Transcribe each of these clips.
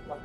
I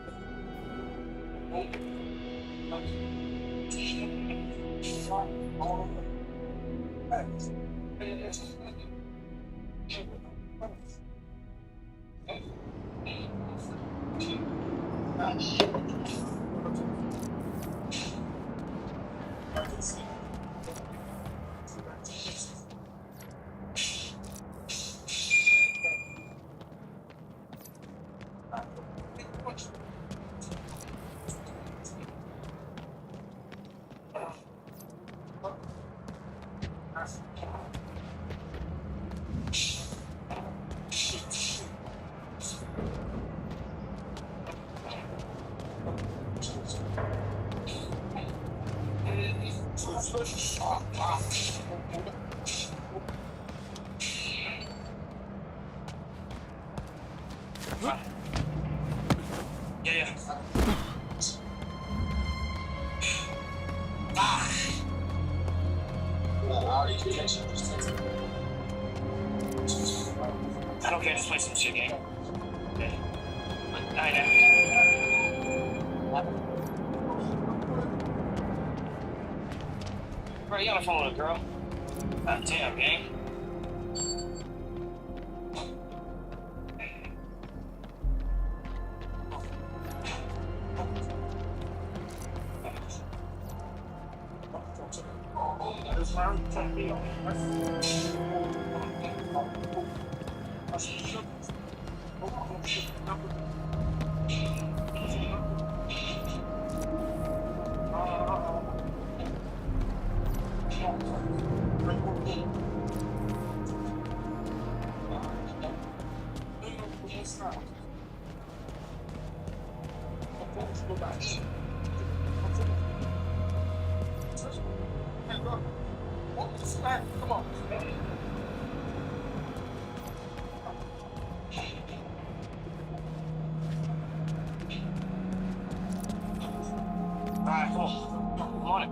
don't care, just play some shit game. Okay. I know. Bro, you on the phone with a girl? God damn, gang. Come on. Alright, cool. I'm on it.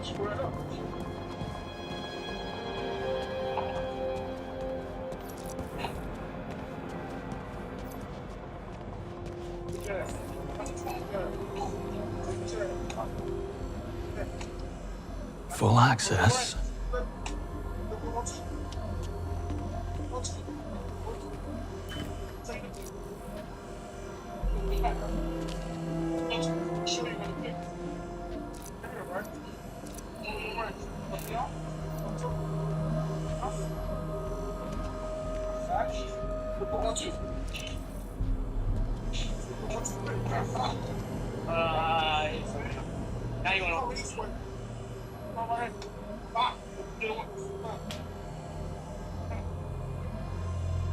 Square it up. Full access. Now you want to... You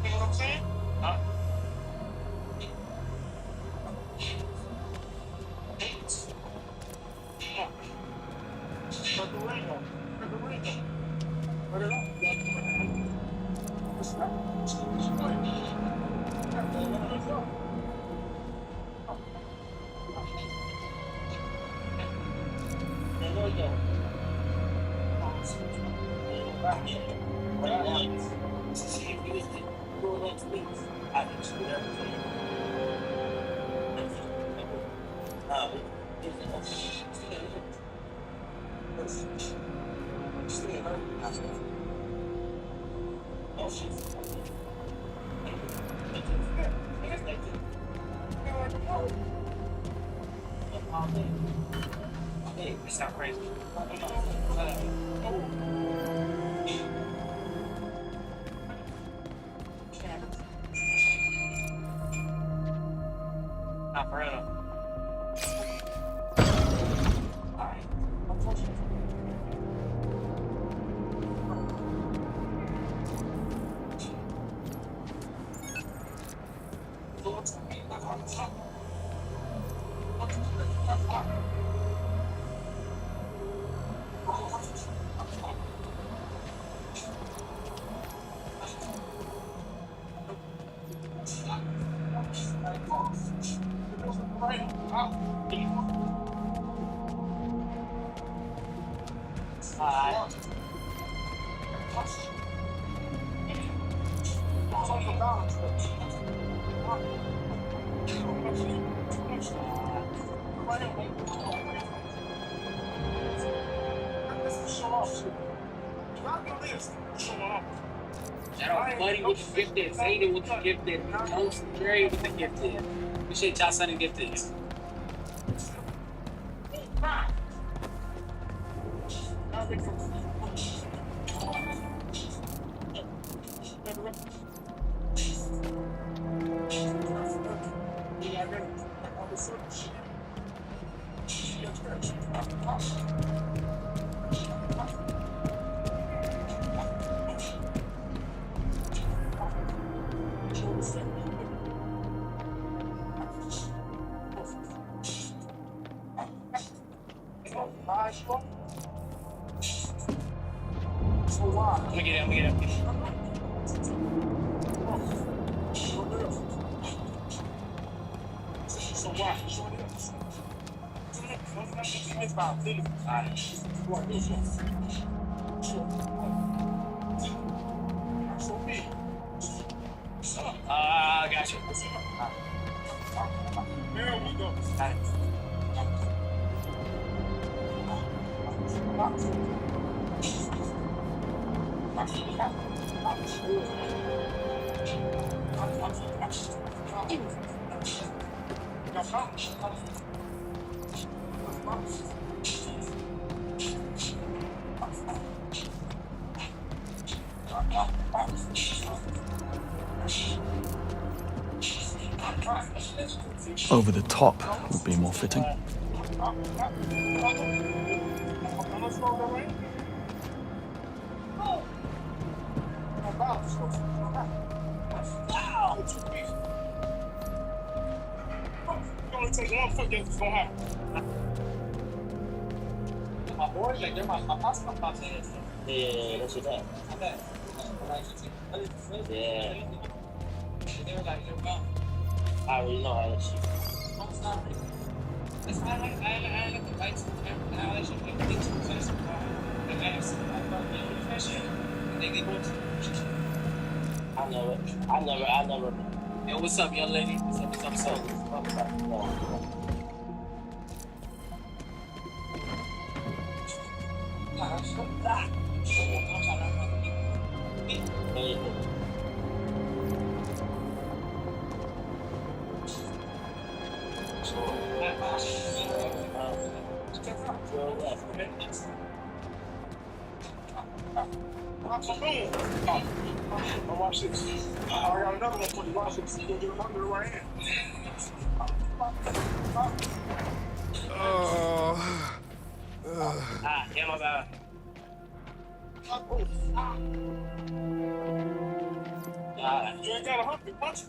know what I'm saying? Huh? Hey, it's not crazy. Not for real. Shout out Buddy with the gifted, Zayden with the gifted, Toast Dre with the gifted. Appreciate y'all sending gifted. I'm gonna get it. So why? Gotcha. There we go. Over the top would be more fitting. Take one foot, that's what's gonna happen. My boys, like, they're my pops. Yeah, that's what that. Yeah. They were like, you're welcome. I already know how that shit. That's why I like the lights and I like shit. Like, things are just and I have some fashion. And they go to. I never. Yo, what's up, young lady? What's up? Watch this. I got another one for you. Watch this. You're going to get another right hand. Yeah, my bad. You ain't got a hump, punch.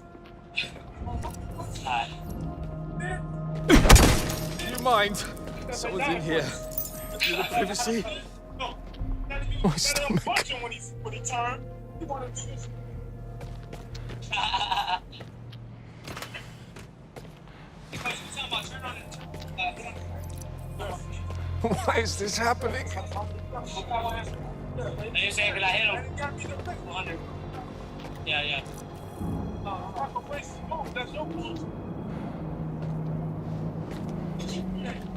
Do you mind? Someone's in here. Do you have privacy? My stomach. When he turned, he wanted to do this. Why is this happening? You saying because I hit him? Yeah.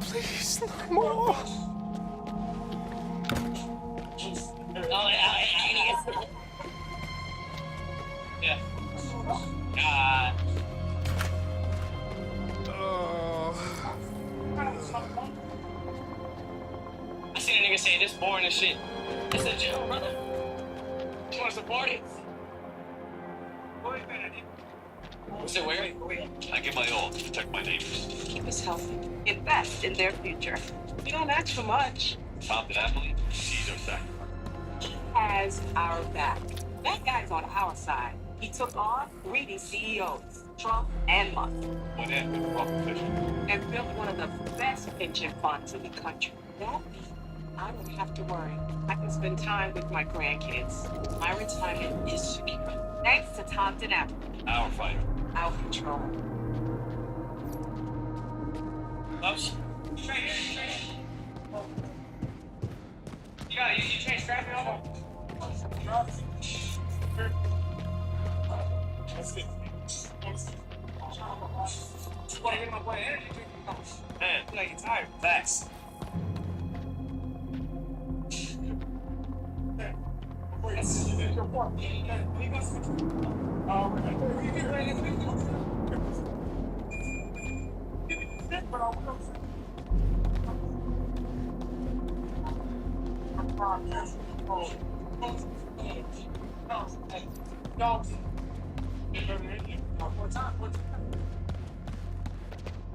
Please, no more. Yeah. I seen a nigga say this boring as shit. It's a jail, brother. You want to support it? What's it wearing? I give my all to protect my neighbors. Keep us healthy. Invest in their future. You don't ask for much. Tom DiNapoli, Caesar sacrifice. He has our back. That guy's on our side. He took on greedy CEOs, Trump and Musk, Went in with rough officials. and built one of the best pension funds in the country. That means I don't have to worry. I can spend time with my grandkids. My retirement is secure. Thanks to Tom DiNapoli, Our fighter. our control. Loves. Straight here. You got Man, I feel like you're tired. Facts.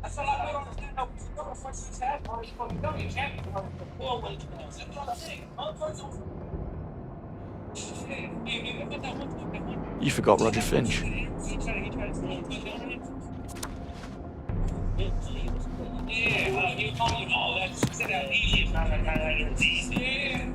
That's all I don't understand. No, what the fuck's this hat? Or you fucking dummy, you can't be fucking before what you know. That's what I'm saying. You forgot Roger Finch. Yeah, you call me all that. Said that idiot. Yeah.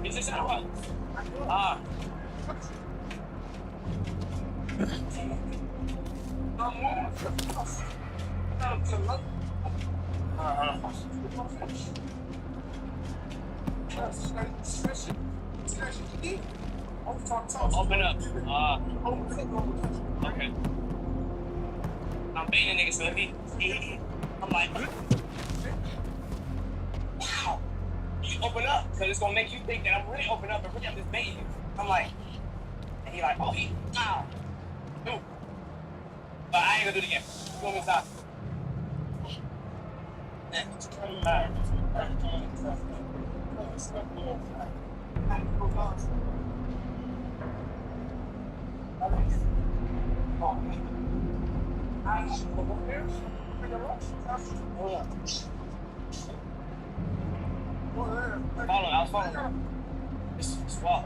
Is this how what? Ah. Open up. Okay. I'm baiting niggas, so if I'm like, wow. You open up, because it's gonna make you think that I'm really open up, and really I'm just baiting you. I'm like, and he like, oh, wow. Dude. But I ain't gonna do it again. You want me to stop? Follow, I was following. It's wild.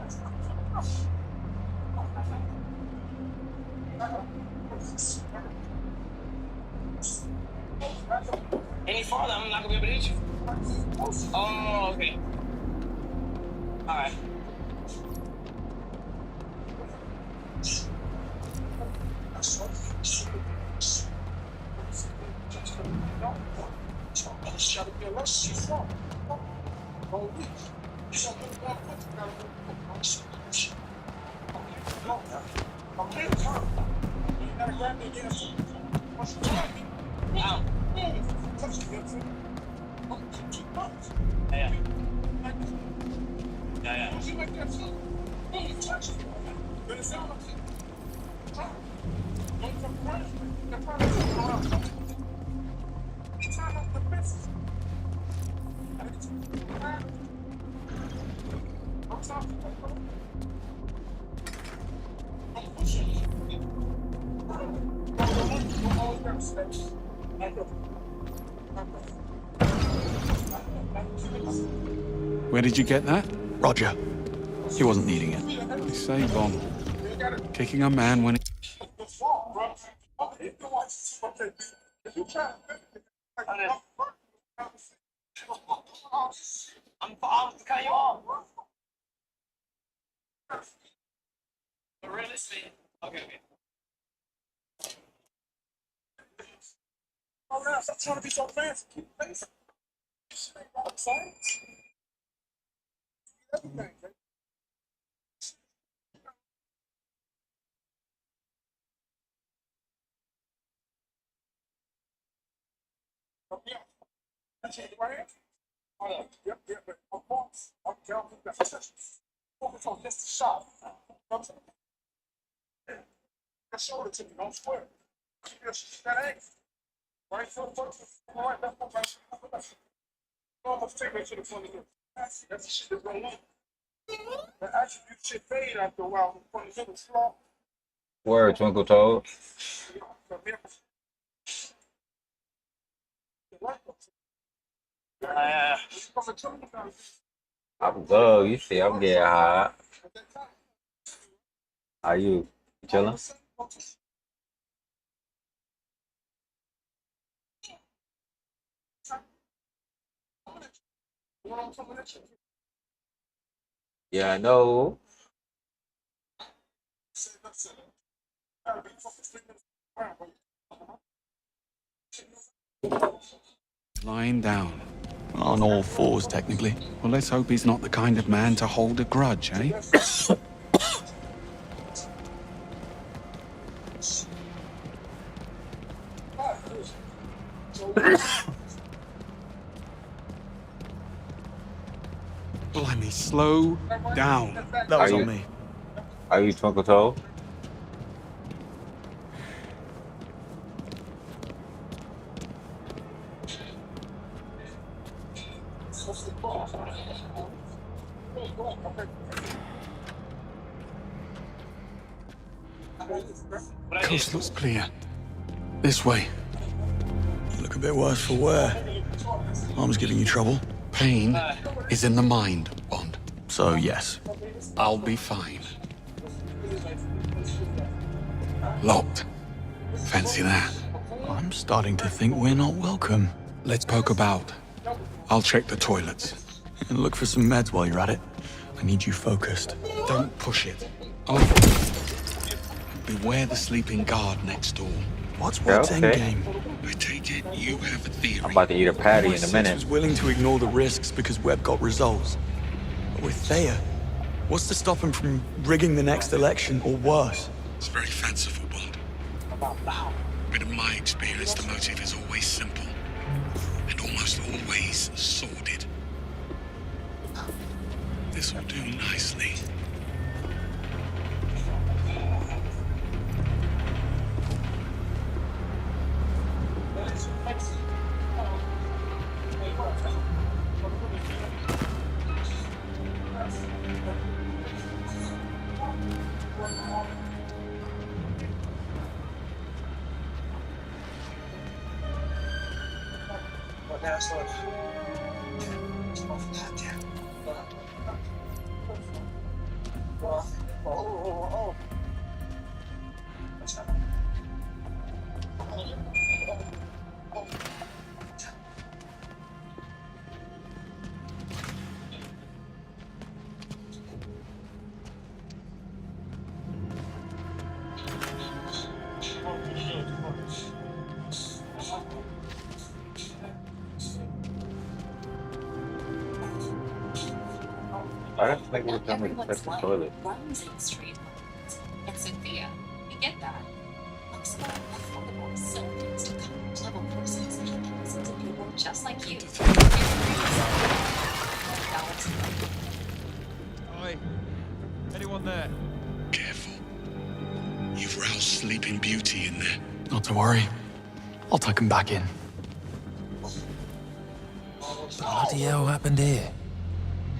Any farther, I'm not gonna be able to hit you. Oh, okay. Alright. Where did you get that? Roger. He wasn't needing it. They say, Bond, kicking a man when I'm cutting you off. But realistically, okay. Oh, no, stop trying to be so fancy. Keep it basic. Science. Everything. Yeah. That's it, right? Yep, but of course, I'm counting that. Focus on just the shot. I showed it to you, don't swear. Right foot first, right, left foot right. Almost take me to the front of the That's the shit that don't want. The attribute shit fade after a while. The front of the flaw. Word, Twinkle Toad. I'm good. You see, I'm getting hot. Are you chilling? Yeah, I know. Lying down. On all fours, technically. Well, let's hope he's not the kind of man to hold a grudge, eh? Blimey, slow down. That was Are on you- me. Are you Twinkle Toad? Coast looks clear. This way. You look a bit worse for wear. Arm's giving you trouble. Pain is in the mind, Bond. So, yes. I'll be fine. Locked. Fancy that. I'm starting to think we're not welcome. Let's poke about. I'll check the toilets. And look for some meds while you're at it. I need you focused. Don't push it. Oh. Beware the sleeping guard next door. What's Yeah, Webb's okay. endgame? I take it you have a theory. I'm about to eat a patty in a MI6 minute. was willing to ignore the risks because Webb got results. But with Thayer, what's to stop him from rigging the next election or worse? It's very fanciful, Bond. But in my experience, the motive is always simple. And almost always sordid. This will do nicely. I don't think we're coming to Everyone's touch the life toilet. runs in straight lines. And Cynthia, we get that. Looks like affordable facilities to college-level persons and innocent people just like you. Oi. Anyone there? Careful. You've roused Sleeping Beauty in there. Not to worry. I'll tuck him back in. Bloody hell happened here?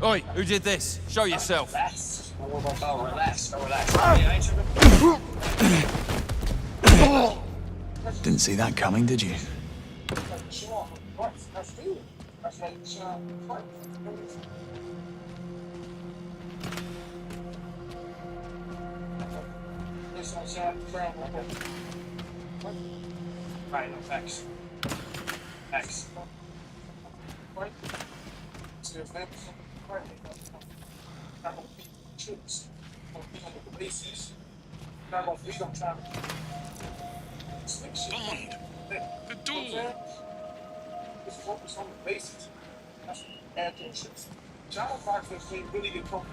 Oi, who did this? Show yourself. Relax. Oh, relax. Oh, relax. Yeah, I ain't tripping. Didn't see that coming, did you? Right, no, facts. Facts. Not gonna beat the troops. Gonna beat them with the bases. Not gonna beat them trying to slick shit. Bond! The door! Just focus on the bases. That's what add to the chips. Shadow boxing ain't really get focused.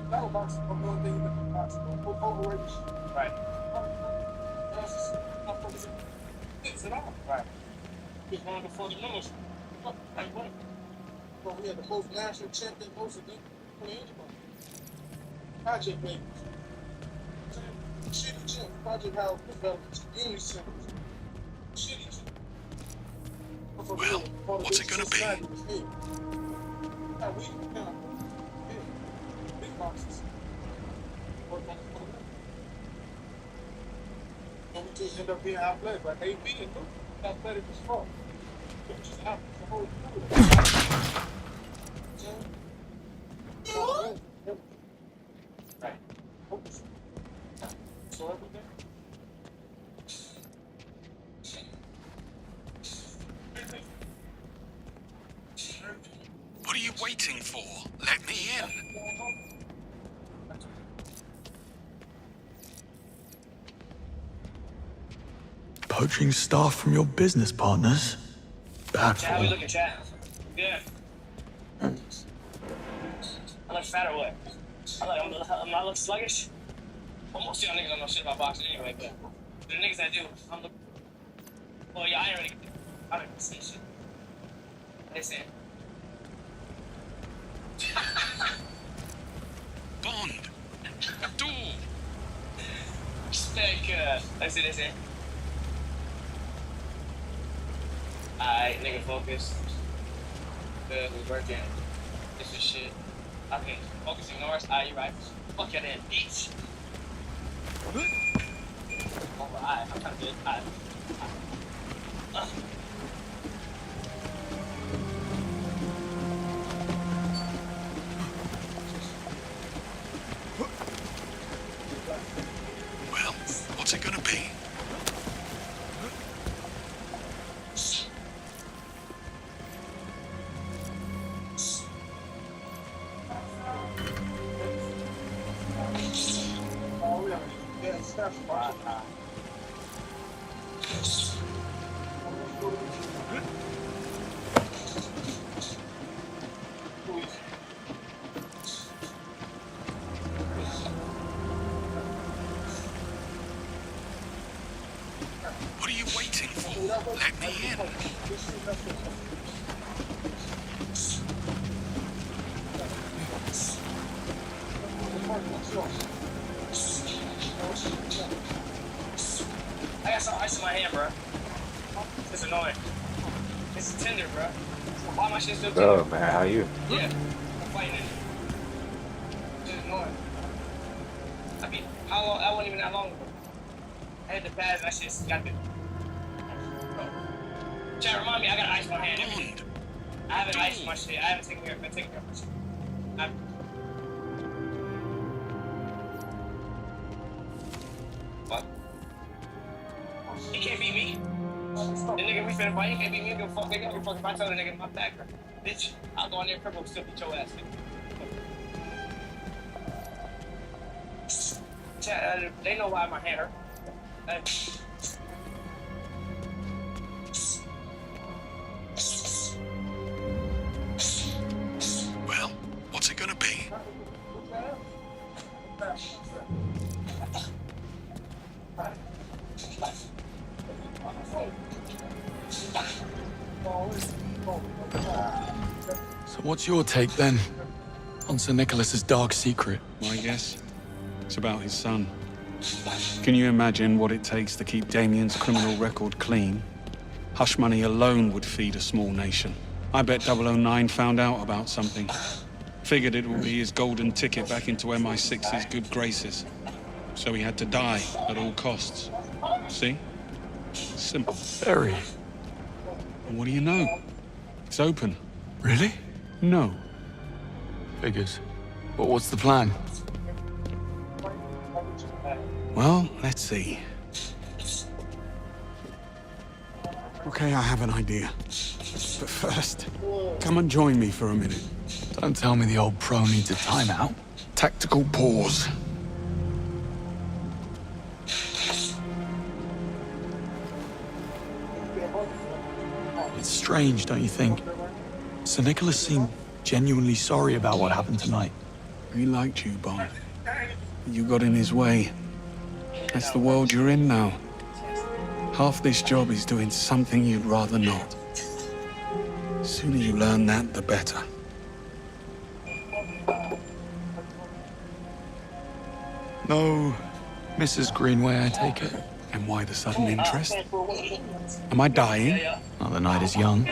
Shadow boxing is one thing that the boxing overrated shit. Right. Fix it all. Right. Just one of the fundamentals. Like what? Well, we had the most national champion, most of them play anybody. Project makers. Shitty gym, Project House development, community centers. Shitty gym. Well, what's it gonna be? Yeah, we, big boxes. And we just end up being athletic, like AB and Luke, athletic as fuck. Just happens the whole right. So everything. What are you waiting for? Let me in. Poaching staff from your business partners? Bad Chad, how we form. looking, Chad? Good. I look fat or what? I look sluggish? Well, most of y'all niggas don't know shit about boxing anyway, but the niggas that do, I'm looking. Well, yeah, I ain't really. I don't even say shit. They saying. Bond. Abdul. Respect, let's see this in. Alright, nigga, focus. Good, we working. This is shit. Okay, focus, ignore us. Alright, you right. Fuck your damn bitch. Alright, I'm trying to get it. Alright. Well, what's it gonna be? Oh, yeah. Yeah, it's not smart. What are you waiting for? Let me in. I got some ice in my hand, bro. It's annoying. It's tender, bro. Why my shit still tender? Oh man, how you? Yeah, I'm fighting it. It's annoying. I mean, how long? That wasn't even that long ago. I had to pass and that shit's got the. Chat, remind me, I got ice in my hand. Bond. I haven't ice in my shit. I haven't taken care of my shit. What? He can't beat me. The nigga we finna fight, he can't beat me. He give a fuck, nigga. I give a fuck if I tell the nigga in my back, bro. Bitch, I'll go on there and cripple and still beat your ass, nigga. Chat, they know why my hand hurt. Well, what's it gonna be? So what's your take then on Sir Nicholas's dark secret? My guess? It's about his son. Can you imagine what it takes to keep Damien's criminal record clean? Hush money alone would feed a small nation. I bet 009 found out about something. Figured it would be his golden ticket back into MI6's good graces. So he had to die at all costs. See? Simple. Very. And what do you know? It's open. Really? No. Figures. But what's the plan? Well, let's see. Okay, I have an idea. But first, come and join me for a minute. Don't tell me the old pro needs a timeout. Tactical pause. It's strange, don't you think? Sir Nicholas seemed genuinely sorry about what happened tonight. He liked you, Bond. You got in his way. That's the world you're in now. Half this job is doing something you'd rather not. The sooner you learn that, the better. No Mrs. Greenway, I take it. And why the sudden interest? Am I dying? Well, the night is young.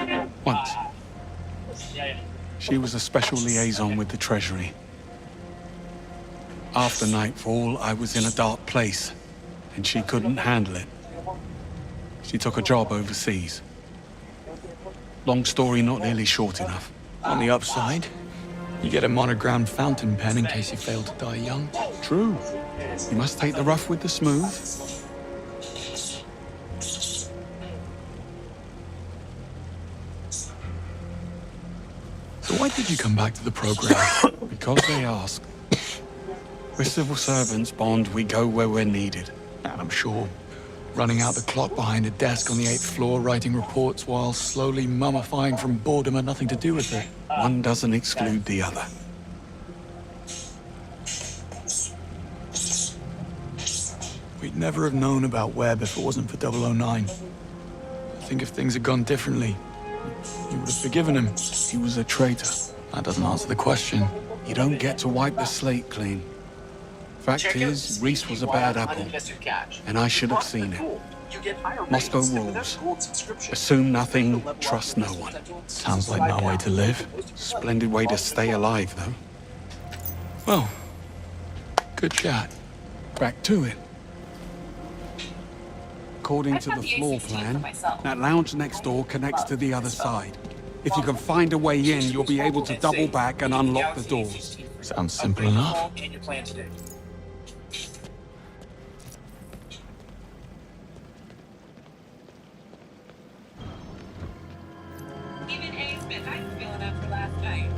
Once. She was a special liaison with the Treasury. After nightfall, I was in a dark place, and she couldn't handle it. She took a job overseas. Long story, not nearly short enough. On the upside, you get a monogrammed fountain pen in case you fail to die young. True. You must take the rough with the smooth. So why did you come back to the program? Because they asked. We're civil servants, Bond. We go where we're needed. And I'm sure running out the clock behind a desk on the 8th floor, writing reports while slowly mummifying from boredom had nothing to do with it. One doesn't exclude the other. We'd never have known about Webb if it wasn't for 009. I think if things had gone differently, you would have forgiven him. He was a traitor. That doesn't answer the question. You don't get to wipe the slate clean. Fact is, Reese was a bad apple, and I should have seen it. Moscow rules. Assume nothing, trust no one. Sounds like no way to live. Splendid way to stay alive, though. Well, good chat. Back to it. According to the floor plan, that lounge next door connects to the other side. If you can find a way in, you'll be able to double back and unlock the doors. Sounds simple enough. Even A. Smith, how you feeling after last night?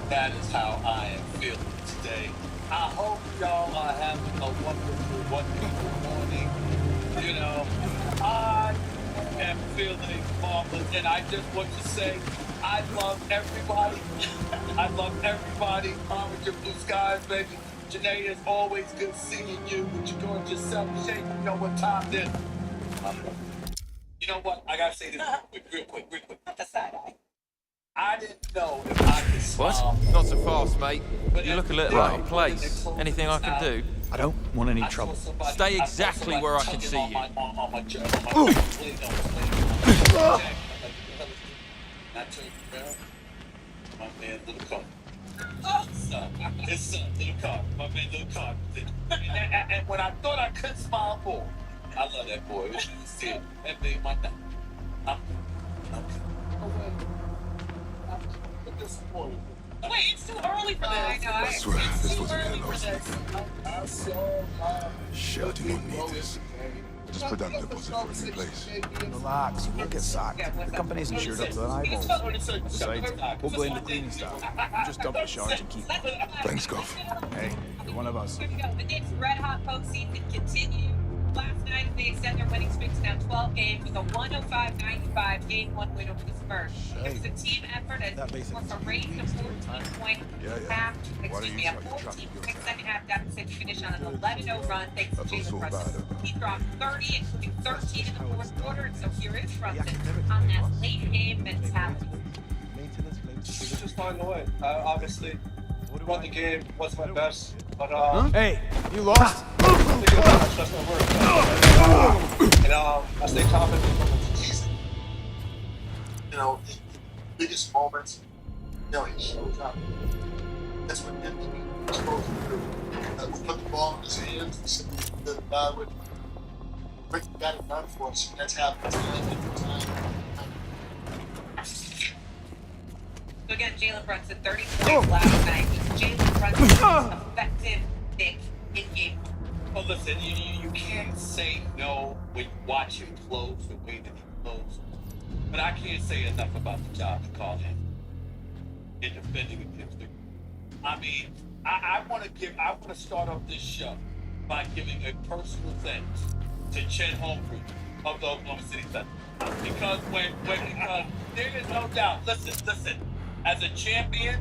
That is how I am feeling today. I hope y'all are having a wonderful morning. You know, I am feeling marvelous, and I just want to say, I love everybody. I love everybody. Orange and blue skies, baby. Janae, it's always good seeing you with your gorgeous self. Shane, you know what time it is. You know what? I gotta say this real quick. Not the side eye. I didn't know if I could smile. What? Not so fast, mate. You look a little out of place. Anything I can do? I don't want any trouble. Stay exactly where I can see you. Not to my man, Little Car. His son, Little Car. My man, Little Car. And when I thought I couldn't smile more, I love that boy. It was good to see him. That made my night. I'm disappointed. Wait, it's too early for this. I know. I swear, this wasn't early here for last this. Shit, I do not need this. Just put down a deposit for a new place. Relax, you won't get sacked. The company isn't insured up to their eyeballs. Besides, we'll blame the cleaning staff. You just dump the charge and keep it. Thanks, Goff. Hey, you're one of us. Here we go. The Knicks' red-hot postseason continue. Last night, they extend their winning streak to now 12 games with a 105-95 Game 1 win over the Spurs. It was a team effort as they worked a race to 14-point half. Excuse me, a 14-point second-half deficit to finish on an 11-0 run thanks to Jalen Brunson. He dropped 30, including 13 in the fourth quarter, and so here is Brunson on that late-game mentality. Just find a way. Obviously, run the game was my best, but Hey, you lost? that's not work. And I stay confident from the season. You know, the biggest moments, you know, he shows up. That's what MVP is supposed to do. We put the ball in his hands, the guy would break the guy done for us. That's happened every time. So again, Jalen Brunson, 30 points last night. Jalen Brunson's effective pick in game 1. Well, listen, you can't say no when you watch him close the way that he closed. But I can't say enough about the job to call him in defending against the. I mean, I want to start off this show by giving a personal thanks to Chet Holmgren of the Oklahoma City Thunder. Because because there is no doubt. Listen, as a champion,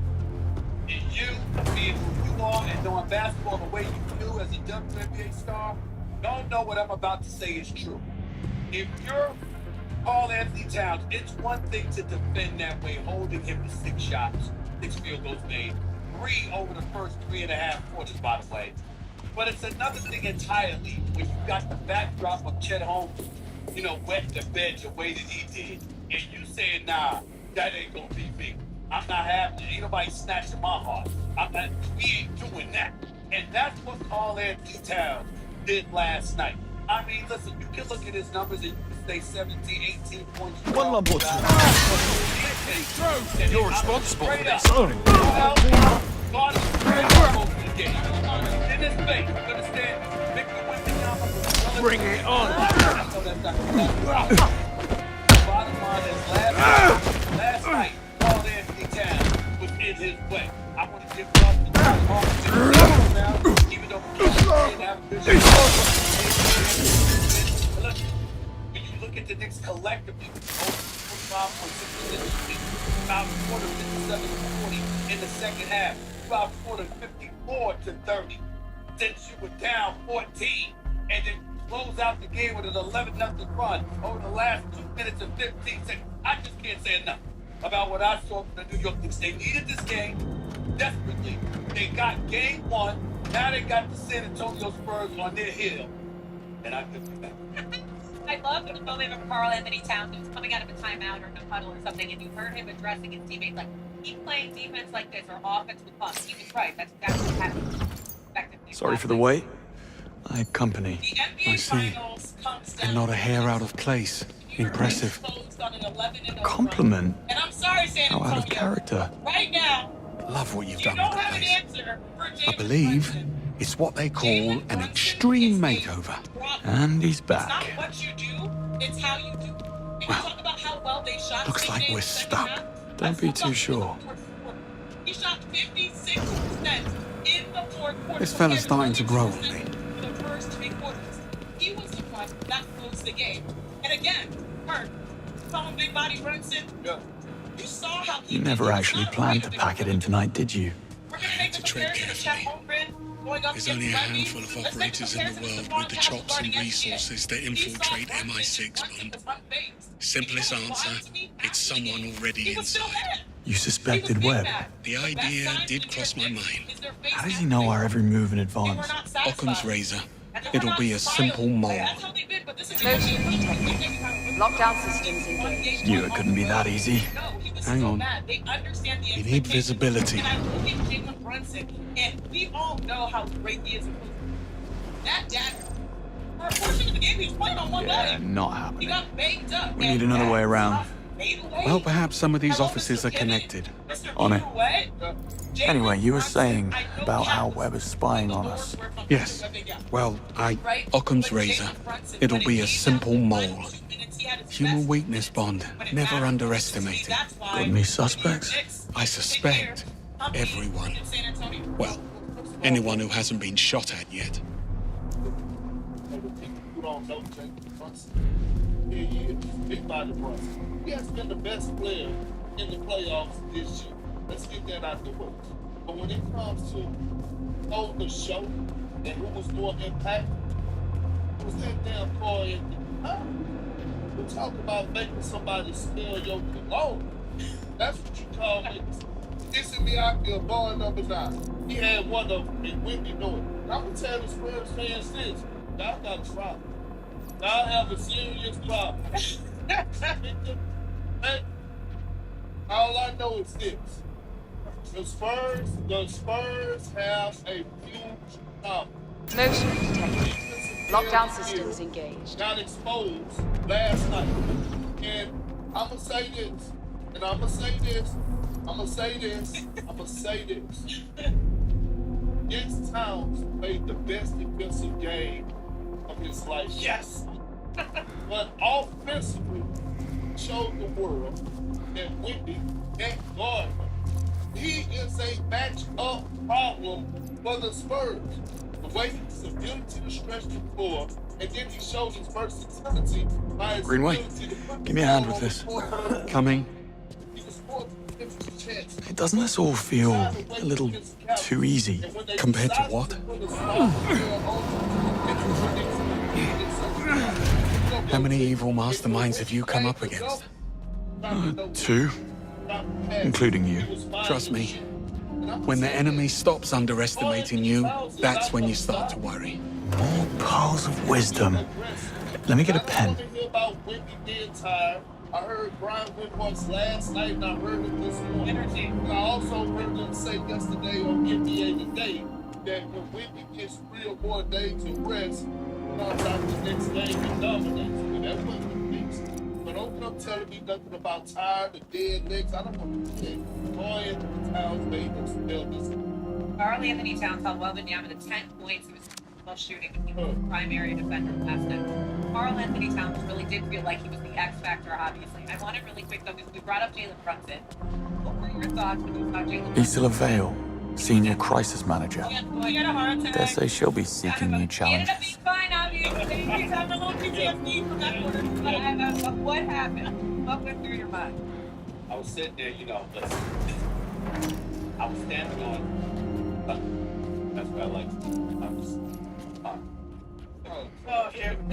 and you being who you are and knowing basketball the way you do as a WNBA star, don't know what I'm about to say is true. If you're Carl Anthony Towns, it's one thing to defend that way, holding him to 6 shots, 6 field goals made, 3 over the first 3.5 quarters, by the way. But it's another thing entirely when you got the backdrop of Chet Holmes, wet the bed the way that he did. And you saying, nah, that ain't gonna be me. I'm not having it. Ain't nobody snatching my heart. We ain't doing that. And that's what Carl Anthony Towns did last night. I mean, listen, you can look at his numbers and you can say 17, 18 points. One lump or two. You're responsible for this. God is straight up over the game. In his face, you understand? Make the women now. Bring it on. Bottom line is last night, Carl Anthony Towns was in his way. I want to give love to John Hawkins now, even though we didn't have vision. When you look at the Knicks collectively, over 45.6%, about a quarter 57-40 in the second half, about a quarter 54-30. Since you were down 14, and then close out the game with an 11-0 run over the last 2 minutes and 15 seconds. I just can't say enough about what I saw from the New York Knicks. They needed this game desperately. They got game 1. Now they got the San Antonio Spurs on their heel. And I couldn't be back. I love the moment of Carl Anthony Towns who was coming out of a timeout or a huddle or something, and you heard him addressing his teammates like, keep playing defense like this or offense with fun. He was right. That's exactly what happened. Sorry for the wait. I had company. I see. And not a hair out of place. Impressive. Compliment? And I'm sorry, San How out of Antonio. character. Right now, Love what you've you done don't with the have an place. answer for James I believe Brunson. it's what they call an extreme makeover. And he's It's not back. what you do, it's how you do. And you talk about how well they shot. Looks like Stephen we're in the second stuck. half. Don't be Let's too look up sure. in the fourth quarter. He shot 56% in the fourth quarter. This fella's starting to grow on me. For the first 3 quarters. He was the one that closed the game. And again, Kurt, saw him big body Brunson. Yeah. You saw how he You never actually planned to pack it in tonight, did you? We're gonna make To the tread comparison to Chet carefully. Holmgren going up There's against only a Wemby. handful of Let's make the operators in the comparison to world with the Devon chops and Castle guarding resources that NBA. infiltrate He saw MI6 Brunson Bond. was unfazed. Simplest He was answer, lying to me it's after the someone game. already He was still inside. mad. You suspected Webb. The idea did cross my mind. How does he know our every move in advance? Occam's razor. It'll be a simple mole. Lockdown systems engaged. Knew it couldn't be that easy. Hang on. You need visibility. And I look at Jalen Brunson, and we all know how great he is. That dagger. For a portion of the game, he was playing on one Yeah, leg. not He happening. got banged up. We need another way around. Well, perhaps some of these offices are connected. On it. Anyway, you were saying about how Webb is spying on us. Yes. Well, Occam's razor. It'll be a simple mole. Human weakness, Bond. Never underestimate it. Got any suspects? I suspect everyone. Well, anyone who hasn't been shot at yet. You don't know James Brunson. Here he is, big body Brunson. He has been the best player in the playoffs this year. Let's get that out the way. But when it comes to hold the show and who was more impactful, it was that damn Carl Anthony. We talk about making somebody smell your cologne. That's what you call it. Dissing me out there, ball number 9. He had one of them, and Whitney know it. And I'm gonna tell the Spurs fans this. Y'all got a problem. Y'all have a serious problem. Hey, all I know is this. The Spurs have a huge problem. Motion detected. Lockdown systems engaged. Got exposed last night. And I'ma say this. And I'ma say this. I'ma say this. I'ma say this. Yes, Towns played the best defensive game of his life. Yes. But offensively, showed the world that Whitney can't guard him. He is a match-up problem for the Spurs. The way his ability to stretch the floor, and then he shows his versatility by his Greenway, ability to put give me a the hand ball with on this. the floor. Coming. He was more defensive chance. Hey, doesn't this all feel a little too easy? And when they Compared to decided what? put a small player on, it's How many evil masterminds have you come up against? 2, including you. Trust me, when the enemy stops underestimating you, that's when you start to worry. More pearls of wisdom. Let me get a pen. I heard Brian Windhorst last night, and I heard it this morning. And I also heard them say yesterday on NBA Today that when Whitney gets 3 or more days of rest, comes out the next game and dominates. And that wasn't the fix. But don't come telling me nothing about tired or dead legs. I don't want to do that. Boy, Towns made them spell this. Carl Anthony Towns held Wembanyama to 10 points. He was shooting, and he was the primary defender last night. Carl Anthony Towns really did feel like he was the X factor, obviously. I want it really quick, though, because we brought up Jalen Brunson. What were your thoughts when you saw Jalen Isla Vale, senior crisis manager. I got a heart attack. Dare say she'll be seeking new He ended challenges. up being fine, obviously. He's having a little PTSD from that quarter. But what happened? What went through your mind? I was sitting there, listen. I was standing on. That's where I like. I was.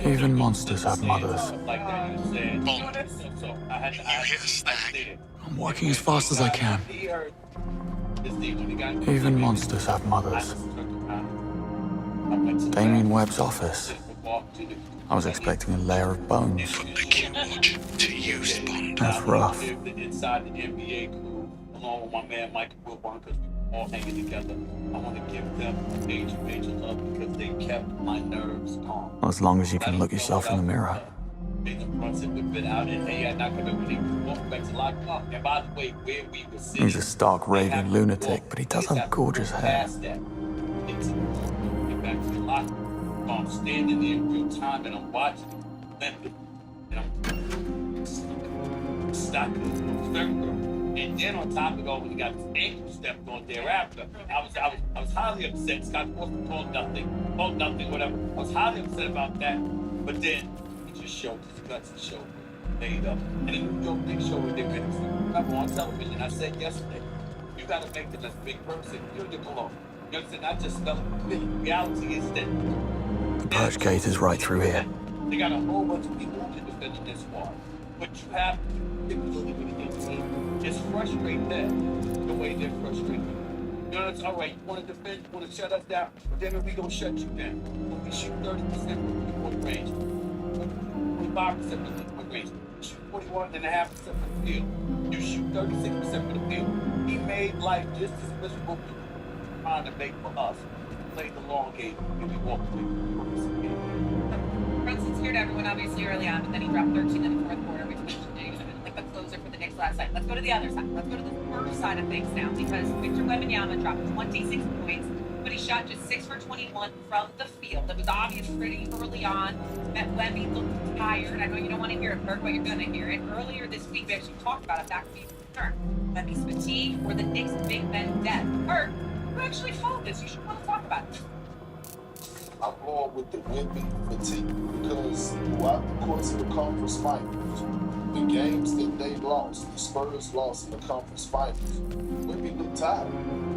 Even monsters have mothers. Like that, you said. Bond, So I had to. you hit a snag. I'm working as fast as I can. He heard this thing when he got. Even monsters have mothers. Damien Webb's office. I was expecting a layer of bones. Put the Q-Watch to use, Bond. That's rough. Inside the NBA crew, along with my man Michael Wilbon, because we were all hanging together. I want to give them major love because they kept my nerves calm. As long as you can look yourself in the mirror. Jalen Brunson would have been out and hey, I'm not going to really walk back to lock up. And by the way, where we were sitting, He's a stark raving lunatic, but he does have gorgeous hair. past that, into get back to the locker room. I'm standing there in real time and I'm watching him limping. And I'm stopping. And then on top of it all, when he got his ankle stepped on thereafter, I was highly upset. Scott Foster called nothing, whatever. I was highly upset about that. But then he just showed his guts and showed made up. And in New York Knicks show with their minutes. I'm on television. I said yesterday, you got to make them as a big person. You're the glow. You understand? I just felt the reality is that The Perch Gate is right through here. they got a whole bunch of people who can defend this squad. But you have to, particularly with the team, just frustrate them the way they're frustrated. You know, it's all right, you want to defend, you want to shut us down, but then we going to shut you down. When we shoot 30% from the point range, 25% from the point range, you shoot 41.5% from the field, you shoot 36% from the field. He made life just as miserable for you, trying to make for us. Play the long game, and we walk away from the game. Brunson scared everyone, obviously, early on, but then he dropped 13 in the fourth quarter, which was like the closer for the Knicks last night. Let's go to the other side. Let's go to the first side of things now, because Victor Wembanyama dropped 26 points, but he shot just 6 for 21 from the field. It was obvious pretty early on that Wemby looked tired. I know you don't want to hear it, Bert, but you're going to hear it. Earlier this week, we actually talked about it. That could be a concern. Wemby's fatigue or the Knicks' big men depth. Bert, you actually told this. You should want to talk about it. I'm going with the Wemby fatigue because throughout the course of the conference finals, the games that they lost, the Spurs lost in the conference finals, Wemby looked tired.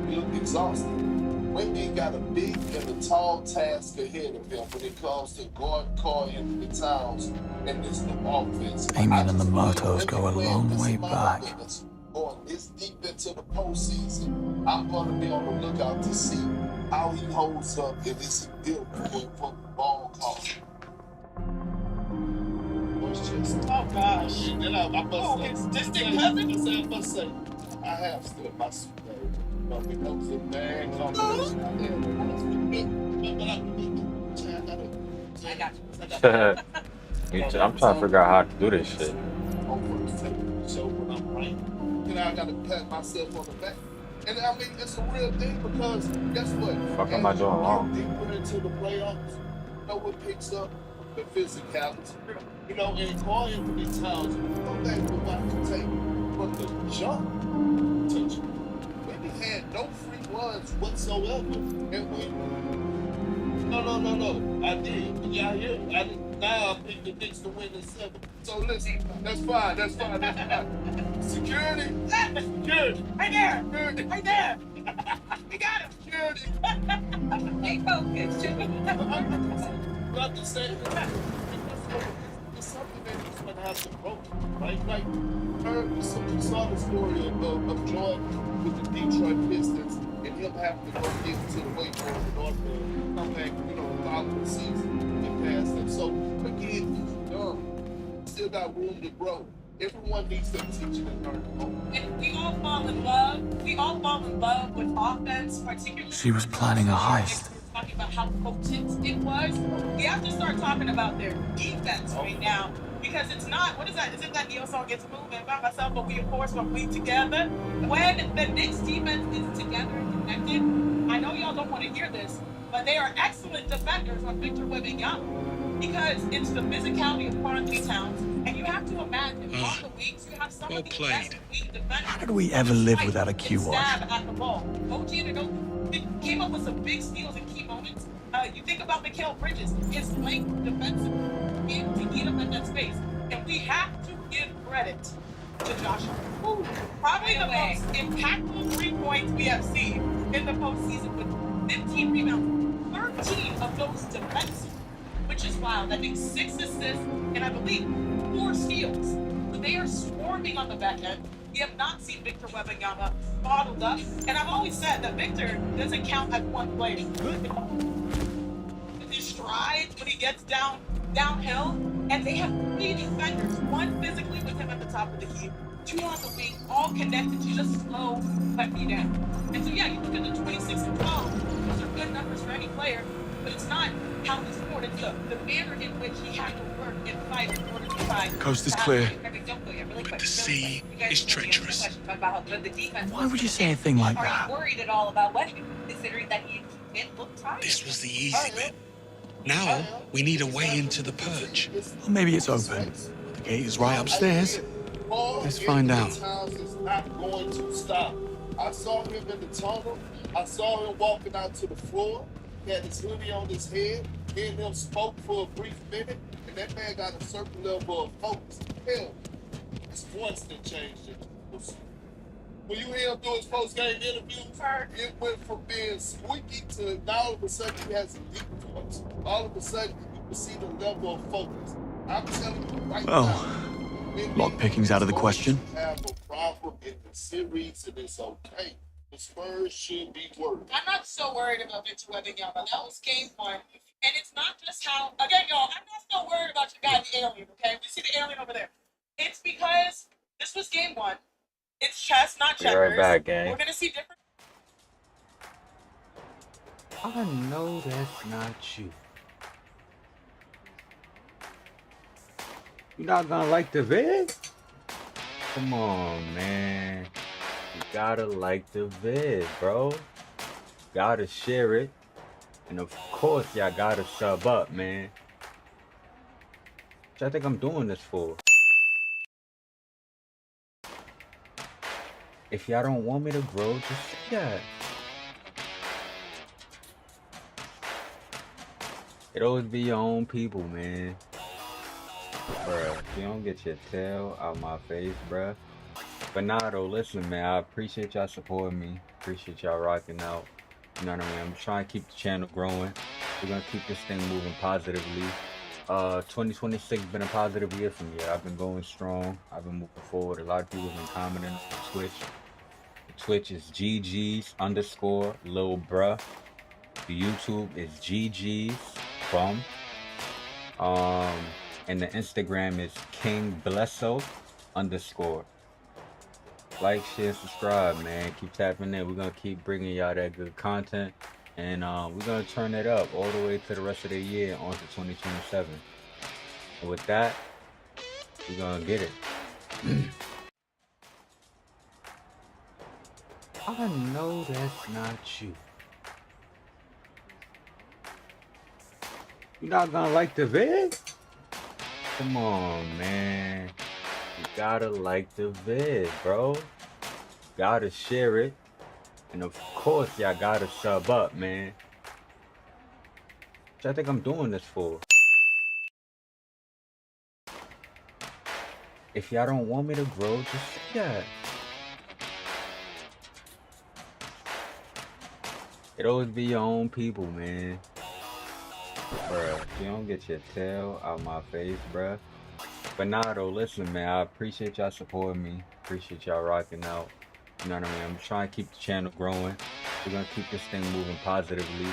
He looked exhausted. Wemby got a big and a tall task ahead of him when it comes to guard Carl Anthony Towns and this new offense. Damien and the Murtos go a long way back. Going this deep into the postseason, I'm going to be on the lookout to see how he holds up and is he built for the ball call. Oh gosh. And then I must say, I have stood my suit. That was a bad combination. I got you. Me too. I'm trying to figure out how to do this shit. So when I'm right, I gotta pat myself on the back. And I mean, it's a real thing because guess what? Fuck am I doing wrong? Deeper into the playoffs, what picks up the physicality. And Carl Anthony Towns, go back to what I can take from the jump touch. Maybe had no free runs whatsoever. And when no. I did. Yeah, I hear. I did. Now I picked the Knicks to win in 7. So listen, that's fine. Security. Right there. Security. Right there. We got him. Security. Stay focused. I'm just saying. have to grow, right? Like, you saw the story of Jordan with the Detroit Pistons and him having to go get into the weight room in order to come back, the following season and pass them. So, again, he's young. Still got room to grow. Everyone needs to teach and learn. And we all fall in love. We all fall in love with offense, particularly. She was planning a heist. Talking about how potent it was. We have to start talking about their defense right now. Because it's not, what is that? Isn't that Neo song gets moving by myself, but we of course when we together? When the Knicks defense is together and connected, I know y'all don't want to hear this, but they are excellent defenders on Victor Wembanyama. Because it's the physicality of Anthony Towns, and you have to imagine on the wings you have some of the best wing defenders. How did we ever live without a Q watch? At the ball. OG Anunoby came up with some big steals in key moments. You think about Mikal Bridges, his length defensive to eat up in that space, and we have to give credit to Josh Hart. Probably the most impactful 3 points we have seen in the postseason with 15 rebounds, 13 of those defensive. Which is wild. I think 6 assists and I believe 4 steals. So they are swarming on the back end. We have not seen Victor Wembanyama bottled up. And I've always said that Victor doesn't count as one player. With his stride, when he gets downhill, and they have 3 defenders, 1 physically with him at the top of the key, 2 on the wing, all connected to just slow me down. And so yeah, you look at the 26 and 12, those are good numbers for any player, but it's not how he scored. It's the manner in which he had to work and fight in order to find. Coast is clear. But the sea is treacherous. Why would you say a thing like that? Are you worried at all about Westbrook, considering that he didn't look tired? This was the easy bit. Now we need a way into the purge. Well, maybe it's open. The gate is right upstairs. Let's find out. Towns is not going to stop. I saw him in the tunnel. I saw him walking out to the floor. He had his hoodie on his head. Me and him spoke for a brief minute, and that man got a certain level of focus. Hell, his voice didn't change it. When you hear him do his post-game interview, it went from being squeaky to now all of a sudden he has a deep voice. All of a sudden you can see the level of focus. I'm telling you right now. Lock picking's out of the question. Have a problem in the series, and it's okay. The Spurs should be worried. I'm not so worried about Victor Wembanyama. That was game 1. And it's not just how, again, y'all, I'm not so worried about your guy, the alien, okay? We see the alien over there. It's because this was game 1. It's chess, not checkers. Right back, gang. We're going to see different. I know that's not you. You're not gonna like the vid? Come on, man. You gotta like the vid, bro. Gotta share it. And of course, y'all gotta sub up, man. What y'all think I'm doing this for? If y'all don't want me to grow, just say that. It always be your own people, man. Bruh, if you don't get your tail out my face, bruh. But nah, though, listen, man, I appreciate y'all supporting me. Appreciate y'all rocking out. You know what I mean? I'm trying to keep the channel growing. We're gonna keep this thing moving positively. 2026 been a positive year for me. I've been going strong. I've been moving forward. A lot of people have been commenting on Twitch. Twitch is GGs_Lil Bruh. The YouTube is GGs from. And the Instagram is KingBlesso_. Like, share, subscribe, man. Keep tapping in. We're gonna keep bringing y'all that good content, and we're gonna turn it up all the way to the rest of the year on to 2027. And with that, we're gonna get it. I know that's not you. You're not gonna like the vid? Come on, man. You gotta like the vid, bro. Gotta share it. And of course, y'all gotta sub up, man. What y'all think I'm doing this for? If y'all don't want me to grow, just say that. It always be your own people, man. Bruh, if you don't get your tail out my face, bruh. But nah, though, listen, man, I appreciate y'all supporting me. Appreciate y'all rocking out. You know what I mean? I'm trying to keep the channel growing. We're gonna keep this thing moving positively.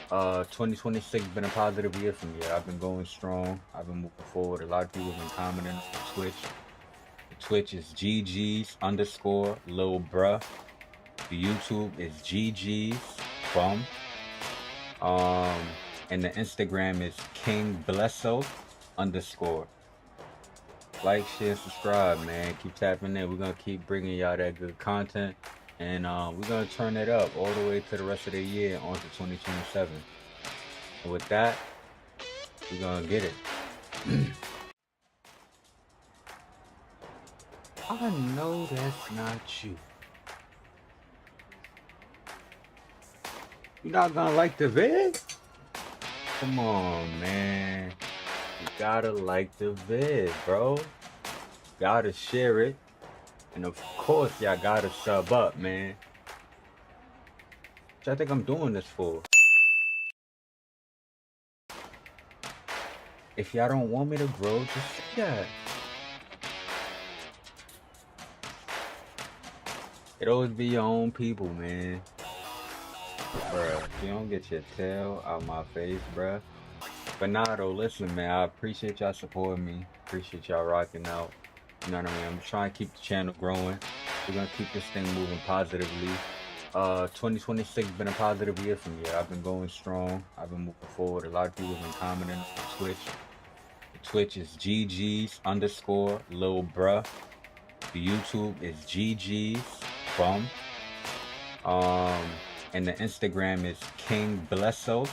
2026 been a positive year for me. I've been going strong. I've been moving forward. A lot of people have been commenting on Twitch. The Twitch is GGs_Lil Bruh. The YouTube is GGs Bum. And the Instagram is King Blesso_. Like, share, subscribe, man. Keep tapping in. We're gonna keep bringing y'all that good content, and we're gonna turn it up all the way to the rest of the year on to 2027. And with that, we're gonna get it. I know that's not you. You're not gonna like the vid? Come on, man. You gotta like the vid, bro. Gotta share it. And of course, y'all gotta sub up, man. What y'all think I'm doing this for? If y'all don't want me to grow, just say that. It always be your own people, man. Bruh, if you don't get your tail out my face, bruh. But nah, though, listen, man, I appreciate y'all supporting me. Appreciate y'all rocking out. You know what I mean? I'm trying to keep the channel growing. We're gonna keep this thing moving positively. 2026 been a positive year for me. I've been going strong. I've been moving forward. A lot of people have been commenting on Twitch. The Twitch is GGs_Lil Bruh. The YouTube is GGs Bum. And the Instagram is King Blesso_.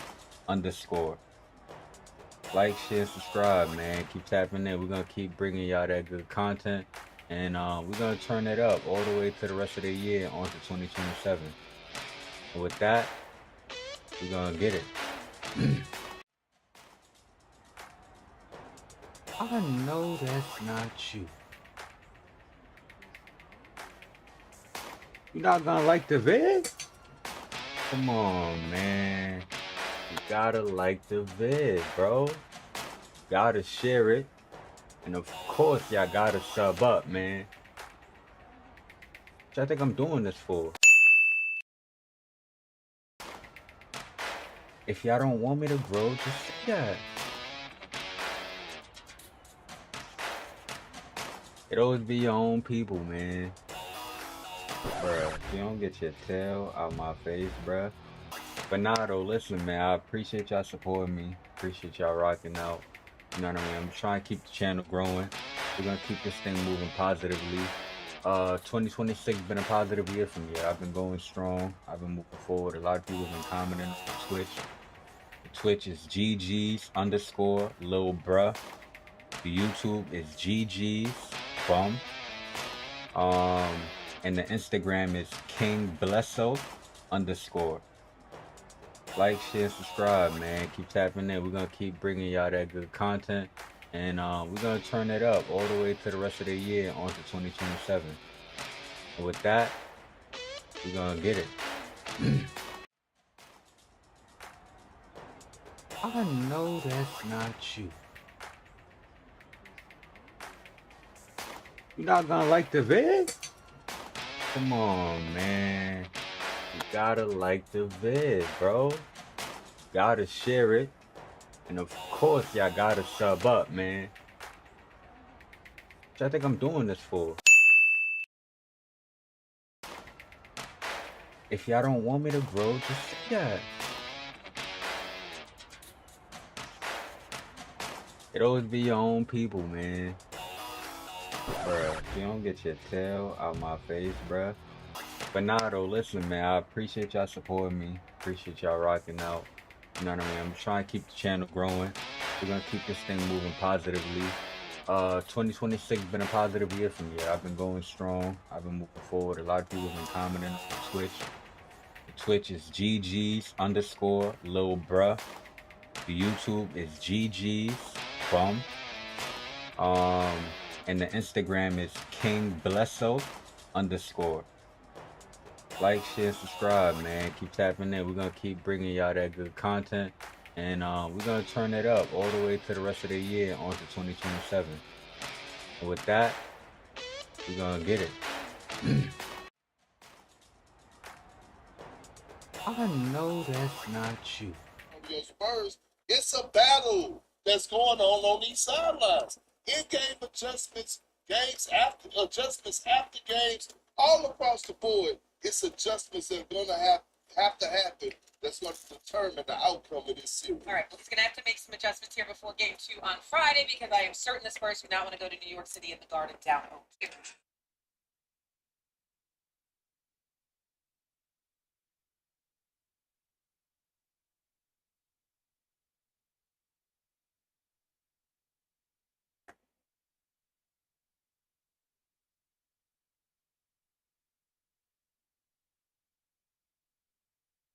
Like, share, subscribe, man. Keep tapping in. We're gonna keep bringing y'all that good content, and we're gonna turn it up all the way to the rest of the year on to 2027. And with that, we're gonna get it. I know that's not you. You're not gonna like the vid? Come on, man. You gotta like the vid, bro. Gotta share it. And of course, y'all gotta sub up, man. What y'all think I'm doing this for? If y'all don't want me to grow, just say that. It always be your own people, man. Bruh, if you don't get your tail out my face, bruh. But nah, though, listen, man, I appreciate y'all supporting me. Appreciate y'all rocking out. You know what I mean? I'm trying to keep the channel growing. We're gonna keep this thing moving positively. 2026 been a positive year for me. I've been going strong. I've been moving forward. A lot of people have been commenting on Twitch. The Twitch is GGs_Lil Bruh. The YouTube is GGs Bum. And the Instagram is King Blesso_. Like, share, subscribe, man. Keep tapping in. We're gonna keep bringing y'all that good content, and we're gonna turn it up all the way to the rest of the year on to 2027. And with that, we're gonna get it. I know that's not you. You're not gonna like the vid? Come on, man. You gotta like the vid, bro. Gotta share it. And of course, y'all gotta sub up, man. What y'all think I'm doing this for? If y'all don't want me to grow, just say that. It always be your own people, man. Bruh, if you don't get your tail out my face, bruh. But nah, though, listen, man, I appreciate y'all supporting me. Appreciate y'all rocking out. You know what I mean? I'm trying to keep the channel growing. We're gonna keep this thing moving positively. 2026 been a positive year for me. I've been going strong. I've been moving forward. A lot of people have been commenting on Twitch. The Twitch is GGs_Lil Bruh. The YouTube is GGs Bum. And the Instagram is King Blesso_. Like, share, subscribe, man. Keep tapping in. We're gonna keep bringing y'all that good content, and we're gonna turn it up all the way to the rest of the year on to 2027. And with that, we're gonna get it. I know that's not you. Your Spurs, it's a battle that's going on these sidelines. In-game adjustments, adjustments after games, all across the board. It's adjustments that are going to have to happen. That's going to determine the outcome of this series. All right, well, he's going to have to make some adjustments here before game 2 on Friday because I am certain the Spurs do not want to go to New York City in the Garden down 0-2.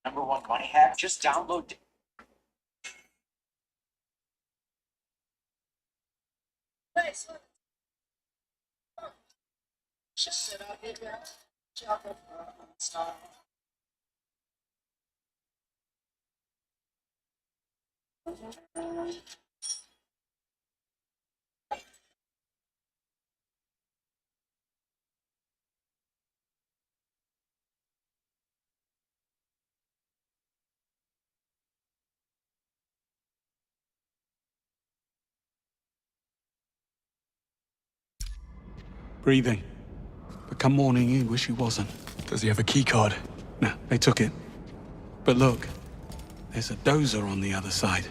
#1 money hack. Just download. Breathing. But come morning, you wish he wasn't. Does he have a key card? No, they took it. But look, there's a dozer on the other side.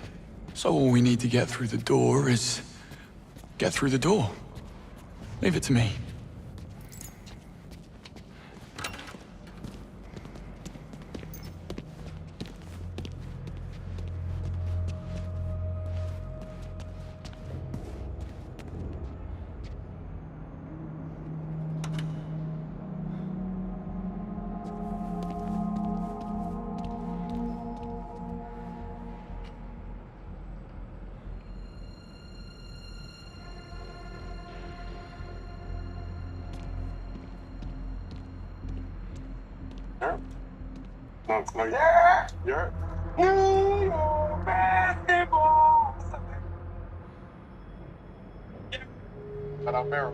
So all we need to get through the door is... get through the door. Leave it to me. Shout out Merrill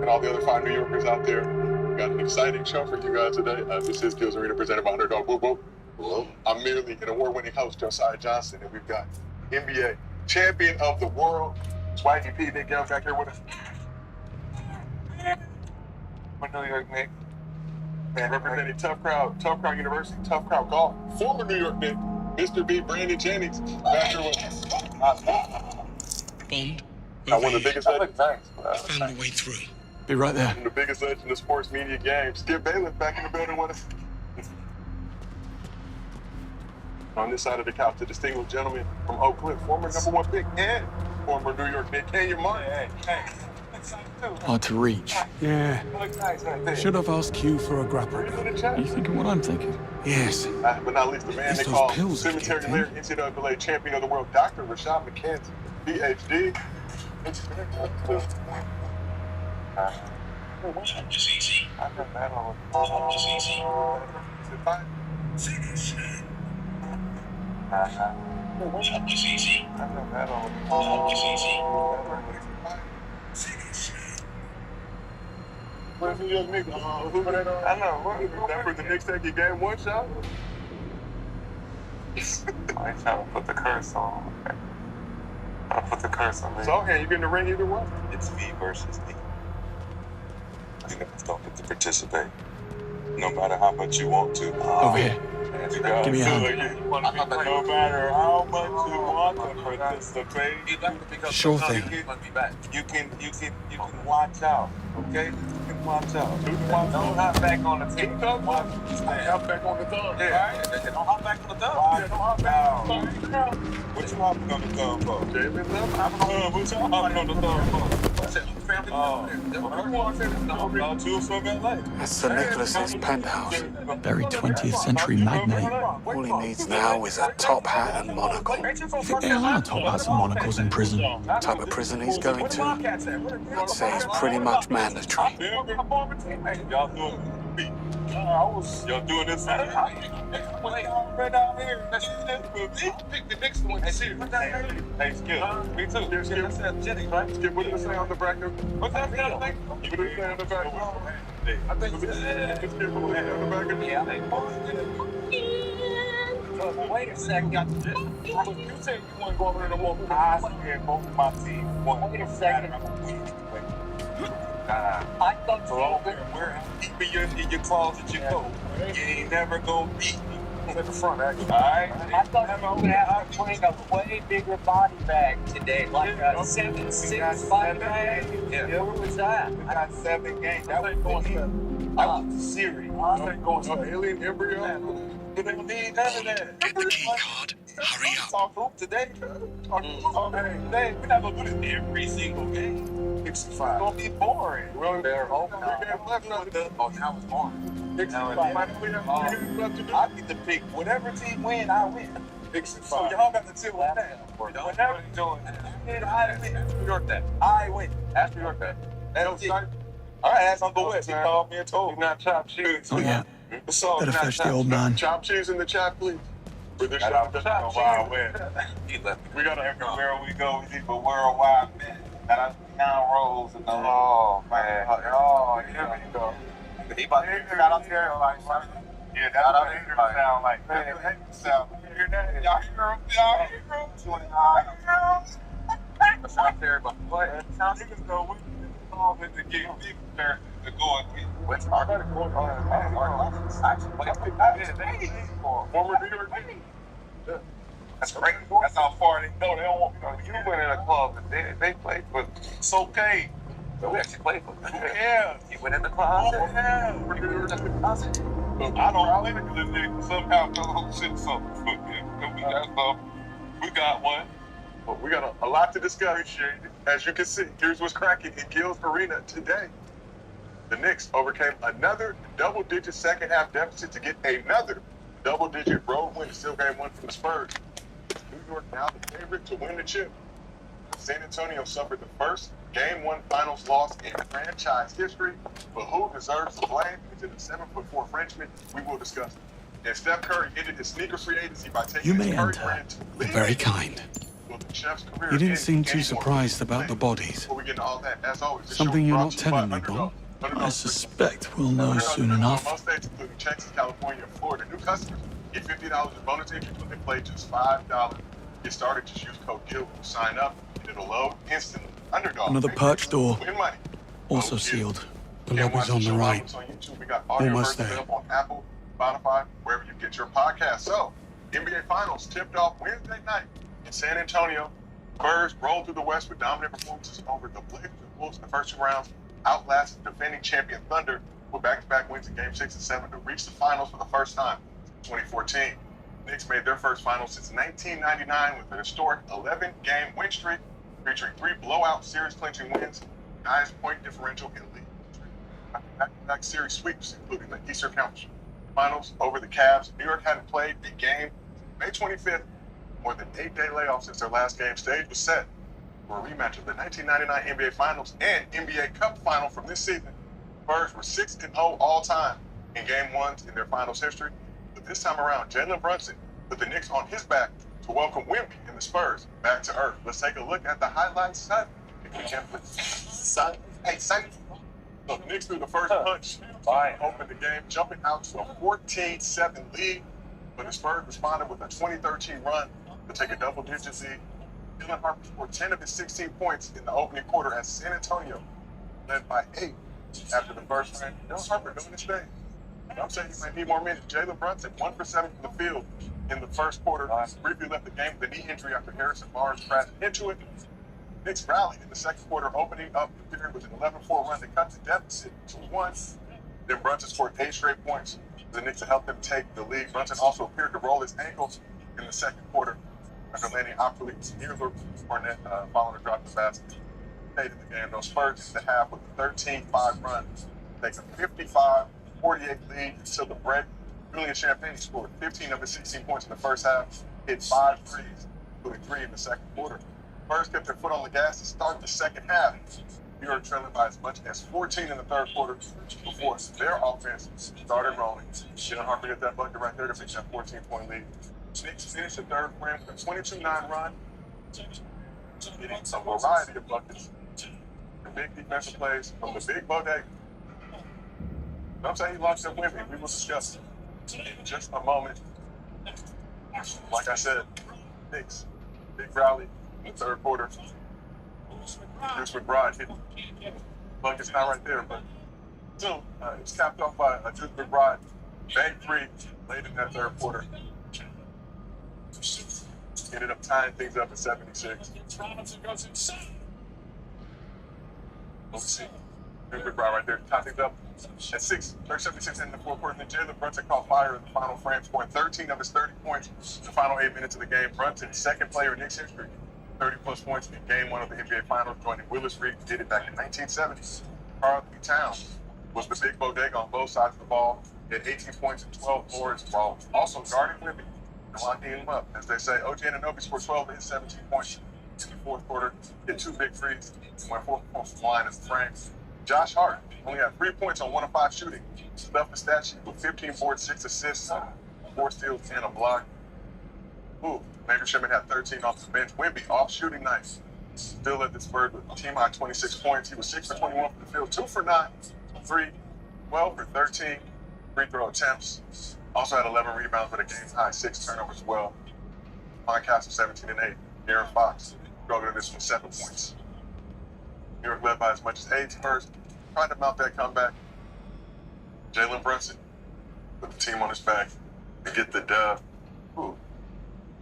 and all the other fine New Yorkers out there. We got an exciting show for you guys today. This is Gills Arena presented by Underdog. Whoop, whoop. Hello. I'm merely an award-winning host, Josiah Johnson, and we've got NBA champion of the world, Swaggy P. Nick Young back here with us. From New York Nick. And representing Tough Crowd University, Tough Crowd Golf. Former New York Nick, Mr. B. Brandon Jennings, back here with us. One of the biggest legends. I found a way through. Be right there. The biggest legend in the sports media game. Skip Bayless back in the building with us. On this side of the couch, the distinguished gentleman from Oak Cliff, former #1 pick and former New York Knicks, Kenyon Martin. Hey. Hard to reach. Yeah. Should have asked Q for a grapple. You thinking what I'm thinking? Yes. But not least the man It's they those call pills that Cemetery kicked in. Lair NCAA champion of the world, Dr. Rashad McKenzie, PhD. Just easy. I've done that on. Just easy. Just easy. I've done that on. Just easy. Where's the young nigga? I know. That for the Knicks taking game 1 shot? I ain't trying to put the curse on. I put the curse on me. It's okay. You getting the ring either way. It's me versus me. You guys don't get to participate. No matter how much you want to. Over here. You guys Give me a feel hand. like you want to be playing. No matter how much you want to participate. Sure thing. You can watch out. Okay? You can watch out. Don't hop back on the team. Hop back on the thumb. Yeah. Don't hop back on the thumb. Don't hop back. What you hopping on the thumb for? What you hopping on the thumb for? That's Sir Nicholas's penthouse. Very 20th century magnate. All he needs now is a top hat and monocle. You think they allow top hats and monocles in prison? Type of prison he's going to, I'd say is pretty much mandatory. beat. I was doing this. Right down here. That's pick the next one. Hey, Skip. Me too. Skip. Jennings, right? Skip, what did it say on the back of? What's that? What did it say on the back of? I think it's Skip. What did it say on the back of? Yeah. Wait a second. You said you want to go over there to walk. I said both of my team. Wait a second. I thought where keep me in your closet, you know. You ain't never gonna beat me. At the front, actually. All right. I thought you were gonna have to bring a way bigger body bag today, like a 7'6" body bag. Yeah. Where was that? We got 7 games. That was going I was serious. I was going to alien embryo. You didn't need none of that. Get the key card. Hurry up. Talk hoop today. Today. We're not gonna do this every single game. It's gonna be boring. Well, they're hoping. Oh, now it's boring. I get to pick whatever team win, I win. So y'all got to chill with that. Whatever you doing, I win. Ask New York that. I win. Ask New York that. That's it. All right, ask Uncle Wes. He called me and told me not chop cheese. Oh, yeah. Better fetch the old man. Chop cheese in the chop, please. For this shop, Wild West. We got everywhere we go, we keep a worldwide man. And I down rolls in the law, man. Oh, yeah, you go. He about to got out there like, yeah, that's what it sound like. Man, it sound. You hear that? Y'all hear him? Y'all hear him? 29. What's out there? But what? Niggas know we all in the game. They're going in. What's our former New York team? That's great. That's how far they go. They don't want you went in a club and they played for It's okay. So we actually played for yeah. You went in the closet. Oh, yeah. We're in the closet. I don't really because they somehow know shit something. We got some. We got one. But we got a lot to discuss. As you can see, here's what's cracking in Gil's Arena today. The Knicks overcame another double-digit second-half deficit to get another double-digit road win to steal game 1 from the Spurs. New York now the favorite to win the chip. San Antonio suffered the first Game 1 finals loss in franchise history, but who deserves the blame? Is it the 7'4" Frenchman? We will discuss it. And Steph Curry ended his sneaker free agency by taking You may his Curry enter. brand to You're very kind. You didn't seem too surprised about the bodies. Before we get into all that, as always, the Something show you're not brought to you by telling me, Underdog. Bob. Underdog I suspect we'll know soon enough. Most states, including Texas, California, and Florida, new customers get $50 in bonus entries when they play just $5. Get started, just use code GIL when you sign up, and it'll load instantly. Underdog. Another perch door. Win money. Also sealed. The lobby's on the right. On YouTube. We got audio Almost versions there. up on Apple, Spotify, wherever you get your podcast. So, NBA Finals tipped off Wednesday night in San Antonio. Spurs rolled through the West with dominant performances over the Blazers and Wolves in the first 2 rounds, outlasted defending champion Thunder with back-to-back wins in Game 6 and 7 to reach the finals for the first time in 2014. Knicks made their first finals since 1999 with an historic 11-game win streak featuring 3 blowout series-clinching wins, highest point differential in league history. Back-to-back series sweeps, including the Eastern Conference Finals over the Cavs. New York hadn't played a game May 25th, more than 8-day layoff since their last game. Stage was set for a rematch of the 1999 NBA Finals and NBA Cup Final from this season. Spurs were 6-0 all time in Game 1s in their finals history. But this time around, Jalen Brunson put the Knicks on his back to welcome Wemby and the Spurs back to earth. Let's take a look at the highlights, son. If we can, son. Hey, son. So the Knicks threw the first punch to open the game, jumping out to a 14-7 lead. But the Spurs responded with a 2013 run to take a double-digit lead. Dylan Harper scored 10 of his 16 points in the opening quarter as San Antonio led by 8 after the first round. Dylan Harper doing his thing. I'm saying he might need more minutes. Jalen Brunson, 1 for 7 from the field in the first quarter. Briefly left the game with a knee injury after Harrison Barnes crashed into it. Knicks rallied in the second quarter, opening up the period with an 11-4 run that cut the deficit to 1. Then Brunson scored 8 straight points for the Knicks to help them take the lead. Brunson also appeared to roll his ankles in the second quarter after landing awkwardly near the Fournette following a drop of the basket. Stayed in the game. Those Spurs in the half with a 13-5 run. Takes a 55-48 lead until the break. Julian Champagne scored 15 of his 16 points in the first half, hit 5 threes, including 3 in the second quarter. Spurs kept their foot on the gas to start the second half. New York trailing by as much as 14 in the third quarter before their offense started rolling. Didn't hard forget that bucket right there to finish that 14-point lead. Knicks finished the third frame with a 22-9 run, getting a variety of buckets. The big defensive plays from the big Bodega. Don't say he locked up Wemby. We will discuss it in just a moment. Like I said, Knicks, big rally in the third quarter. Deuce McBride hit bucket's not right there, but soon it's capped off by a Deuce McBride bank three late in that third quarter. Ended up tying things up at 76. Let's see. Deuce McBride right there, tie things up at 76 in the fourth quarter. Then Jalen Brunson caught fire in the final frame, scoring 13 of his 30 points in the final 8 minutes of the game. Brunson, second player in Knicks history, 30-plus points in Game 1 of the NBA Finals, joining Willis Reed, who did it back in 1970. Karl Anthony Towns was the big bodega on both sides of the ball. He had 18 points and 12 boards while also guarding Wemby and locking him up. As they say, OG Anunoby scored 12 of his 17 points in the fourth quarter, hit 2 big threes, and went 4 points from the line as the frame. Josh Hart only had 3 points on 1 of 5 shooting. Stuffed the stat sheet with 15 boards, 6 assists, 4 steals, and a block. Major Shipman had 13 off the bench. Wemby off shooting nights. Still led the Spurs with team high 26 points. He was 6 for 21 from the field, 2 for 9, 3, 12 for 13 free throw attempts. Also had 11 rebounds with a game high 6 turnovers as well. Mike Castle 17 and 8. Aaron Fox struggled in this one 7 points. New York led by as much as 8 Spurs. Trying to mount that comeback. Jalen Brunson put the team on his back to get the dub.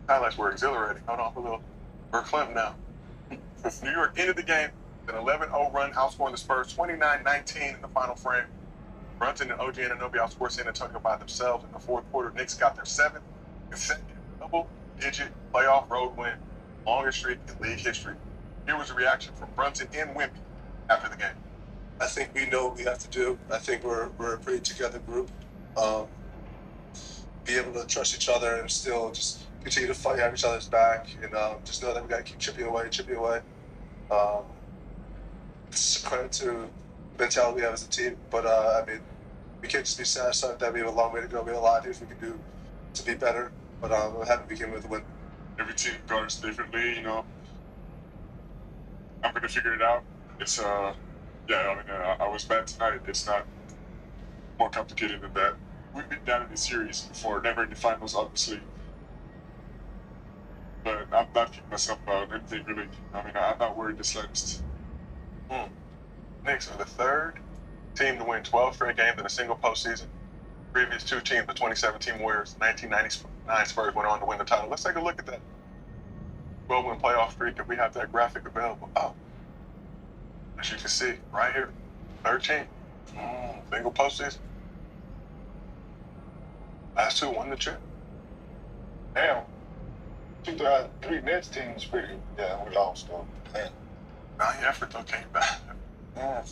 Highlights were exhilarating. Hold on for a little. We're Clem now. New York ended the game with an 11-0 run, outscoring the Spurs 29-19 in the final frame. Brunson and OG Anunoby outscored San Antonio by themselves in the fourth quarter. Knicks got their 7th consecutive double-digit playoff road win, longest streak in league history. Here was a reaction from Brunson and Wemby after the game. I think we know what we have to do. I think we're a pretty together group. Be able to trust each other and still just continue to fight, have each other's back, and just know that we got to keep chipping away. This is a credit to the mentality we have as a team, but I mean, we can't just be satisfied that we have a long way to go. We have a lot of things we can do to be better, but we're happy we came with a win. Every team guards differently, you know. I'm going to figure it out. It's, I was bad tonight. It's not more complicated than that. We've been down in the series before, never in the finals, obviously. But I'm not kicking myself about anything, really. I mean, I'm not worried the slightest. Knicks are the 3rd team to win 12 straight games in a single postseason. Previous 2 teams, the 2017 Warriors, 1999 Spurs, went on to win the title. Let's take a look at that 12-win playoff streak if we have that graphic available. As you can see, right here, 13. Single postseason. Last 2 won the chip. Damn. 2003 Nets team was pretty. Yeah, we lost though. Man. Valiant effort though came back. Yeah,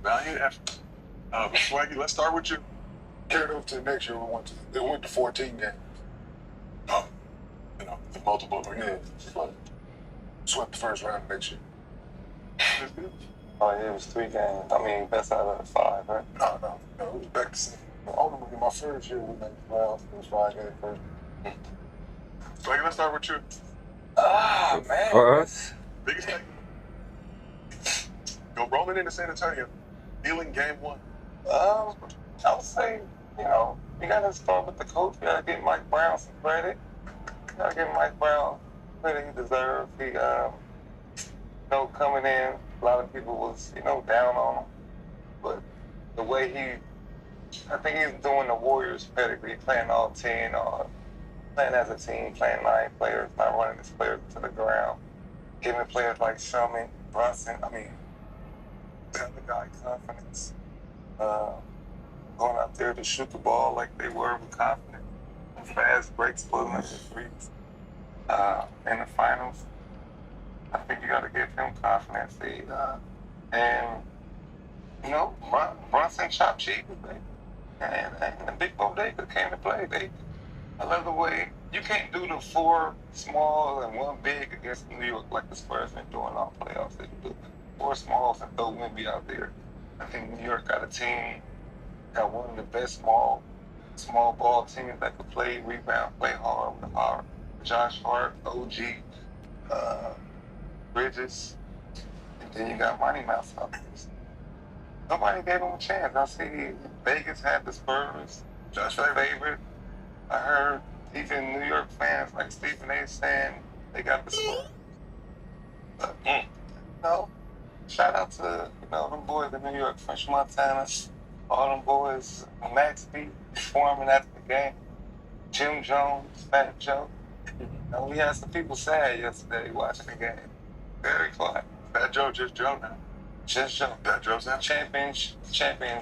valiant effort. Swaggy, let's start with you. Carried over to the next year. We went to 14 games. You know, the multiple. Yeah. Swept the first round next year. Oh yeah, it was 3 games. I mean, best out of the 5, right? No. It was back to ultimately my first year we made the playoffs. It was 5 games first. Swaggy, let's start with you. Man. For us? Biggest thing. Go rolling into San Antonio, feeling game 1. I would say, you know, you gotta start with the coach. You gotta give Mike Brown some credit. You gotta give Mike Brown credit he deserves. He, coming in, a lot of people was, down on him. But the way I think he's doing the Warriors pedigree, playing all 10 or playing as a team, playing 9 players, not running his players to the ground. Giving players like Sherman, Brunson, the other guy confidence. Going out there to shoot the ball like they were with confidence. Fast breaks, pulling up the threes. In the finals, I think you got to give him confidence. Brunson chopped cheese, baby. And the big bodega came to play. I love the way you can't do the 4 small and 1 big against New York like the Spurs been doing all playoffs. They do. four smalls and throw Wemby out there. I think New York got a team, got one of the best small ball teams that could play, rebound, play hard with hard. Josh Hart, OG, Bridges, and then you got Money Mouse out there. Nobody gave him a chance. I see Vegas had the Spurs, Josh favorite. I heard even New York fans like Stephen A. saying they got the Spurs. But, shout out to them boys in New York, French Montana, all them boys, Max B performing after the game, Jim Jones, Fat Joe. We had some people sad yesterday watching the game. Very quiet. Fat Joe, just Joe now. Just Joe. Fat Joe's now? Champion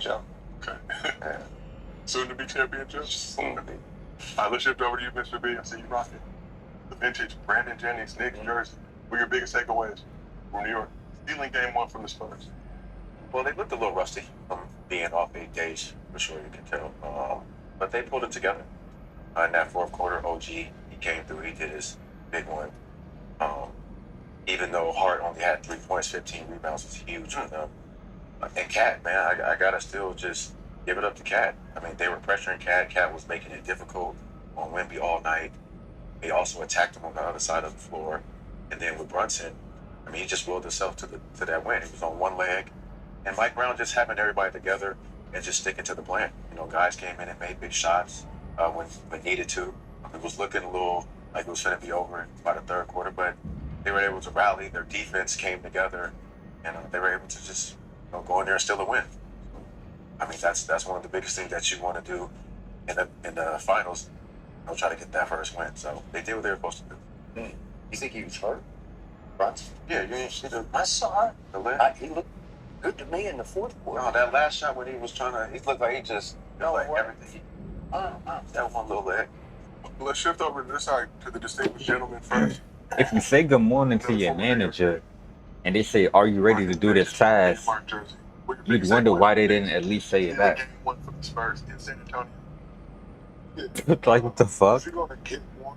Joe. Okay. Yeah. Soon to be champion Joe? Soon to be. All right, let's shift over to you, Mr. B. I see you rocking the vintage Brandon Jennings Knicks jersey. What are your biggest takeaways from New York? Stealing game one from the Spurs. Well, they looked a little rusty from being off 8 days, for sure, you can tell. But they pulled it together. In that fourth quarter, OG, he came through, he did his big one. Even though Hart only had 3 points, 15 rebounds was huge for them. And Cat, man, I gotta still just give it up to Cat. I mean, they were pressuring Cat. Cat was making it difficult on Wemby all night. They also attacked him on the other side of the floor. And then with Brunson, I mean, he just willed himself to that win. He was on one leg. And Mike Brown just having everybody together and just sticking to the plan. Guys came in and made big shots when needed to. It was looking a little like it was going to be over by the third quarter, but they were able to rally. Their defense came together, and they were able to just go in there and steal a win. I mean, that's one of the biggest things that you want to do in the finals. Try to get that first win. So they did what they were supposed to do. You think he was hurt? Brunson? Yeah, you didn't see the. I saw it. The leg. He looked good to me in the fourth quarter. No, that last shot when he was trying to, he looked like he just everything. That one little leg. Let's shift over to this side to the distinguished gentleman first. If you say good morning to your manager and they say, "Are you ready to do this task?" you'd wonder why they didn't at least say it back. Game one for the Spurs in San Antonio. Like, what the fuck? If you're gonna get one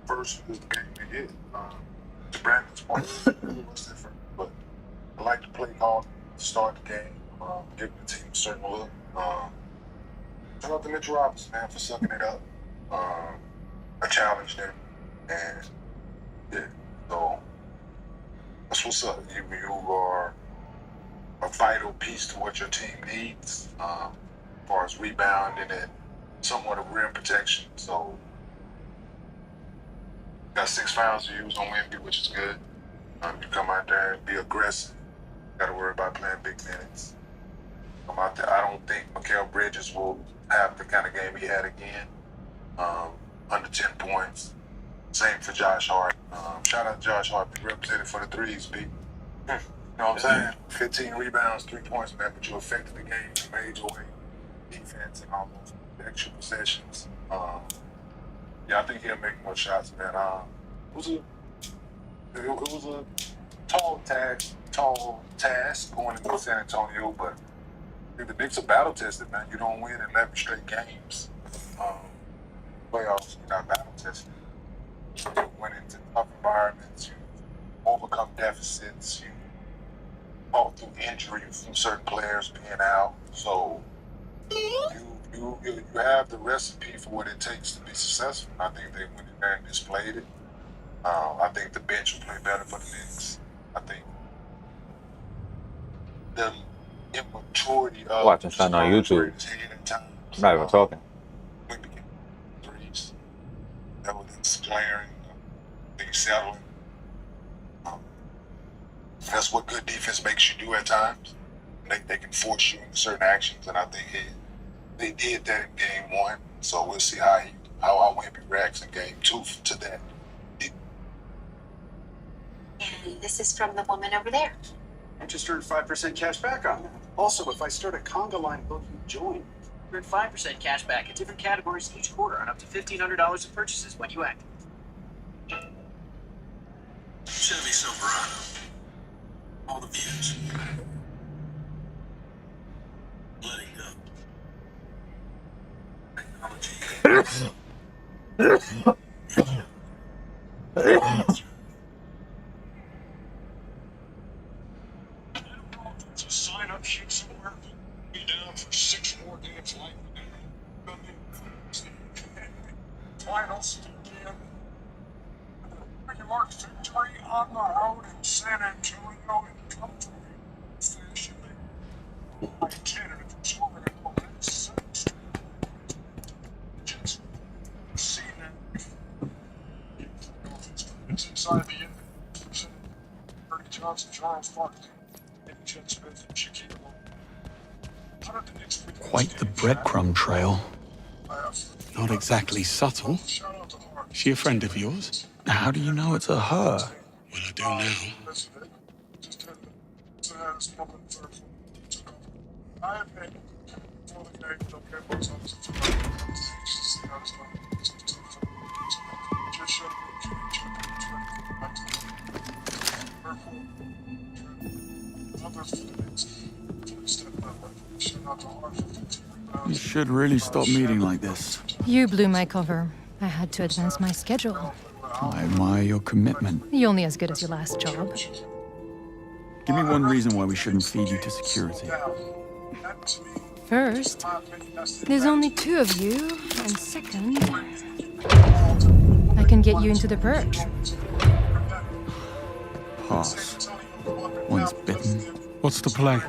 versus the game they get, to Brandon's point, it was different. But I like to play call to start the game, give the team a certain look. Shout out to Mitch Robinson, man, for sucking it up. I challenged him, and yeah, so that's what's up. You are a vital piece to what your team needs, as far as rebounding and somewhat of rim protection. So got 6 fouls to use on Wemby, which is good. You come out there and be aggressive. Got to worry about playing big minutes. Come out there. I don't think Mikal Bridges will have the kind of game he had again. Under 10 points. Same for Josh Hart. Shout out to Josh Hart. He represented for the threes, B. You know what I'm saying? 15 rebounds, 3 points, man, but you affected the game. You made your way defense and almost extra possessions. Yeah, I think he'll make more shots, man. It was a tall task going into San Antonio, but I think the Knicks are battle tested, man. You don't win 11 straight games. Playoffs, you're not battle tested. You went into tough environments, you overcome deficits, you fought through injury from certain players being out. So you have the recipe for what it takes to be successful. I think they went in there and displayed it. I think the bench will play better for the Knicks. I think the immaturity of Watching something on YouTube. I'm not even talking. Threes. Evidence glaring. They settling. That's what good defense makes you do at times. They can force you into certain actions, and I think they did that in game one. So we'll see how Wemby reacts in game two to that. And this is from the woman over there. I just earned 5% cash back on that. Also, if I start a conga line book, you join. Earn 5% cash back in different categories each quarter on up to $1,500 in purchases when you act. Chevy Silverado. All the views. Letting go. finals again. You marked victory on the road in San Antonio in comfortable fashion. Like Canada, it's over the moments. Just seen it. It's inside the end. Ernie Johnson, Charles Barkley, Eddie Jet Smith, and Shaquille O'Neal. Quite the breadcrumb trail. Not exactly subtle. Is she a friend of yours? How do you know it's a her? Well, I do now. I admit, for the game, don't get what's on You should really stop meeting like this. You blew my cover. I had to advance my schedule. I admire your commitment. You're only as good as your last job. Give me one reason why we shouldn't feed you to security. First, there's only 2 of you, and second, I can get you into the purge. Pass. Once bitten. What's the play?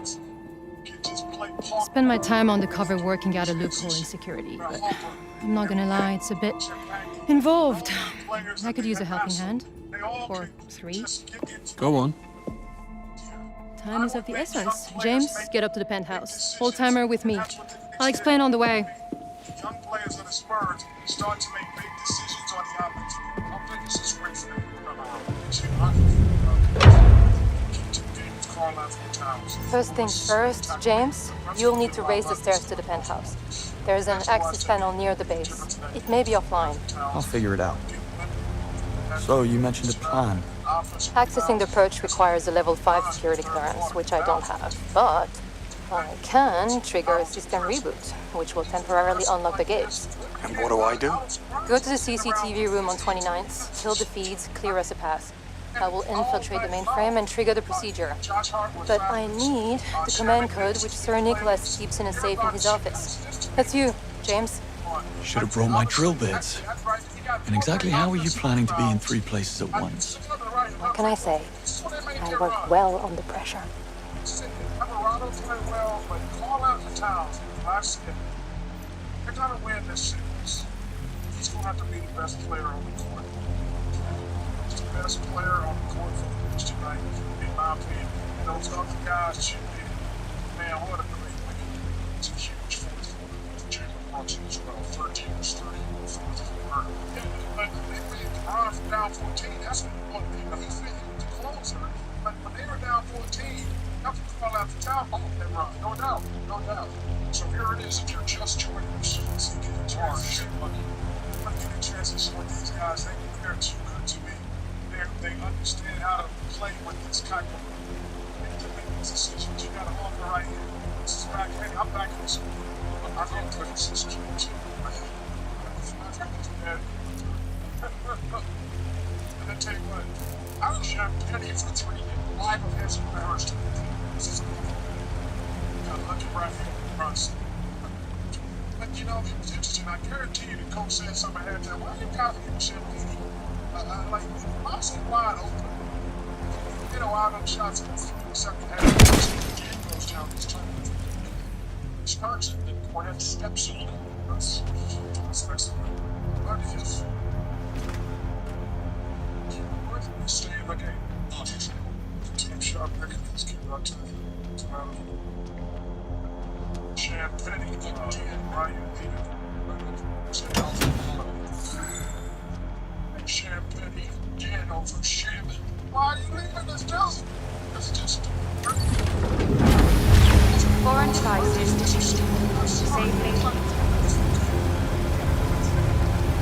Spend my time on the cover working out a loophole in security, but I'm not gonna lie, it's a bit involved. I could use a helping hand. Or 3. Go on. Time is of the essence. James, get up to the penthouse. Hold timer with me. I'll explain on the way. Young players of the Spurs start to make big decisions on the offense. I think this is great for them. First things first, James, you'll need to raise the stairs to the penthouse. There's an access panel near the base. It may be offline. I'll figure it out. So, you mentioned a plan. Accessing the perch requires a level 5 security clearance, which I don't have. But I can trigger a system reboot, which will temporarily unlock the gates. And what do I do? Go to the CCTV room on 29th, kill the feeds, clear us a path. I will infiltrate the mainframe and trigger the procedure. But I need the command code which Sir Nicholas keeps in a safe in his office. That's you, James. Should have brought my drill bits. And exactly how are you planning to be in 3 places at once? What can I say? I work well under pressure. Colorado play well, but call out the Towns. I've said they're gonna win this series. He's gonna have to be the best player on the court. He's the best player on the court for the Bulls tonight, in my opinion. And those other guys should be. Man, what a great win. It's a huge fourth quarter. Jalen Brunson as well. 13 was 30 in the fourth quarter. But they made the run from down 14. That's what he fit the closer. But when they were down 14, you have to call out the top on that run. No doubt. No doubt. So here it is. If you're just joining us, so you get a chance. I'm getting chances with these guys. They're too good to me. They understand how to play with this kind of make these decisions. You got to hold the right hand. This is back. Hey, I'm back in school. I'm going to put this is key too. And I tell you what, I was young Penny for 3 years. Live events in the first. This is got Hunter Bradfield runs. But you know, it was interesting. I guarantee you the coach said something ahead of time. Why you got me with Champagne? Like, I was wide open. You know, out on shots in the second half. The game goes down this time. Starts and then Cornette steps on it. That's excellent. What is stay in the game. Team shot picking this kid out to Champagne and Ryan Champagne again over Shannon. Why are you leaving this house? It's just Foreign devices detected. Disabling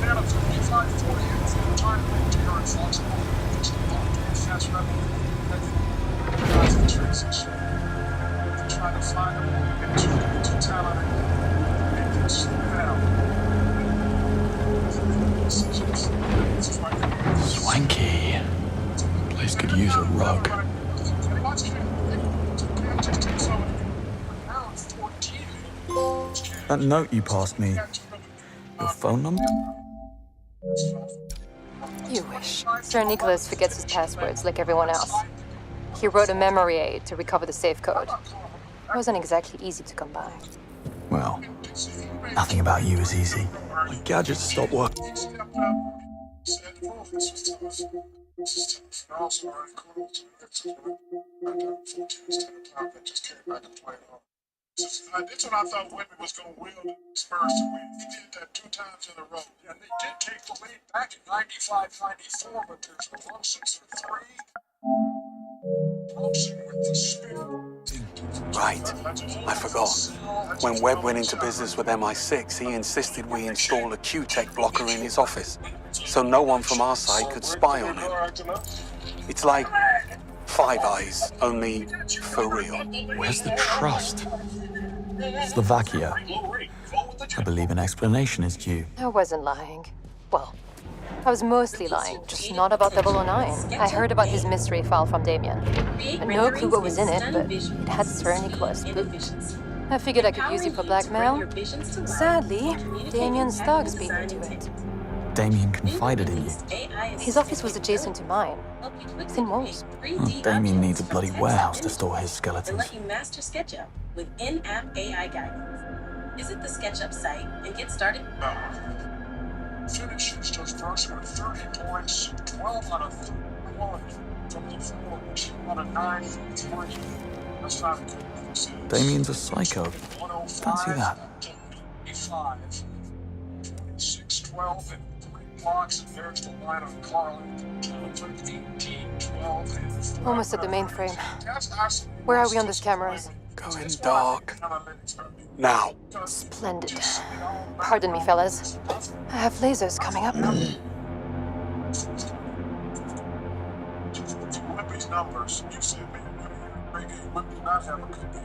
Down at 55-48 for the time of Darren Fox. That's right. Guys in transition. Trying to find them into talent and make this Swanky. Place could use a rug. That note you passed me. Your phone number? You wish. Sir Nicholas forgets his passwords like everyone else. He wrote a memory aid to recover the safe code. It wasn't exactly easy to come by. Well, nothing about you is easy. My gadgets stopped working. That's what I thought Webby was going to will the Spurs to win. He did that 2 times in a row. And they did take the lead back in 95-94, but there's a low 6-3. With the spirit. Right. I forgot. When Webb went into business with MI6, he insisted we install a Q-Tech blocker in his office, so no one from our side could spy on him. It's like Five Eyes, only for real. Where's the trust? Slovakia. I believe an explanation is due. I wasn't lying. Well, I was mostly lying, just not about 009. I heard about his mystery file from Damien. No clue what was in it, but it had Sir Nicholas spooked. I figured I could use it for blackmail. Sadly, Damien's thugs beat me to it. Damien confided in you. His office was adjacent to mine. Thin walls. Damien needs a bloody warehouse to store his skeletons. Let you master SketchUp with in-app AI guidance. Visit the SketchUp site and get started. Finishes just first with 30 points, 12 out of 31 from the floor, 2 out of 9 from 3. That's not good. Damien's a psycho. Fancy that. 5, 26, 12, and 3 blocks, and there's the line on Carl. 18, 12, and Almost at the mainframe. Where are we on the cameras? Going dark. Now. Splendid. Pardon me, fellas. I have lasers coming up. Wimpy's numbers. You said Wimpy did not have a good game.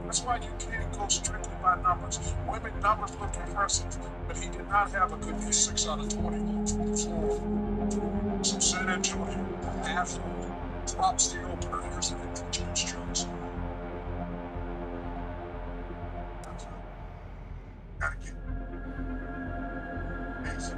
That's why you can't go strictly by numbers. Wimpy's numbers look impressive, but he did not have a good game. 6 out of 21 from the floor. So San Antonio, after drops the opener. Here's the James Jones. Gotta get basic.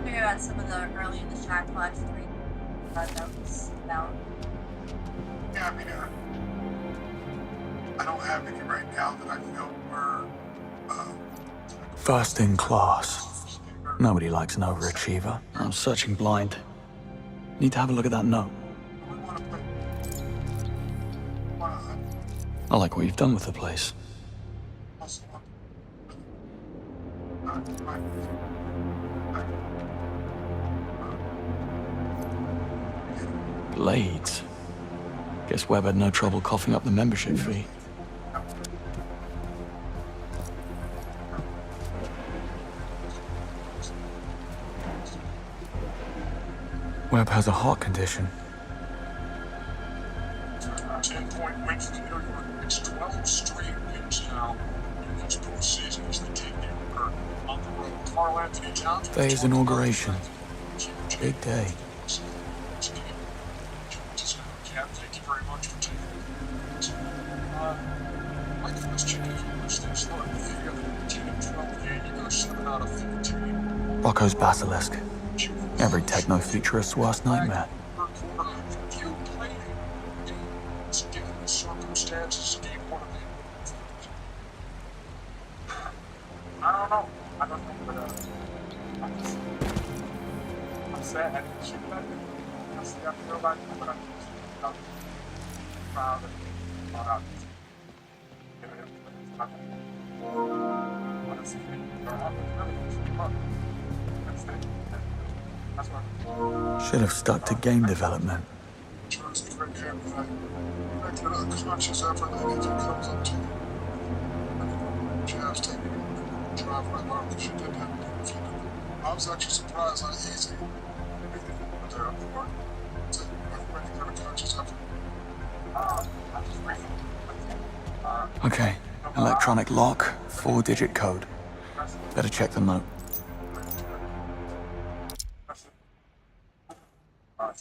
Figure out some of the early in the shot clock 3 notes about. Yeah, I mean, I don't have any right now that I feel were First in class. Nobody likes an overachiever. I'm searching blind. Need to have a look at that note. I like what you've done with the place. Blades. Guess Webb had no trouble coughing up the membership fee. Webb has a heart condition. 10-point win for the New York Knicks, 12 straight wins now in this postseason as they take over on the road. Carl Anthony Towns. Day's inauguration. Big day. Thank you very much for taking it. My question is this: look, if you got a 10-12 game, you go 7 out of 15. Rocco's Basilisk. Every techno-futurist's worst nightmare. You played it given the circumstances, game one of the. I don't know, but I'm sad. I didn't shoot that. I see I feel like it, but I'm proud of it. Not Should have stuck to game development. Conscious effort that anything comes up to you. Jazz taking drive right on because you did that. I was actually surprised how easy everything was there. Everybody got a conscious effort. I'm just grateful. Okay, electronic lock, 4-digit code. Better check the note.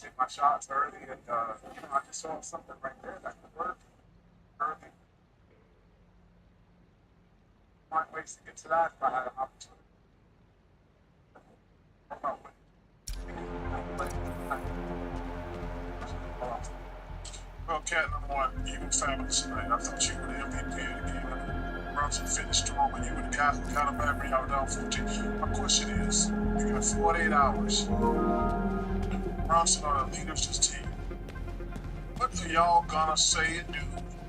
Take my shots early, and I just saw something right there that could work early. Find ways to get to that if I had an opportunity. Well, Cat, number one, you were fabulous tonight. I thought you were the MVP of the game. Brunson finished strong, and you were the guy who got him back when y'all down 14. My question is, you got 48 hours. Brunson are the leaders of this team. What are y'all gonna say and do?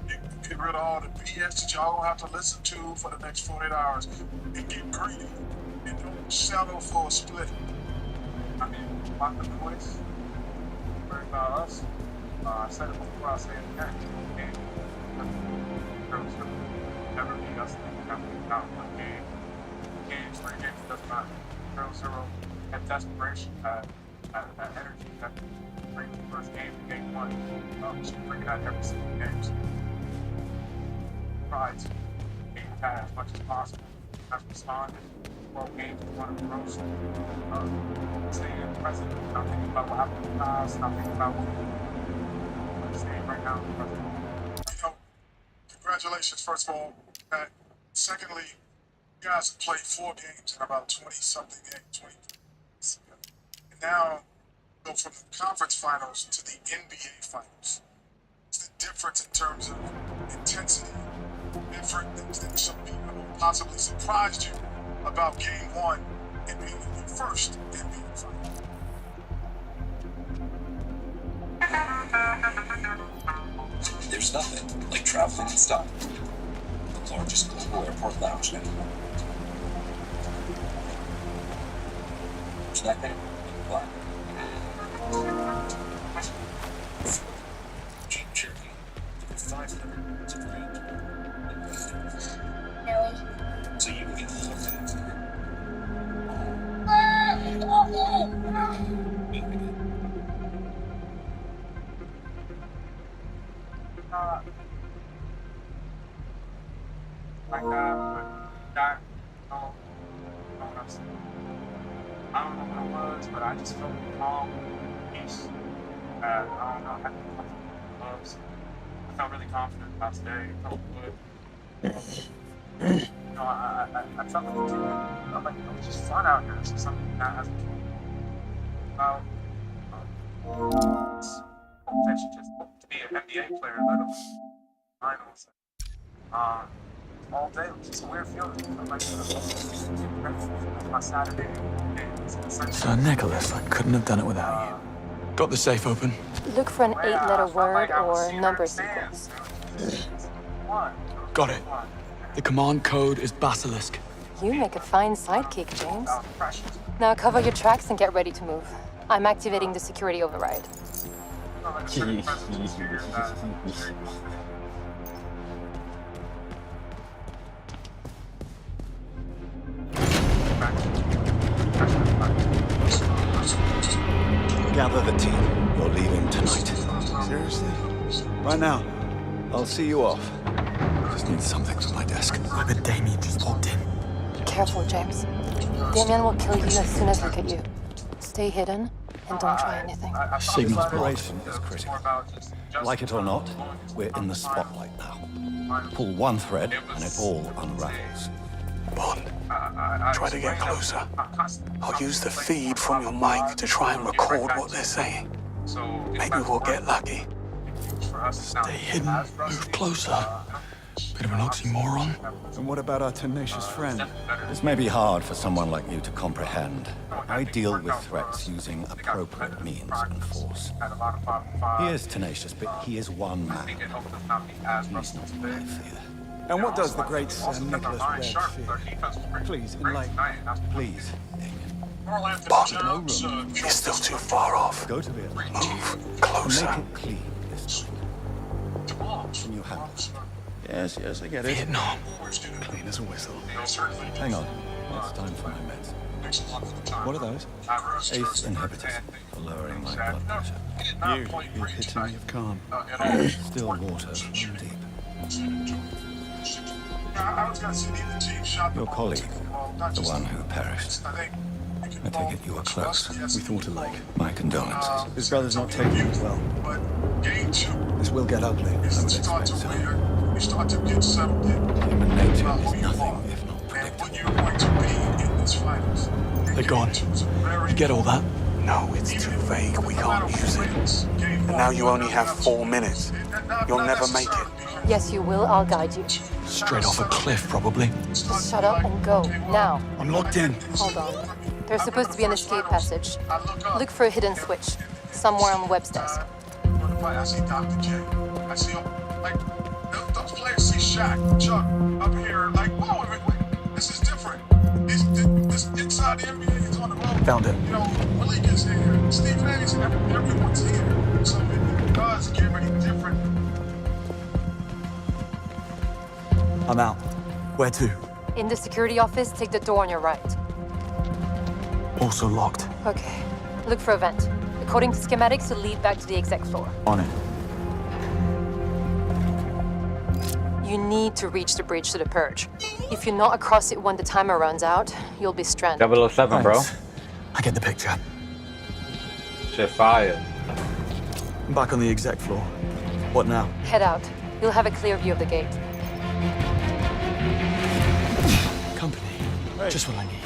You get rid of all the BS that y'all gonna have to listen to for the next 48 hours and get greedy and don't settle for a split. I mean, like the voice, worry about us. I said it before, I say it again. Never beat us in not one game. Games, 3 games, doesn't matter. 0-0, and desperation, that energy, that bring the first game to game 1. Just bring it out every single game. Try to game that as much as possible. That's responded. 12 games to 1 in a row. So, staying present, not thinking about what happened in the past, not thinking about what we're staying right now in the present. You know, congratulations, first of all. Secondly, you guys have played 4 games in about 20-something games, 20 games. And now, go from the conference finals to the NBA finals. What's the difference in terms of intensity? Different than some people possibly surprised you about game 1 and being in your first NBA final? There's nothing like traveling in style. The largest global airport lounge network. Connecting in black. Jeep Cherokee with 500 minutes of range. So you can get the whole thing. Like but that, I don't know what it was, but I just felt calm, peace. I don't know, I had gloves. I felt really confident about today. It felt good. You know, I felt like it was just fun out here. This is something that hasn't about potential just to be an NBA player, let alone finals. All day, it was just a weird feeling. I felt like my Saturday day. Sir Nicholas, I couldn't have done it without you. Got the safe open? Look for an 8-letter word or number sequence. Got it. The command code is Basilisk. You make a fine sidekick, James. Now cover your tracks and get ready to move. I'm activating the security override. Gather the team. You're leaving tonight. Seriously? Right now? I'll see you off. Just need something from my desk. I bet Damien just walked in. Careful, James. Damien will kill you as soon as look at you. Stay hidden and don't try anything. Signal's blocked. Is critical. Like it or not, we're in the spotlight now. Pull one thread and it all unravels. Bond, try to get closer. I'll use the feed from your mic to try and record what they're saying. Maybe we'll get lucky. Stay hidden, move closer. Bit of an oxymoron. And what about our tenacious friend? This may be hard for someone like you to comprehend. I deal with threats using appropriate means and force. He is tenacious, but he is one man. He's not my fear. And what does the great Sir Nicholas Red fear? Please, enlighten me. Please, Bond, no room. You're still too far off. Go to the Move closer. Make it clean this time. Can you handle it? Yes, I get it. Vietnam. Clean as a whistle. Hang on. It's time for my meds. What are those? ACE inhibitors for lowering my blood pressure. You, the epitome of calm. Still water, deep. I was gonna see the chief shot Your colleague, the one who perished. I take it you were close. We thought alike. My condolences. His brother's not taking it well. This will get ugly. I would expect so. You start to get settled in. Human nature is nothing if not predictable. What you're going to be in these finals. They're gone. You get all that? No, it's too vague. We can't use it. And now you only have 4 minutes. You'll never make it. Yes, you will. I'll guide you. Straight off a cliff, probably. Just shut up and go. Now. I'm locked in. Hold on. There's supposed to be an escape passage. Look for a hidden switch. Somewhere on Webb's desk. I see Dr. J. I see, like, those players see Shaq, Chuck, up here, like, whoa, wait. This is different. This inside the NBA is on the road. Found it. You know, Malik is here. Stephen A. is here. Everyone's here. So it does get really different. I'm out. Where to? In the security office, take the door on your right. Also locked. Okay. Look for a vent. According to schematics, it'll lead back to the exec floor. On it. You need to reach the bridge to the purge. If you're not across it when the timer runs out, you'll be stranded. 007, bro. I get the picture. Shit fire. I'm back on the exec floor. What now? Head out. You'll have a clear view of the gate. Company. Just what I need.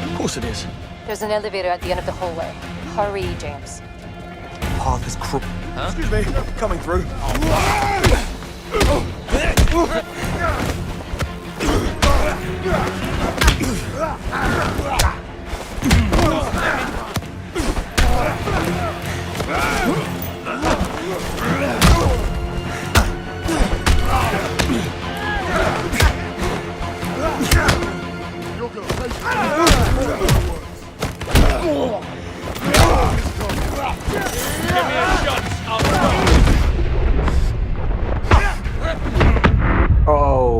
Of course it is. There's an elevator at the end of the hallway. Hurry, James. Path is Huh? Excuse me. Coming through. Oh.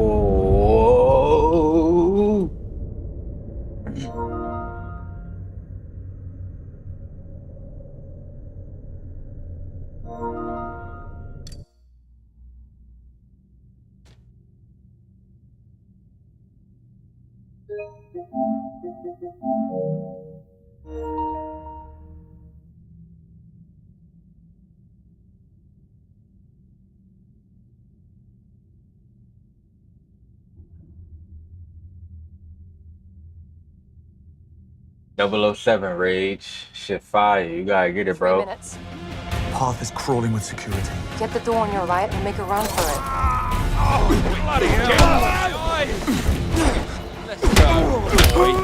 .007 Rage. Shit fire. You gotta get it, bro. 3 minutes. Path is crawling with security. Get the door on your right and make a run for it. Oh, bloody hell! Let's go, boy.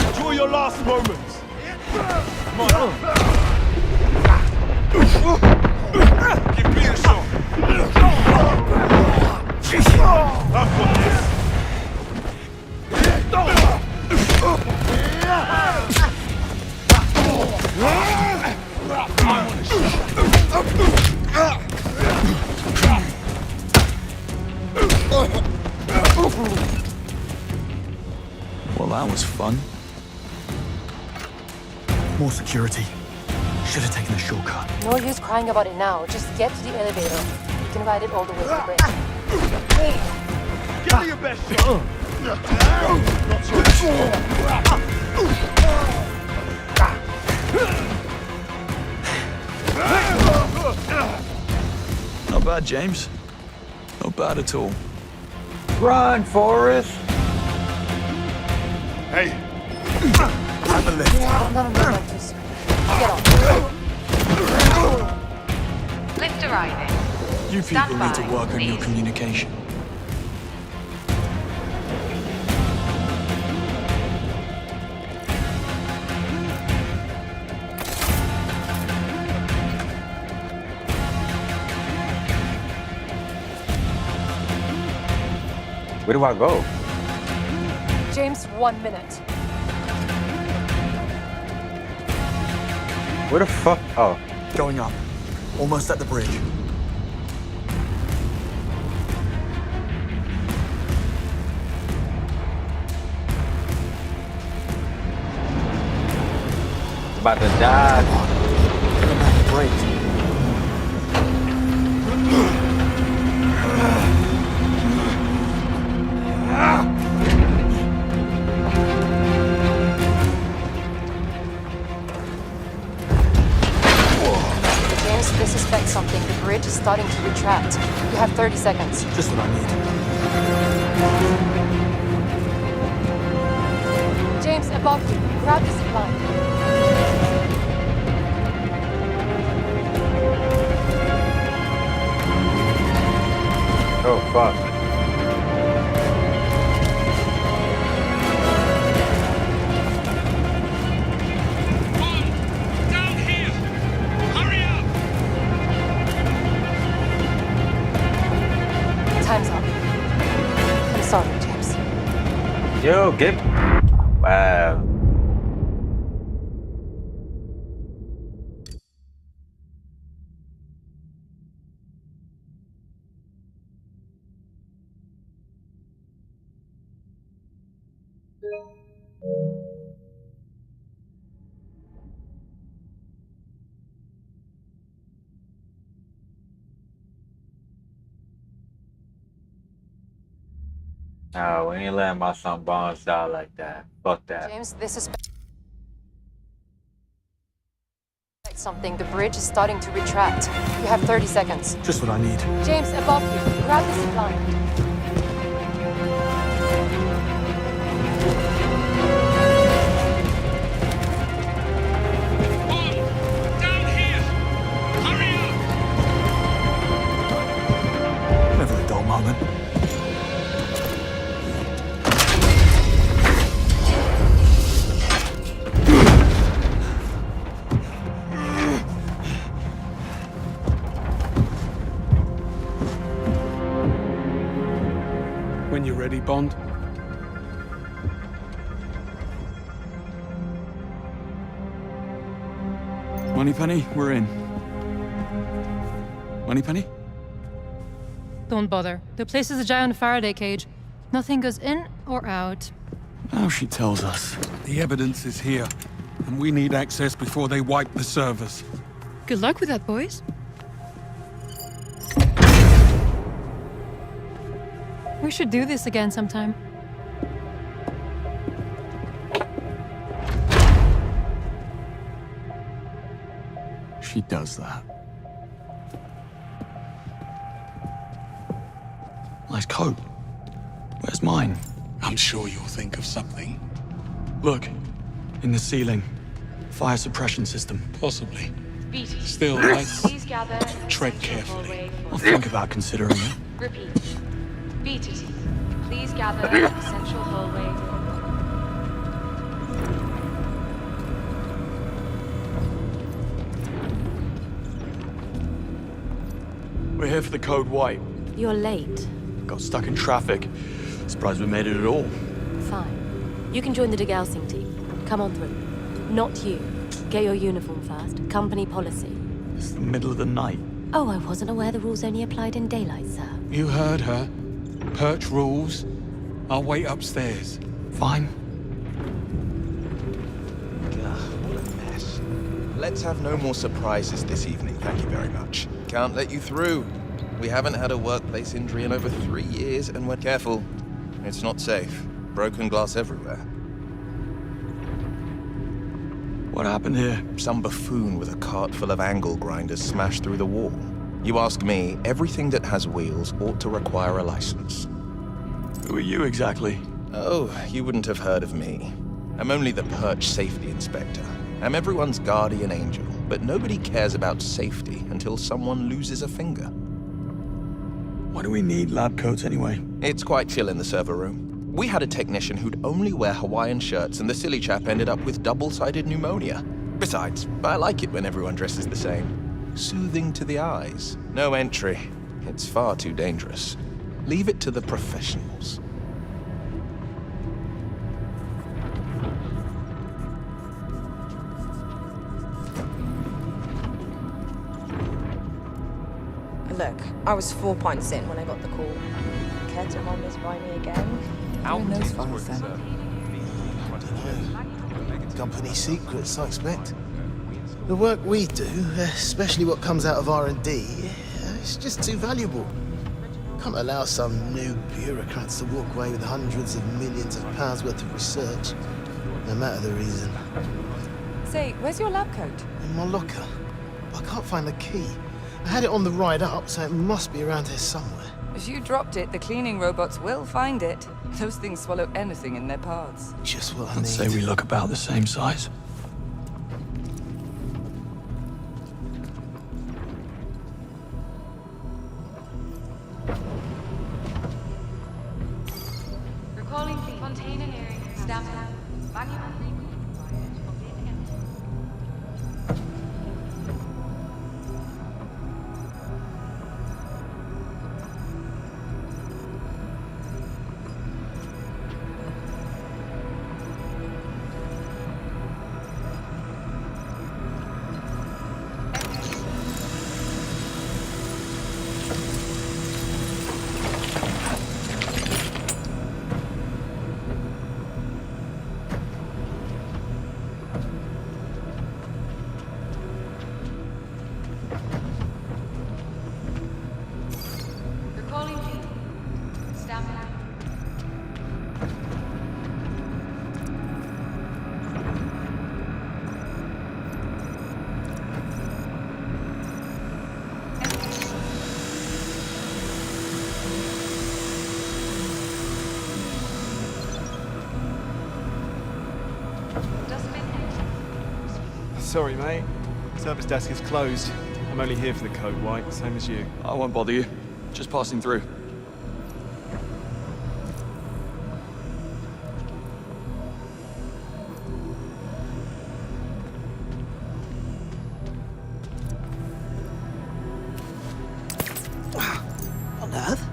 Enjoy your last moments. Come on. Give me a shot. I've got this. Well, that was fun. More security. Should have taken a shortcut. No use crying about it now. Just get to the elevator. You can ride it all the way to the bridge. Give me your best shot. Not bad, James. Not bad at all. Run, Forrest. Hey. Have a lift. No, too soon. Get on. Lift arriving. You people need to work on your communication. Where do I go? James, 1 minute. Where the fuck? Oh. Going up. Almost at the bridge. About to die. Break. James, they suspect something. The bridge is starting to retract. You have 30 seconds. Just what I need. James, above you. Grab the zip line. Oh, fuck. Down here! Hurry up! Time's up. I'm sorry, James. Yo, get... Wow. No, we ain't letting my son Bonds die like that. Fuck that. James, they suspect something. The bridge is starting to retract. You have 30 seconds. Just what I need. James, above you. Grab the zip line. Down here! Hurry up! Never a dull moment. When you're ready, Bond. Moneypenny, we're in. Moneypenny? Don't bother. The place is a giant Faraday cage. Nothing goes in or out. Now she tells us. The evidence is here, and we need access before they wipe the servers. Good luck with that, boys. We should do this again sometime. She does that. Nice coat. Where's mine? I'm sure you'll think of something. Look, in the ceiling. Fire suppression system. Possibly. Beatty. Still, let's Please gather. tread carefully. I'll think about considering it. Repeat. Beatty. Please gather in the central hallway. We're here for the code white. You're late. Got stuck in traffic. Surprised we made it at all. Fine. You can join the degaussing team. Come on through. Not you. Get your uniform first. Company policy. It's the middle of the night. Oh, I wasn't aware the rules only applied in daylight, sir. You heard her. Perch rules. I'll wait upstairs. Fine. What a mess. Let's have no more surprises this evening, thank you very much. Can't let you through. We haven't had a workplace injury in over 3 years, and we're careful. It's not safe. Broken glass everywhere. What happened here? Some buffoon with a cart full of angle grinders smashed through the wall. You ask me, everything that has wheels ought to require a license. Who are you exactly? Oh, you wouldn't have heard of me. I'm only the Perch Safety Inspector. I'm everyone's guardian angel, but nobody cares about safety until someone loses a finger. Why do we need lab coats anyway? It's quite chill in the server room. We had a technician who'd only wear Hawaiian shirts, and the silly chap ended up with double-sided pneumonia. Besides, I like it when everyone dresses the same. Soothing to the eyes. No entry. It's far too dangerous. Leave it to the professionals. Look, I was 4 pints in when I got the call. Care to run this by me again? How those files then? Company secrets, I expect. The work we do, especially what comes out of R&D, it's just too valuable. Can't allow some new bureaucrats to walk away with hundreds of millions of pounds worth of research, no matter the reason. Say, where's your lab coat? In my locker. I can't find the key. I had it on the ride up, so it must be around here somewhere. If you dropped it, the cleaning robots will find it. Those things swallow anything in their paths. Just what I I'd need. say we look about the same size. Recalling the container nearing Stamford. Recalling the Stamford. Sorry, mate. Service desk is closed. I'm only here for the code, White, same as you. I won't bother you. Just passing through. On earth?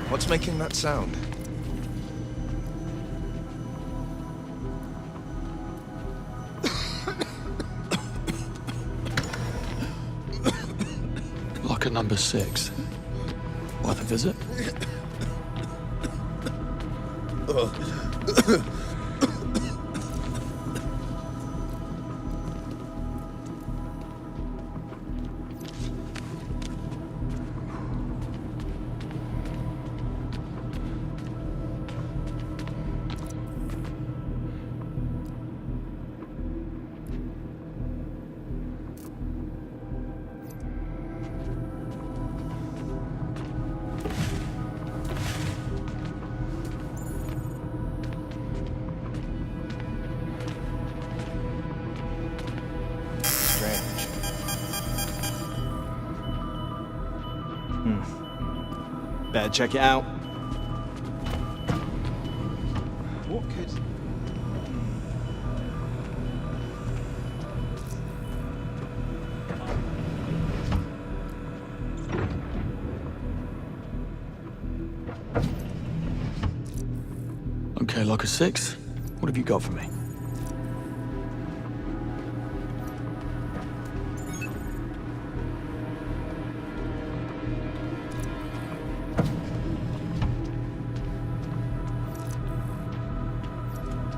What's making that sound? Locker number 6. Worth a visit? Better check it out. What could... Okay, locker 6. What have you got for me?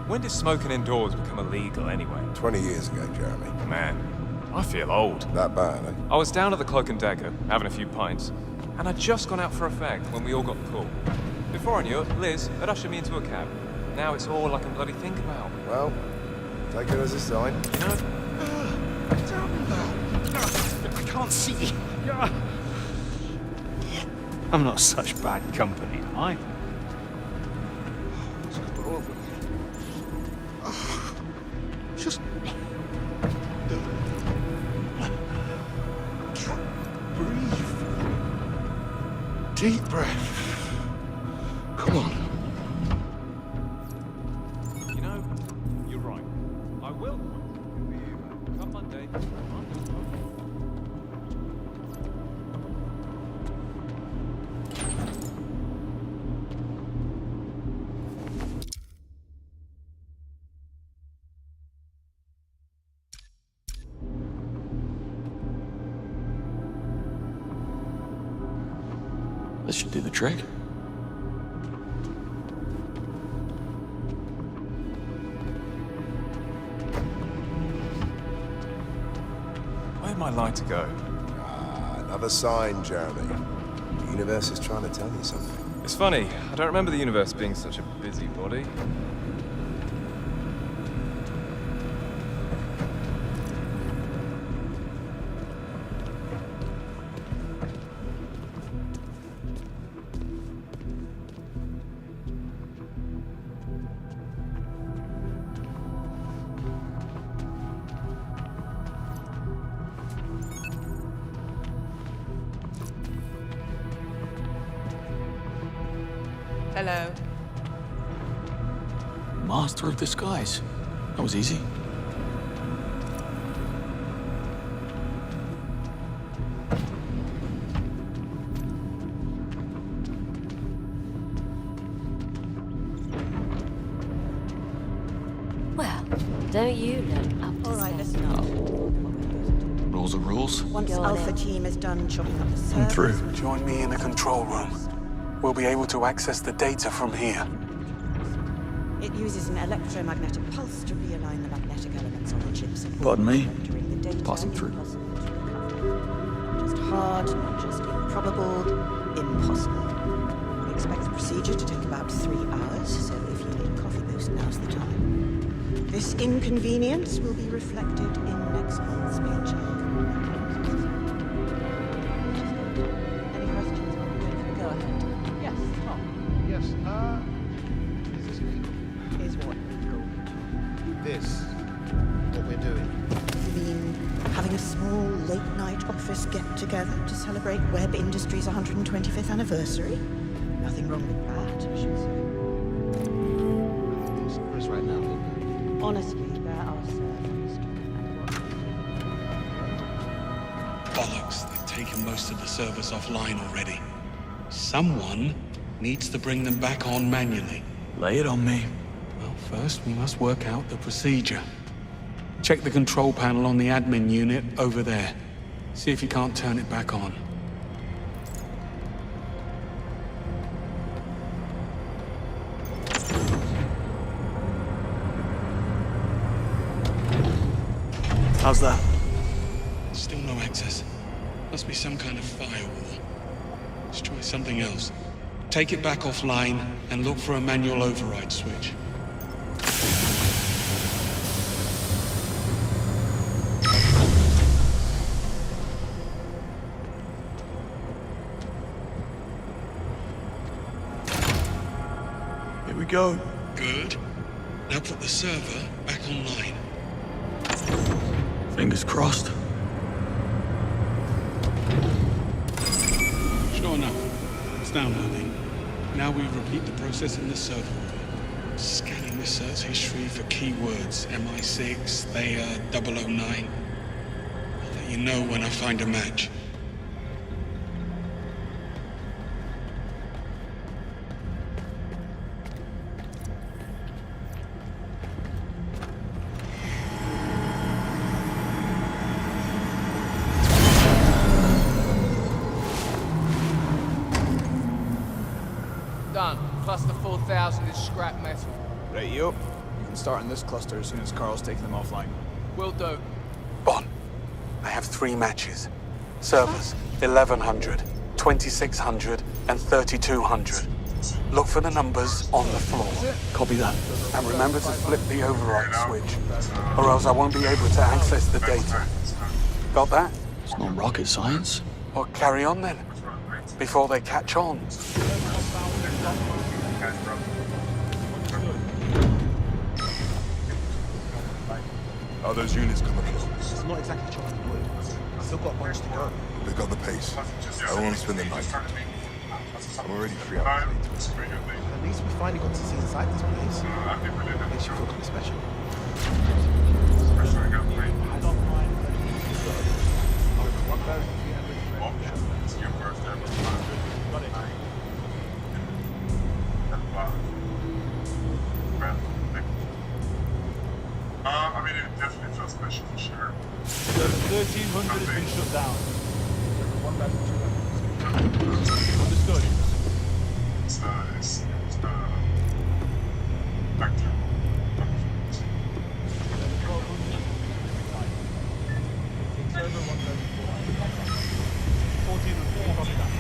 When did smoking indoors become illegal anyway? 20 years ago, Jeremy. Man, I feel old. That bad, eh? I was down at the Cloak and Dagger, having a few pints, and I'd just gone out for a fag when we all got the call. Before I knew it, Liz had ushered me into a cab. Now it's all I can bloody think about. Well, take it as a sign. You know? I can't see. I'm not such bad company, am I? Just... breathe. Deep breath. Come on. You know, you're right. I will. Come Monday. This should do the trick. Where'd my lighter go? Another sign, Jeremy. The universe is trying to tell you something. It's funny, I don't remember the universe being such a busybody. Hello. Master of disguise. That was easy. Well, don't you look up to All right, snuff. listen up. Rules are rules. Once Go on Alpha in. Team is done chopping up the I'm servers, through. Join me in the control room. We'll be able to access the data from here. it uses an electromagnetic pulse to realign the magnetic elements on the chips. Pardon me? Rendering the data Passing through. impossible to recover. Not just hard, not just improbable, impossible. We expect the procedure to take about 3 hours, so if you need a coffee boost, now's the time. This inconvenience will be reflected in next month's paycheck. Any questions? Go ahead. Yes, Tom. Yes, is this legal? Is what legal? This, what we're doing. You mean having a small late-night office get-together to celebrate web industry's 125th anniversary? Nothing wrong with that, I should say. Chris right now. Honestly, there are servers Bollocks, they've taken most of the servers offline already. Someone needs to bring them back on manually. Lay it on me. Well, first we must work out the procedure. Check the control panel on the admin unit over there. See if you can't turn it back on. How's that? Still no access. Must be some kind of firewall. Let's try something else. Take it back offline and look for a manual override switch. Here we go. Good. Now put the server back online. Fingers crossed. Sure enough, it's downloading. Now we repeat the process in the server room. Scanning the search history for keywords. MI6, Thayer, 009. I'll let you know when I find a match. Done. Plus the 4,000 is scrap metal. Right, you. You can starting this cluster as soon as Carl's taking them offline. Will do. Bon, I have 3 matches. Servers, 1100, 2600, and 3200. Look for the numbers on the floor. Copy that. And remember to flip the override switch, or else I won't be able to access the data. Got that? It's not rocket science. Well, carry on then, before they catch on. Are those units coming along? It's not exactly chopping wood. I've still got much to go. They got the pace. I don't want to spend the night. I'm already 3 hours late. At least we finally got to see inside this place. Makes you feel kind of special. I mean, it definitely feels special for sure. 1300 has been shut down. Understood. It's back to 14 copy that.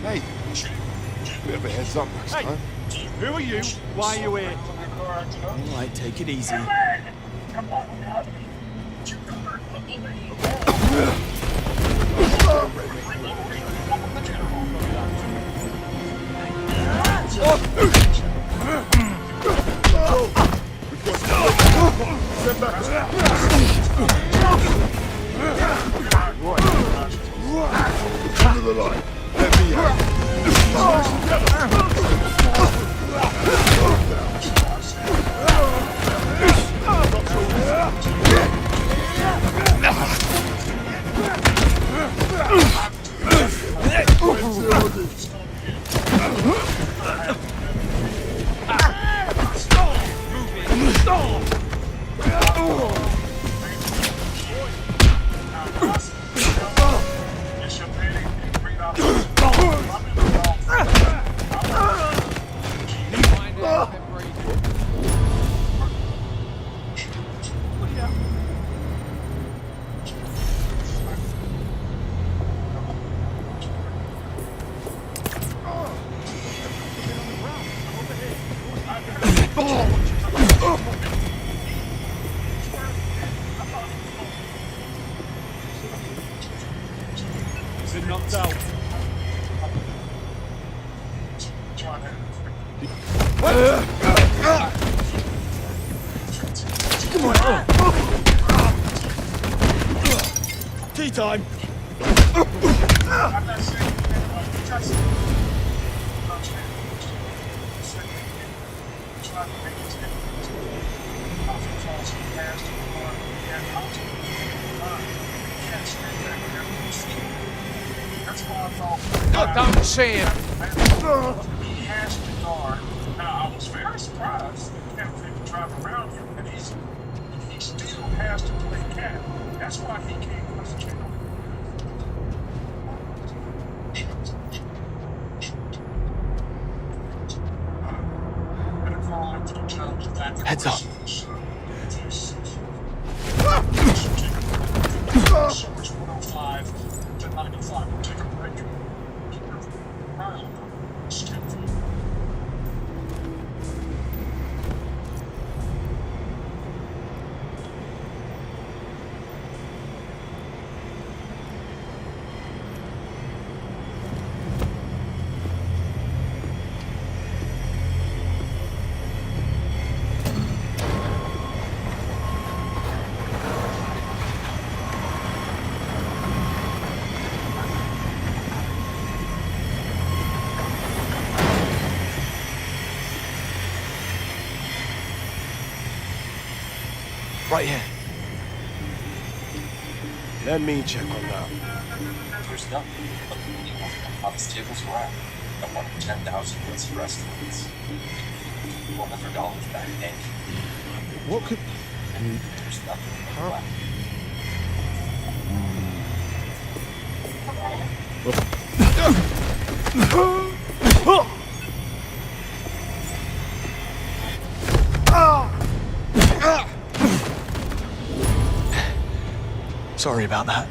Hey, bit of a heads up next time. Who are you? Why are you here? All right, take it easy. Under the line. Let me Been knocked out. Come on. Tea time. I don't see him. He has the guard. Now, I was very surprised that people drive around him, and he still has to play cat. That's why he can't concentrate on Heads up. Switch 105 to 95. We'll take a break. Right here. Let me check on that. There's nothing. How the tables were at. I wanted 10,000 US for restaurants. $400 back then. What could... There's nothing left. Sorry about that.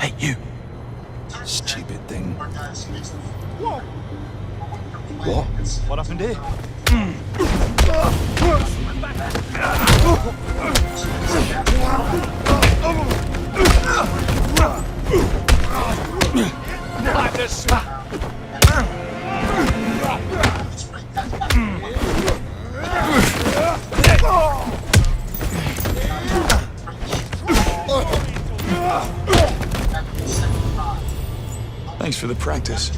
Hey, you. Stupid thing. What? What? What happened here? Thanks for the practice.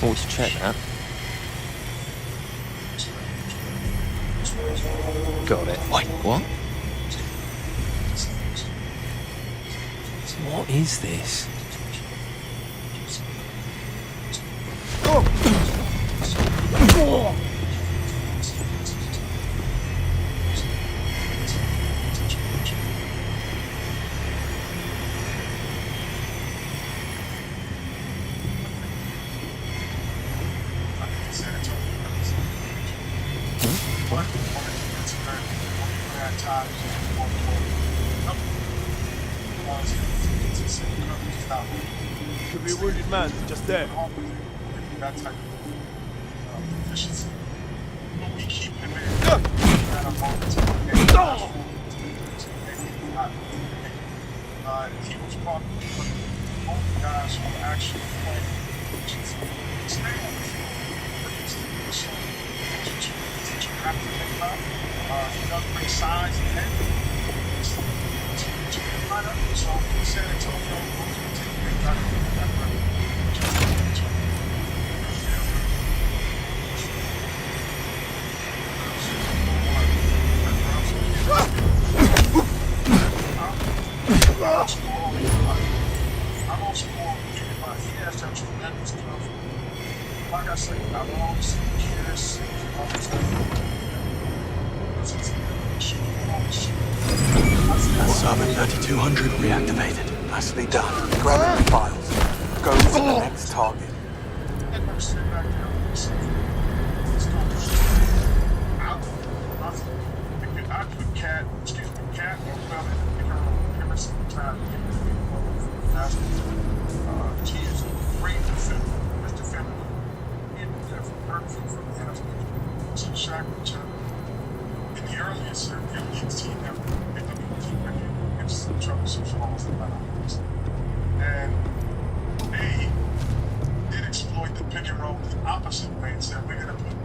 Always check that. Got it. Wait, what? What is this? Could be a wounded man just there. That type of efficiency. But we keep him in at a moment to he was probably one of the only guys who actually played efficiency. Stay on the field. That you have to think about. He does bring size and head. So San Antonio will take a big time. I'm also more intrigued by he has that tremendous growth. Like I said, I've always seen kids Cyber 3200 reactivated. Nicely done. Grab the files. Go to the next target. Cat will come in and give her some time to get the she is a great defender. This defender in the perfect from the aspect. She shacked each other. In the earliest Serbian League's team ever, they didn't even keep any against the troublesome almost the Lions. And they did exploit the pick and roll the opposite way and said, we're going to put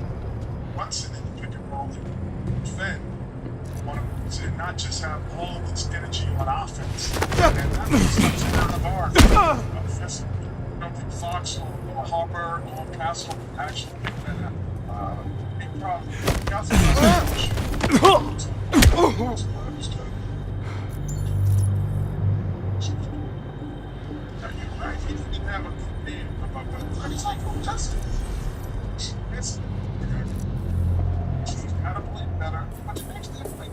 Munson in the pick and roll and defend. And not just have all this energy on offense. And that was none of ours. Offensive. I don't think Fox or Hallberg or Castle actually big problem. Castle he didn't have a good name about that. It's like, who does it? It's gotta believe better. But it makes them like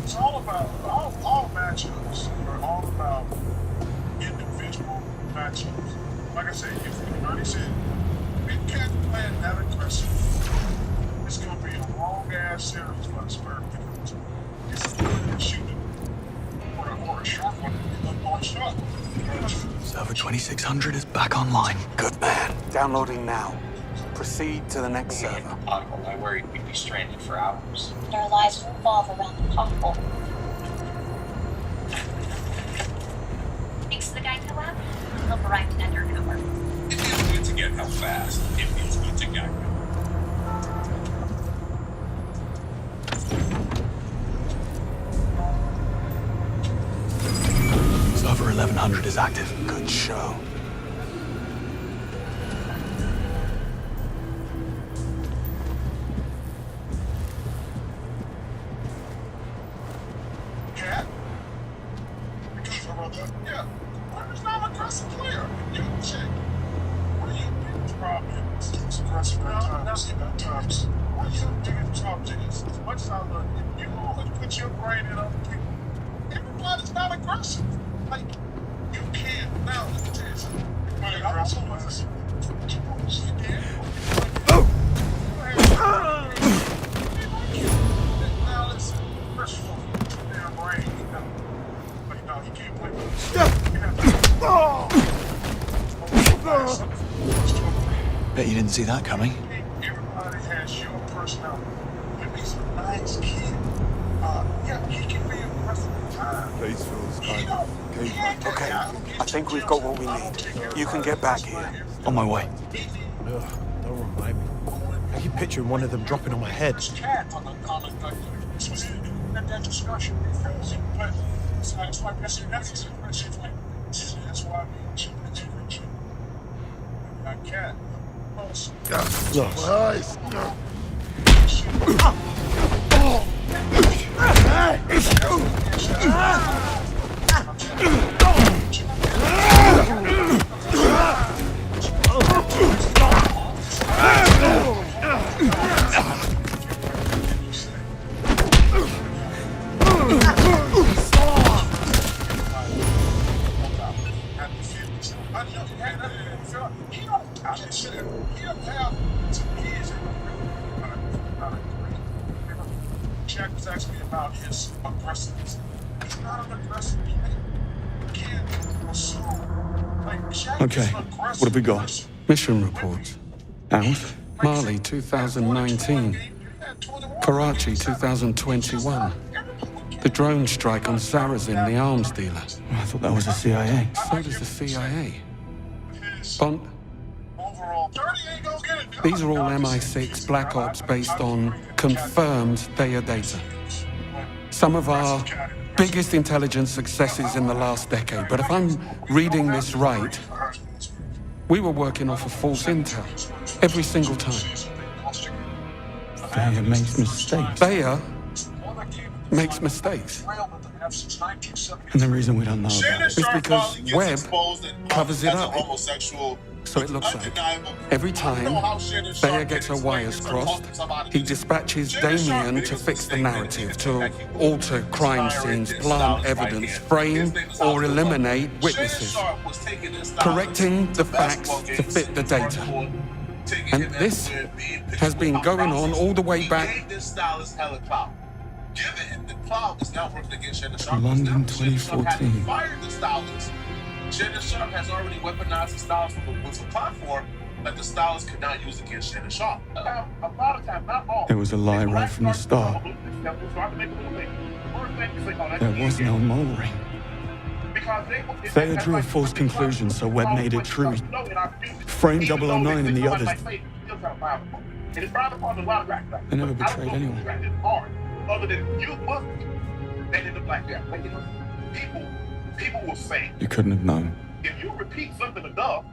it's all about all matchups are all about individual matchups. Like I said, if we already said Big Cat playing that aggressive, it's gonna be a long ass series for the Spurs because it's good at shooting or a short one, or a shot. Server 2600 is back online. Good man. Downloading now. Proceed to the next server. I worried we'd be stranded for hours. Their lives revolve around the pothole. Thanks to the Geico app, help arrived in under an hour. It feels good to get help fast. It feels good to get help. Server 1100 is active. Good show. Cat? Because yeah. Where's not an aggressive player? You check. Where you big problem is aggressive times. Where you big trouble is as much as I love you always put your brain in other people. Everybody's not aggressive. Like, you can't. Now, let me tell you something. But aggressive was now listen, first of all, damn brain, you know. But you know, he can't play with Bet you didn't see that coming. everybody has your personality. And he's a nice kid. Yeah, he can be aggressive at times. Place feels kind of cave-like. Okay, I think we've got what we need. You can get back here. On my way. Ugh, don't remind me. I keep picturing one of them dropping on my head. Cat on the that discussion because that's why that's necessary. That's why we cheap. That cat. Look. Nice. Jack was actually about his aggressiveness. He's not an aggressive player. Can't assume. Like, Jack Okay, is an what aggressive have we got? person. Mission reports. Out. Mali 2019. Karachi 2021. The drone strike on Sarazin, the arms dealer. I thought that was the CIA. So does the CIA. Bond. These are all MI6 Black Ops based on confirmed Theia data. Some of our biggest intelligence successes in the last decade, but if I'm reading this right, we were working off of false intel every single time. Theia makes mistakes. Theia makes mistakes. And the reason we don't know about it is because Webb covers it up. So it looks like every time Theia gets her wires crossed, he dispatches Damien to fix the narrative, to alter crime scenes, plant evidence, frame or eliminate witnesses, correcting the facts to fit the data. And this has been going on all the way back. This style is hella clout. Given him the clout is now working against Shannon Sharp. London Now Shannon Sharp had 2014. fired the stylist. Shannon Sharp has already weaponized the stylist with a platform that the stylist could not use against Shannon Sharp. A lot of times, not all. It was a lie right from the start. There was no mole ring. Thayer drew a false conclusion, so Webb made it true. Framed 009 and the others. They never betrayed anyone. Other than you, they didn't black that. People will say, You couldn't have known. if you repeat something enough,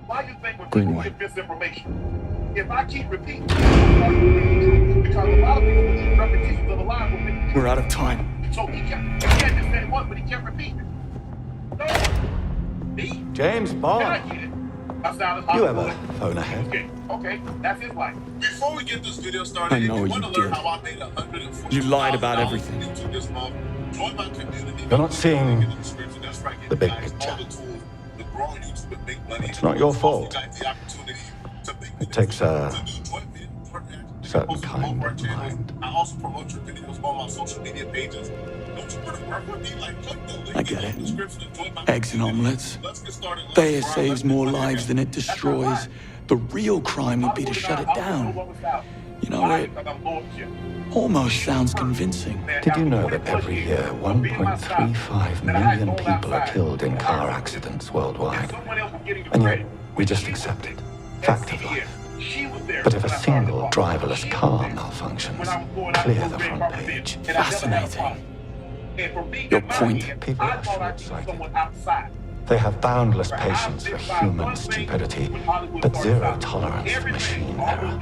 why you think when Greenway. people get misinformation? If I keep repeating, because a lot of people believe repetitions of the lie will make We're out of time. so he can't just say it once, but he can't repeat it. No. Me? James Can I Bond. get it? I sounded You ever phone ahead? Okay, that's his life. Before we get this video started, I know if you want you to learn did. how I made $140,000 You lied about everything. into this month, join my community. You're not seeing In the description, that's right, the big guys, picture. all the tools to grow on YouTube and make money. It's not your fault. You guys the opportunity to make It takes a to do joint video, certain kind of channel. mind. I also promote your videos on my social media pages. Don't you want to work with me? Like, click the link I get in it. the description and join my Eggs and community. omelets. Let's get started. Thayer saves more lives than it destroys. The real crime would be to shut it down. You know, it almost sounds convincing. Did you know that every year 1.35 million people are killed in car accidents worldwide? And yet, we just accept it. Fact of life. But if a single driverless car malfunctions, clear the front page. Fascinating. Your point. People are short-sighted. They have boundless patience for human stupidity, but zero tolerance for machine error.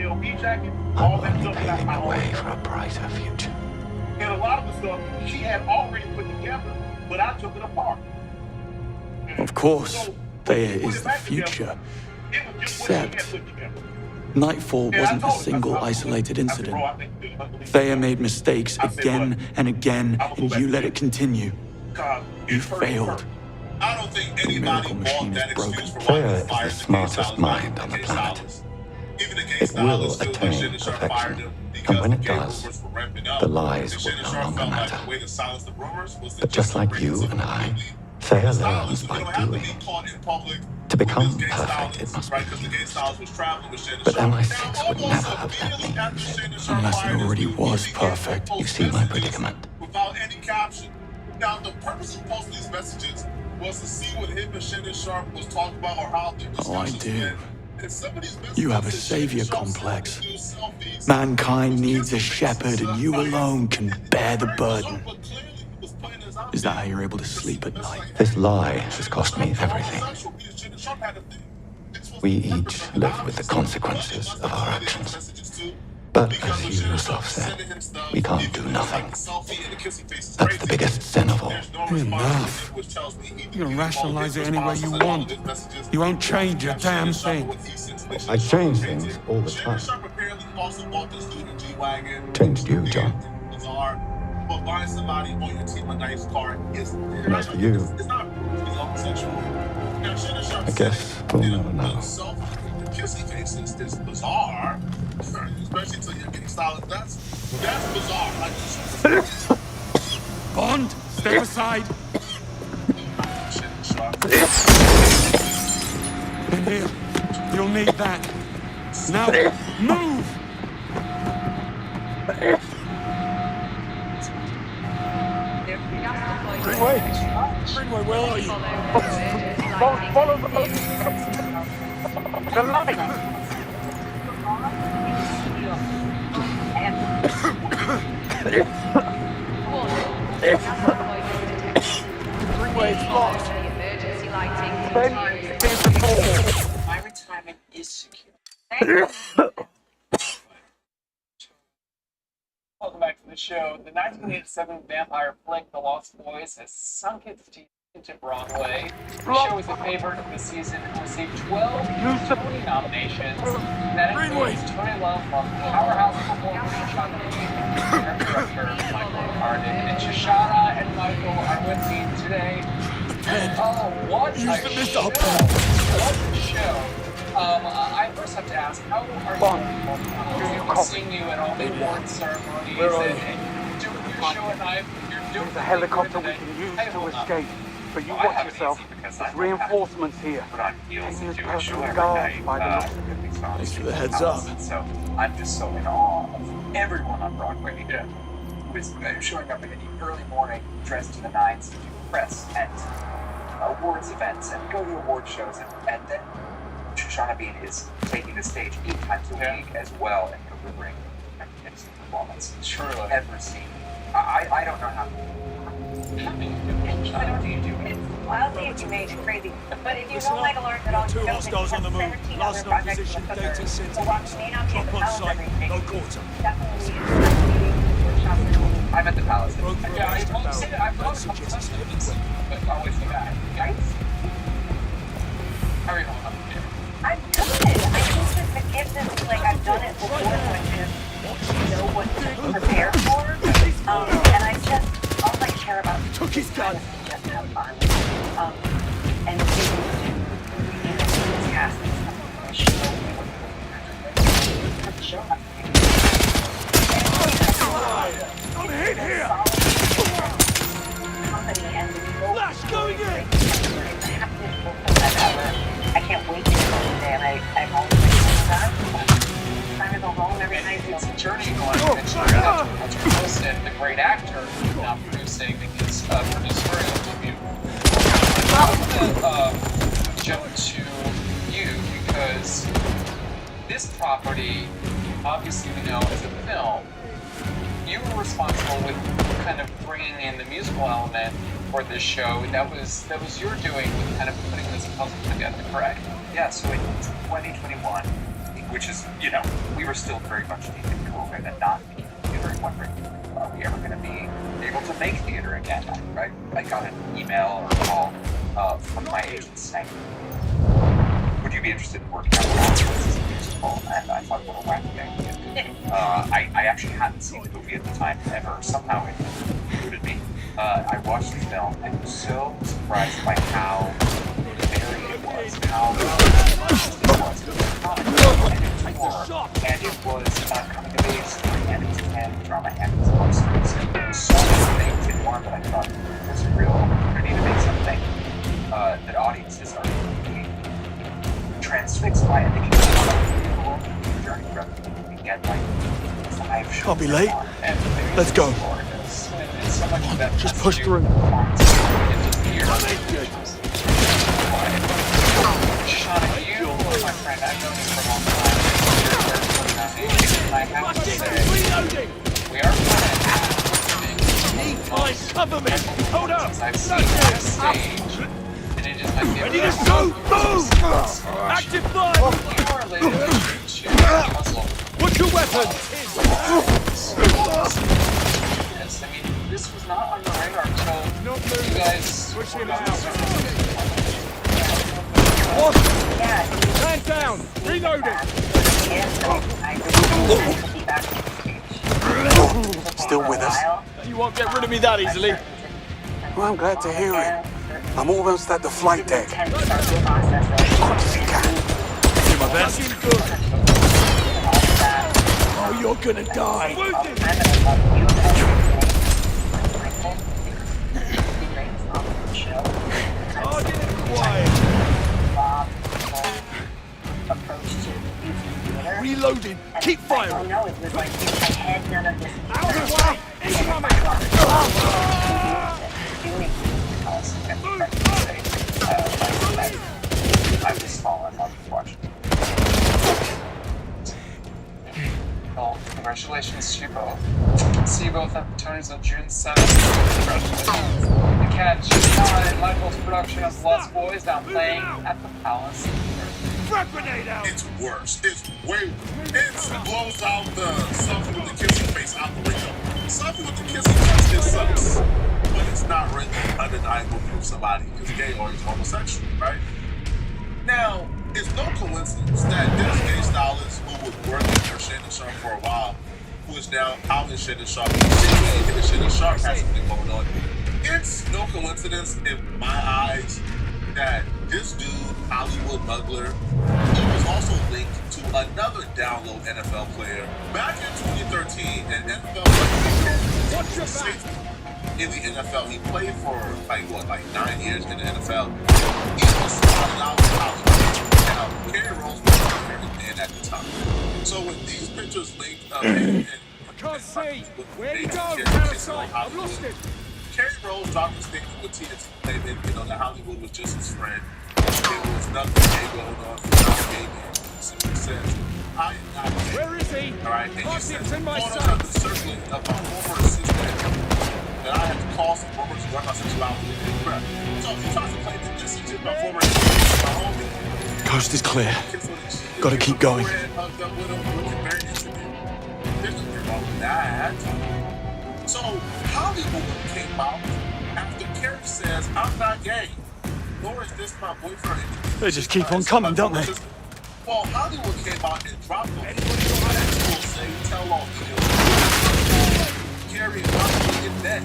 I'm only paving the way for a brighter future. And a lot of the stuff she had already put together, but I took it apart. Of course, Thayer is the future. Except, Nightfall wasn't a single isolated incident. Thayer made mistakes again and again, and you let it continue. You failed. I don't think The miracle machine is broken. Thayer is the smartest mind on the planet. It will attain perfection, and when it does, the lies will no longer matter. But just like you and I, Thayer learns by doing. To become perfect, it must be used. But MI6 would never have let me use it. Unless it already was perfect. You see my predicament. Without any caption. Now, the purpose of posting these messages was to see what him and Shannon Sharp was talking about or how their Oh, I discussions do. went. And some of these You have a messages savior Shannon Sharp complex. said to do selfies. Mankind needs a shepherd, and you alone can bear the burden. Is that how you're able to sleep at night? This lie has cost me everything. We each live with the consequences of our actions. But as you yourself said, we can't do nothing. That's the biggest sin of all. Enough. You can rationalize it any way you want. You won't change a damn thing. I change things all the time. Changed you, John. But buying somebody on your team a nice car is And as for you, it's not homosexual. I guess we'll never know. The kissing cases is bizarre, especially until you're getting styled. That's bizarre. Like, Bond, step aside. In here. You'll need that. Now, move! Greenway, where are you? Follow the light. Greenway's lost. My retirement is secure. Welcome back to the show. The 1987 vampire flick The Lost Boys has sunk its teeth into Broadway. The show is a favorite of the season and received 12 Tony nominations. That includes Tony Love from Powerhouse performer Shoshana Bean, and director Michael Carden. And Shoshana and Michael are with me today. Oh, what a show! What a show! I first just have to ask, how are you seeing you at all the award ceremonies and doing your show at night? You're doing There's a helicopter we can use to escape. But you watch yourself. There's reinforcements here. Damien's personal guard by the looks of it. Thanks for the heads up. So I'm just so in awe of everyone on Broadway who is showing up in the early morning, dressed to the nines, to do press and awards events and go to award shows. And then Shoshana Bean is taking the stage 8 times a week as well and delivering a magnificent performance. Truly. Ever seen. I don't know how. How do you do it? Wildly inhumane, crazy. But if you don't like alert at all, Two hostiles on the move. Last known position, data center. Drop on site, no quarter. I'm at the palace. Yeah, I've gone a couple times, but always the guy. Right? How are you holding up here? I'm good. I think that the gift is like I've done it before, which is know what to prepare for. And I just all I care about took his gun. Just have fun. And cast show. I'm hit here. Flash going in. I can't wait to go today, and I'm always trying to go home every night. It's a journey going. Patrick Wilson, the great actor, now producing his producerial debut. I want to jump to you because this property, obviously we know as a film, you were responsible with kind of bringing in the musical element for this show. That was your doing with kind of putting this puzzle together, correct? Yeah, so in 2021, which is, we were still very much deep in COVID and not in theater and wondering, are we ever going to be able to make theater again, right? I got an email or a call from my agent saying, would you be interested in working on this musical? And I thought, what a wacky idea. I actually hadn't seen the movie at the time ever. Somehow it included me. I watched the film and was so surprised by how varied it was, how it was. And it was coming of age story, and it was a drama, and it was love stories. And so many things in one that I thought there's a real opportunity to make something that audiences are really transfixed by. And they can journey from we get like 5 shows. I'll be late. Let's go. So much of that just push through. Shoshana, you are my friend. I've known you for a long time. And I have to say, we are friends. Cover me! Hold up! I've seen you on stage, and it is my favorite. Ready to move! Active fire! You are related to Muslim. What's your weapon? Yes, I mean, this was not on the radar until you guys push him out. What? Man down! Reloading! Still with us? You won't get rid of me that easily. Well, I'm glad to hear it. I'm almost at the flight deck. As quick as you can. Do my best. Oh, you're gonna die. Reloading. Keep firing. No, it was like I had none of this. I've just fallen in love with watching. Well, congratulations to you both. See you both at Tony's on June 7th. Congratulations. The Catch, and Michael's production of Lost Boys now playing at the Palace. Frag grenade out! It's worse. It's way worse. It blows out the something with the kissing face out the window. Something with the kissing face, it sucks. But it's not really undeniable proof somebody is gay or is homosexual, right? Now, it's no coincidence that this gay stylist who was working for Shannon Sharp for a while, who is now out in Shannon Sharp, and Shannon Sharp has something going on. It's no coincidence in my eyes that this dude, Hollywood Muggler, he was also linked to another download NFL player. Back in 2013, an NFL safety in the NFL. He played for like 9 years in the NFL. He was spotted out in college. Now, Kerry Rose was a very man at the time. So when these pictures linked up I can't see. Where'd he go? Parasite. I've lost him. Kerry Rose dropped a statement with TNT claiming, that Hollywood was just his friend. There was nothing big going on for John Damien. Simply says, I am not gay. Where is he? All right, and he said, photos have been circulating of my former assistant that I had to call some rumors to run my sexuality and crap. So he tries to claim that this is just my former assistant, my homie. Coast is clear. Gotta keep going. There's nothing wrong with that. So Hollywood came out after Kerry says, I'm not gay, nor is this my boyfriend. They just keep on coming, don't they? Well, Hollywood came out and dropped the actual say tell-all video. Kerry and Hollywood get that.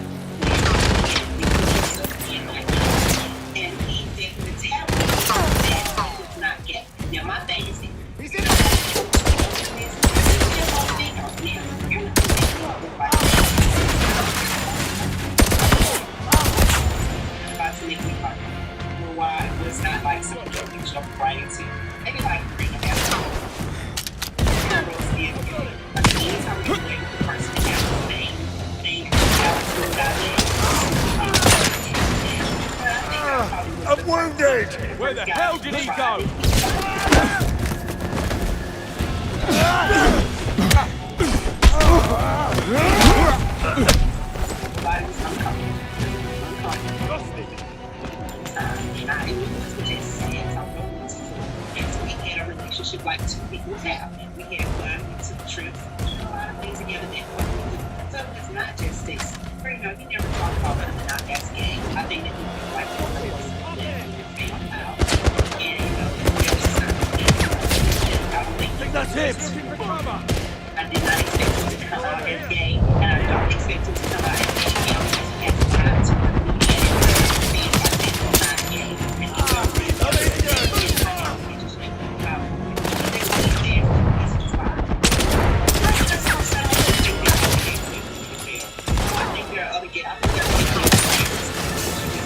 And he didn't tell me that he was not gay. Now my thing is, he's in about to make me part. Why was not like something you jump right into? Maybe like 3.5 times. Not really scared of it. But anytime you play with the person that has the name, I'm wounded! Where the hell did he go? Relationship like two people have. We had fun, we took trips, a lot of things together that so it's not just this. You know, he never talked about whether or not that's gay. I think that he was like one of those came out. And there was something I don't think that's him. I did not expect him to come out as gay, and I don't expect him to come out as gay. He always has time to being not gay. And he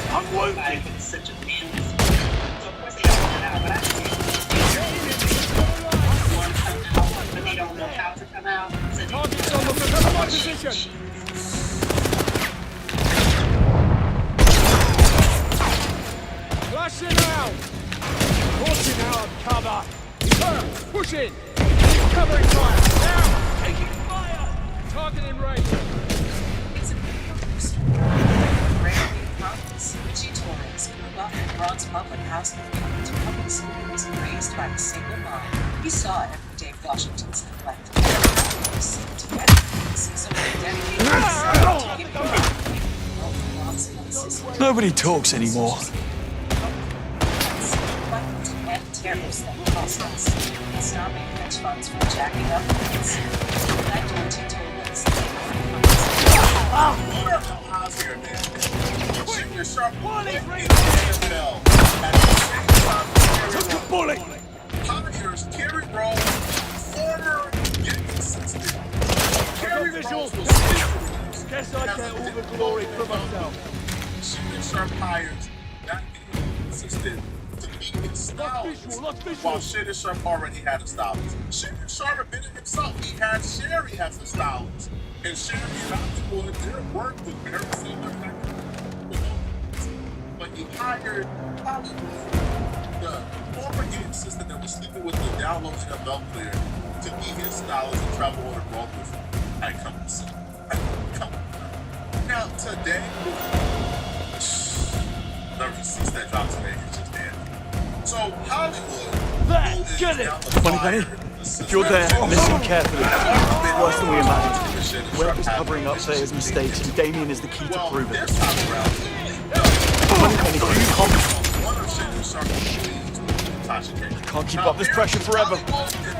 I'm wounded. Such a man. So of course they don't know how, but I think they want to come out, but they don't know how to come out. So they Flashing out! Forcing out cover! Push in! Keep covering fire! Now! Taking fire! Target in range! It's a Richie Torres grew up in Bronx public housing to public schools raised by a single mom. He saw everyday Washington's neglect. Nobody talks anymore. And terrorists that cost us. Stopping hedge funds from jacking up rates. That Richie Torres. Here, man. Junior Sharp took a bullet. Pioneers Kerry Rose, former gang assistant. Kerry Rose was guess I get all the glory for myself. Junior Sharp hires that gang assistant to be his stylist, while Shannon Sharp already had a stylist. Shannon Sharp admitted himself he had Sherry as a stylist. And Sherry and Hollywood, their work was very similar. But he hired Hollywood, the former gang assistant that was sleeping with the download NFL player, to be his stylist and travel on a road with him. I come to see. Now, today, the receipts that dropped today is just dead. So, Hollywood. Get it! Funny Penny, if you're there, listen carefully. It's worse than we imagined. Webb is covering up Sayers' mistakes, and Damien is the key to prove it. Funny Penny, can you calm down? Can't keep up this pressure forever.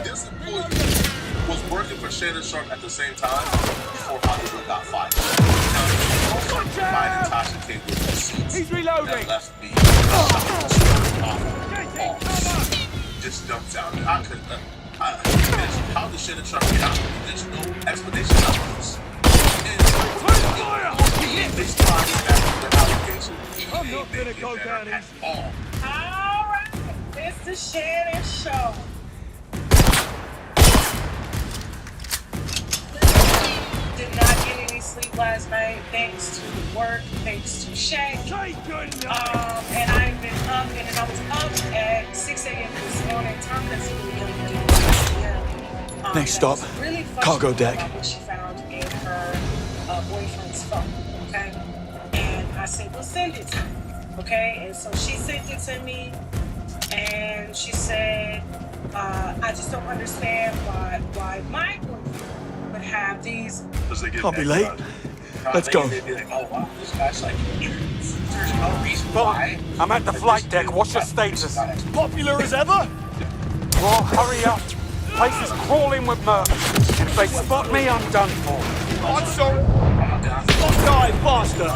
This employee was working for Shannon Sharp at the same time before Hollywood got fired. Now, Tasha K with receipts. He's reloading. That left me just dumped out. I couldn't. How the shit is trying to get out? There's no explanation of this. This body back to the allegation. I'm not gonna go down at all. Alright, it's the Shannon Show. Did not get any sleep last night, thanks to work, thanks to Shay. And I've been up, and I was up at 6 a.m. this morning. Tom has Next stop, really cargo deck. about what she found in her boyfriend's phone, okay? And I said, well, send it to me, okay? And so she sent it to me, and she said, I just don't understand why my boyfriend would have these. Can't be late. Let's go. They'd be like, oh wow, this guy's like, there's no reason why. I'm at the flight deck. What's your status? Popular as ever? Well, hurry up. Place is crawling with mercs. If they spot me, I'm done for. I'm sorry. Stop dying faster.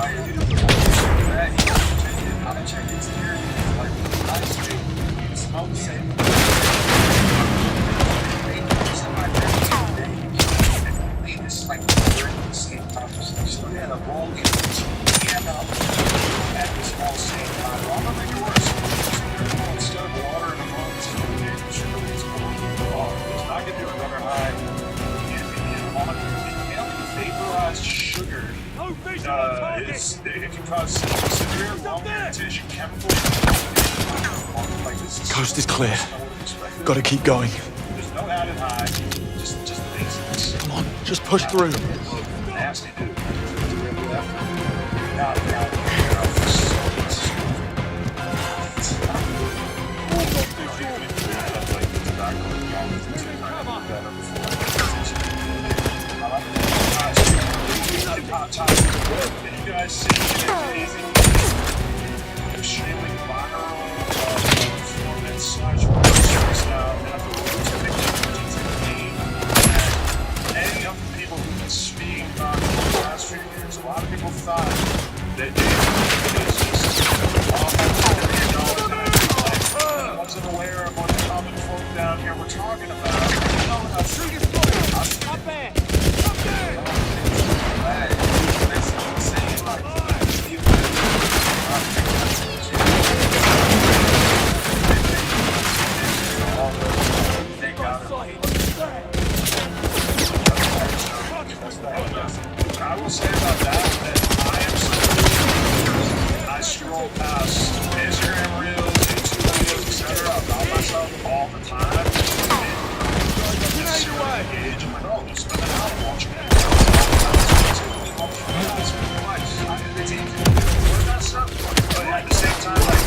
Vaporized sugar it can cause severe lung irritation, chemical. Coast is clear. Gotta keep going. There's no added high, just basics. Come on, just push through. Nasty dude. You guys see amazing, extremely viral performance/workshops now after any of the people who've been speaking about it for the last few years, a lot of people thought that I wasn't aware of what the common folk down here were talking about. Up there! I will say about that I am I stroll past Instagram reels, YouTube videos, etc. about myself all the time. Engage. I'm like, oh, they're spending an hour watching it. It's easy. What that stuff? But at the same time, like,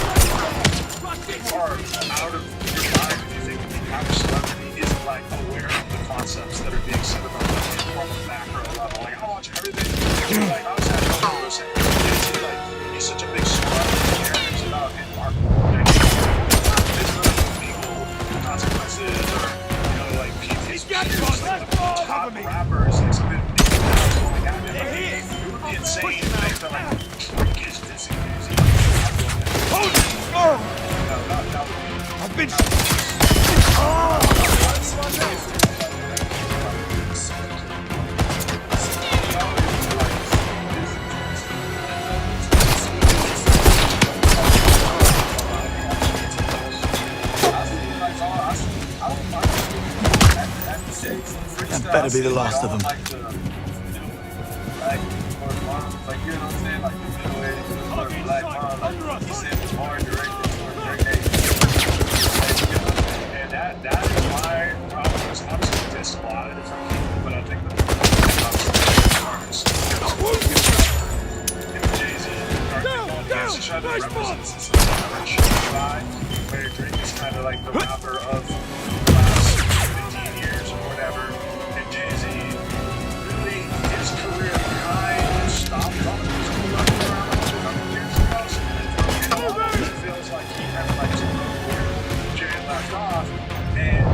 you are out of your mind if you think becoming a celebrity isn't like aware of the concepts that are being said about it from a macro level. Like, I watch everything. Like, I was at like, he's such a big star. He cares about his art. Like, there's no legal consequences or, you know, like, PT's top rappers. It's been going at him. It would be insane if they felt like, Drake is this easy. I've been. That better be the last of them. Like, you know what I'm saying? Like, the middle-aged, black mom, like, he said it's hard directed for Drake. And that is why I'm obviously dissed a lot of different people, but I think the artists, Jay-Z, Jay-Z tried to represent this generation side, where Drake is kind of like the rapper of the last 15 years or whatever, and Jay-Z really, his career kind of stopped on his career around a couple years ago, so it almost feels like he had like to know where Jay left off, and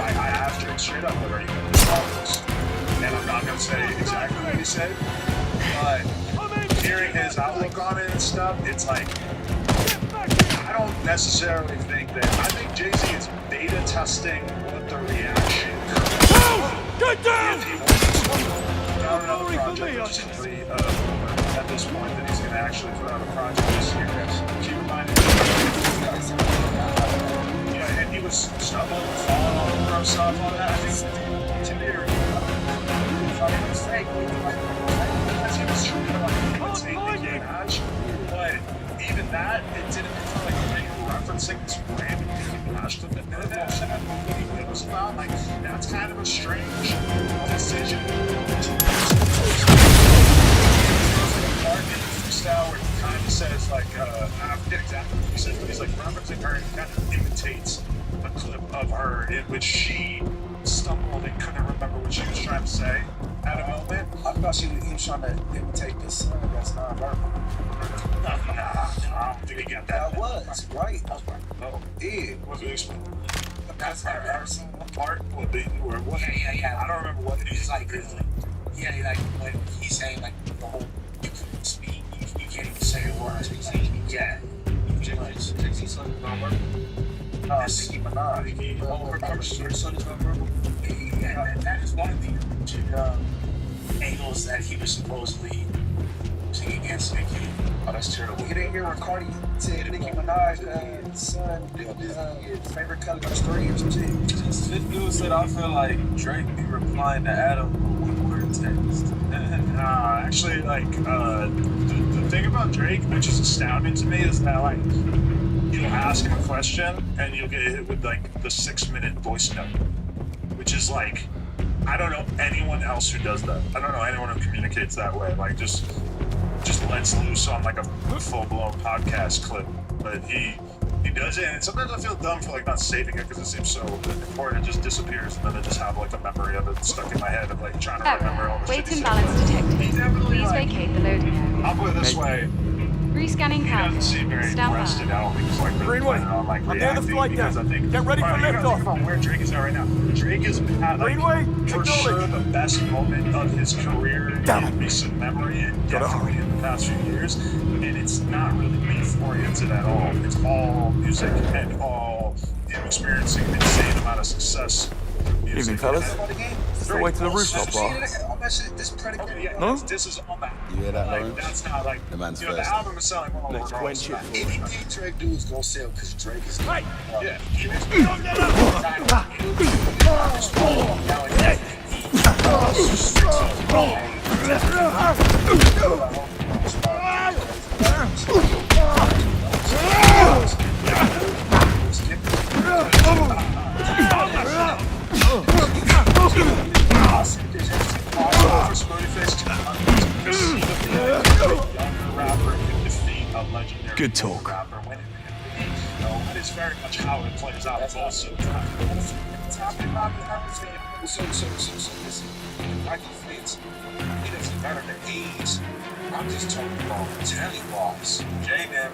I asked Drake straight up, what are you going to stop this? And I'm not going to say exactly what he said, but hearing his outlook on it and stuff, it's like, I I don't necessarily think that. I think Jay-Z is beta testing what the reaction Get down! if he wants to put out another project, which is complete, at this point that he's going to actually put out a project this year. Keep in mind, yeah, and he was stumbling and falling all over himself on that. I think Tinder, if I'm not mistaken, because he was trying to imitate Nicki Minaj, but even that, it didn't feel like they were referencing this random Nicki Minaj clip that none of that shit had what it was about. Like, that's kind of a strange decision freestyle where he kind of says, like, I forget exactly what he says, but he's like referencing her and he kind of imitates a clip of her in which she stumbled and couldn't remember what she was trying to say at a moment. I thought he was trying to imitate this song that's not verbal. Nah, I don't think he got that. That was, right? No. Yeah. What's the explain? That's not Harrison part. What they or what? Yeah. I don't remember what he's like. Yeah, like when he's saying like the whole you couldn't speak, you can't even say a word. Yeah. Jay-Z's son is not working. Nicki Minaj. Her son is not verbal. Yeah, that is one of the angles that he was supposedly singing against Nicki. Oh, that's terrible. You didn't hear what Cardi said Nicki Minaj, son, his favorite color was 3 or some shit. This dude said, I feel like Drake be replying to Adam with one-word text. Actually, like, the thing about Drake, which is astounding to me, is that, like, you'll ask him a question and you'll get hit with, like, the 6-minute voice note, which is, like, I don't know anyone else who does that. I don't know anyone who communicates that way. Like, just lets loose on like a full-blown podcast clip, but he does it, and sometimes I feel dumb for like not saving it because it seems so important. It just disappears, and then I just have like a memory of it stuck in my head of like trying to remember all the shit. Weight imbalance detected. Please like, vacate the loading area. I'll put it this way. Rescanning He doesn't seem very rested out because like really planning on like reacting because I think get ready for liftoff. From where Drake is at right now. Drake is at like for sure the best moment of his career in recent memory and definitely in the past few years, and it's not really beef-oriented at all. It's all music and all him experiencing an insane amount of success. Evening, fellas. Just away to the rooftop bar. No? This is on that. You hear that, like, Lawrence? that's not like, the man's you know, first. the album is selling well. Let's quench it. Anything Drake do is gonna sell because Drake is Hey! Yeah. Good talk. That is very much how it plays out. It's also so listen. Michael Fitz, it doesn't matter the age. I'm just talking about talent-wise. J-Man,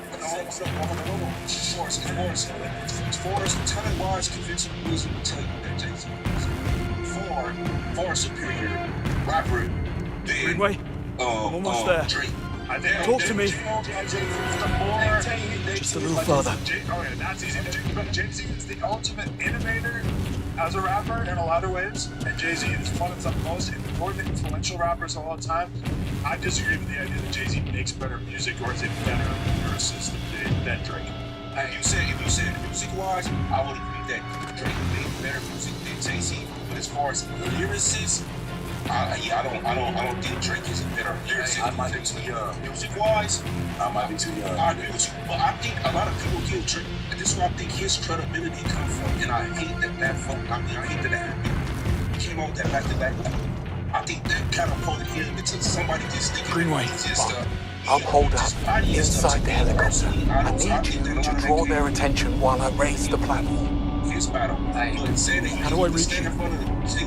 Forrest, talent-wise, convincing music will tell you that Jay-Z is far superior rapper than Greenway, I'm almost there. Drake. Talk to me. Just a little further. Oh yeah, that's easy to do. But Jay-Z is the ultimate innovator as a rapper in a lot of ways, and Jay-Z is one of the most important, influential rappers of all time. I disagree with the idea that Jay-Z makes better music or is a better lyricist than Drake. If you said music-wise, I would agree that Drake made better music than Jay-Z. But as far as lyricists, I don't think Drake is a better lyricist. I might be too young. Music-wise, I might be too young. I agree with you. But I think a lot of people kill Drake. And this is where I think his credibility comes from. And I hate that I hate that happened. He came out with that back-to-back. I think that catapulted him into somebody just thinking Greenway, stuff. I'll hold up inside the helicopter. I need you to draw their attention while I raise the platform. How do I reach you?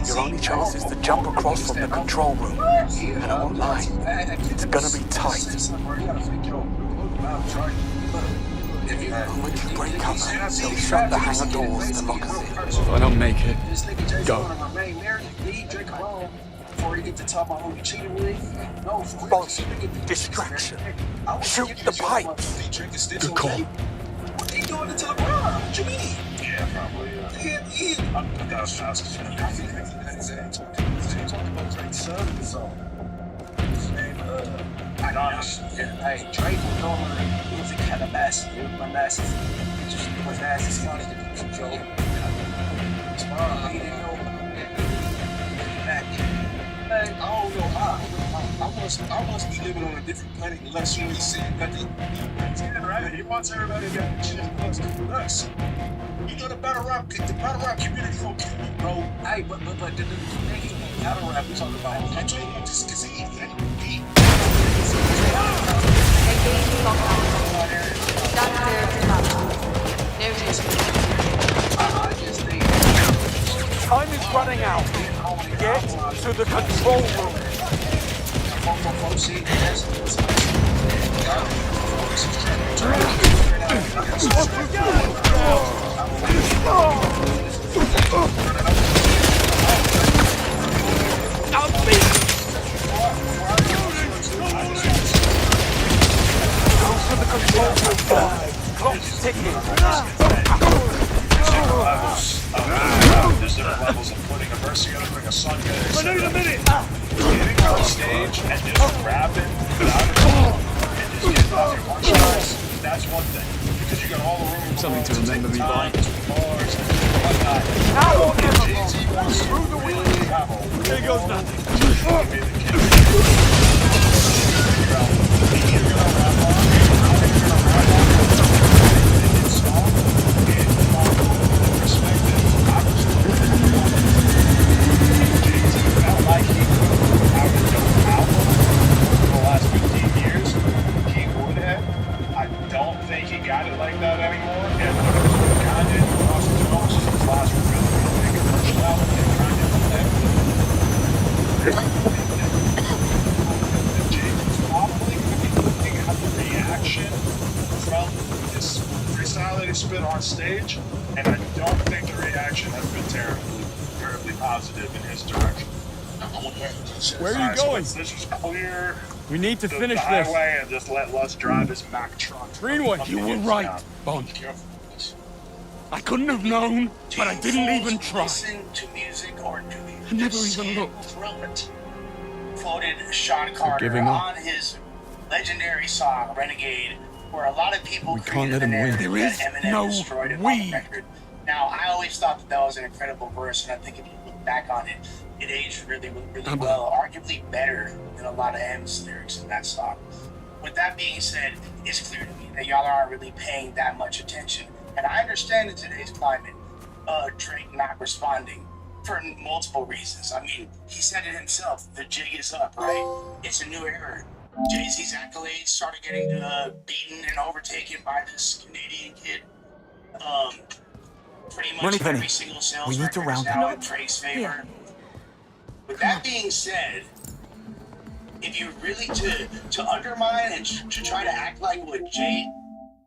Your only chance is to jump across from the control room. And I won't lie, it's gonna be tight. The moment you break cover, they'll shut the hangar doors to lock us in. If I don't make it, go. Before you get to talk about who you cheated with, no, Boss, distraction. Shoot the pipes. Good call. doing it to LeBron. What you mean? Yeah, probably. That was fast. He talked about Drake's son and so. I don't know. Hey, Drake was normally he was a kind of mess, dude. When that's was ass as far as the control. He didn't know. I don't know how. I must be living on a different planet unless you ain't seeing nothing. Right? He wants everybody to get with us. You know the battle rap community gonna kill you, bro. Hey, but the thing is, battle rap we talking about. I told you just because he Time is running out. Get to the control room. Clock's ticking. There's different levels of putting a verse together, putting a song together. I need a minute. Getting on stage and just rapping without it and just getting off your punchlines, that's one thing. Because you got all the room. Something to remember me by. Bars and whatnot. Now Jay-Z wants to really have a there goes nothing. Spit on stage, and I don't think the reaction has been terribly positive in his direction. Where are you going? So let's just clear We need to the finish this. highway and just let Les drive his Mack truck. Greenway, you were right, Bond. I couldn't have known, but I didn't even try. Listen to music or do you I never just even sit looked. through it? Quoted Sean Carter giving up. on his legendary song Renegade, where a lot of people We can't let him win. There is Eminem no destroyed it on we. the record. Now, I always thought that was an incredible verse, and I think if you look back on it, it aged really well, arguably better than a lot of M's lyrics in that song. With that being said, it's clear to me that y'all aren't really paying that much attention. And I understand in today's climate, Drake not responding for multiple reasons. I mean, he said it himself, the jig is up, right? It's a new era. Jay-Z's accolades started getting beaten and overtaken by this Canadian kid. Pretty much Moneypenny, every single sales we need to record is round now up. in Drake's favor. With that being said, if you really to undermine and to try to act like what Jay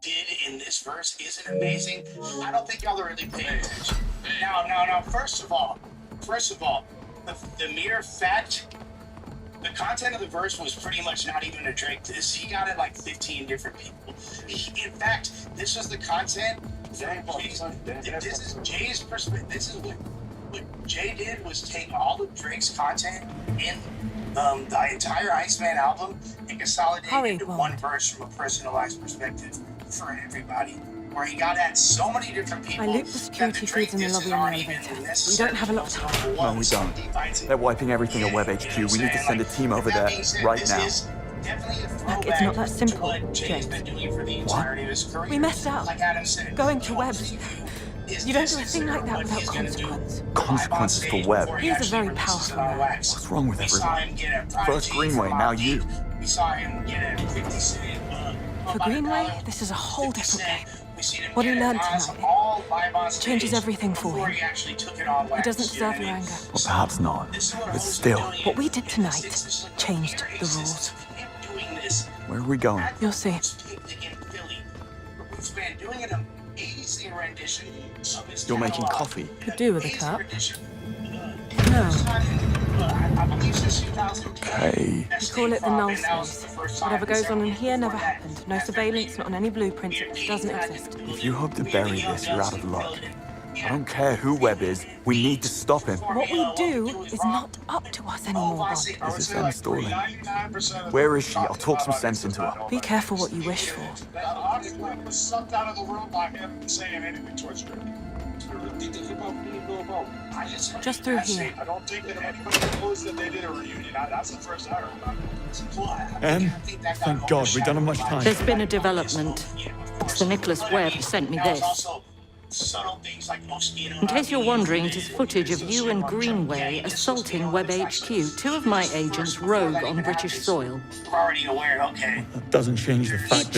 did in this verse isn't amazing, I don't think y'all are really paying attention. Now, first of all, the mere fact, the content of the verse was pretty much not even a Drake diss. He got it like 15 different people. In fact, this was the content. This is Jay's perspective. This is what Jay did was take all of Drake's content in the entire Iceman album and consolidate it into one verse from a personalized perspective for everybody. Where he got at so many different people. I looped the security feeds in the lobby and the elevator. We don't have a lot of time. No, we don't. They're wiping everything at Web HQ. We need to send a team over there right now. Look, it's not that simple, James. What? We messed up. Going to Webb's. You don't do a thing like that without consequence. Consequences for Webb. He is a very powerful man. What's wrong with everyone? First Greenway, now you. We saw him get a 50 cent. For Greenway, this is a whole different game. What he learned tonight changes everything for him. He doesn't deserve your anger. Well, perhaps not. But still. What we did tonight changed the rules. Where are we going? You'll see. You're making coffee. Could do with a cup. No. Okay. We call it the null space. Whatever goes on in here never happened. No surveillance, not on any blueprints. It doesn't exist. If you hope to bury this, you're out of luck. I don't care who Webb is, we need to stop him. What we do is not up to us anymore, Bond. Is this Em stalling? Where is she? I'll talk some sense into her. Be careful what you wish for. That argument was sucked out of the room by him saying anything towards her. Just through here. I don't think that anybody knows that they did a reunion. That's the first I heard about it. Em, thank God, we don't have much time. There's been a development. Sir Nicholas Webb sent me this. In case you're wondering, it is footage of you and Greenway assaulting Webb HQ. Two of my agents rogue on British soil. Already aware, okay. That doesn't change the fact that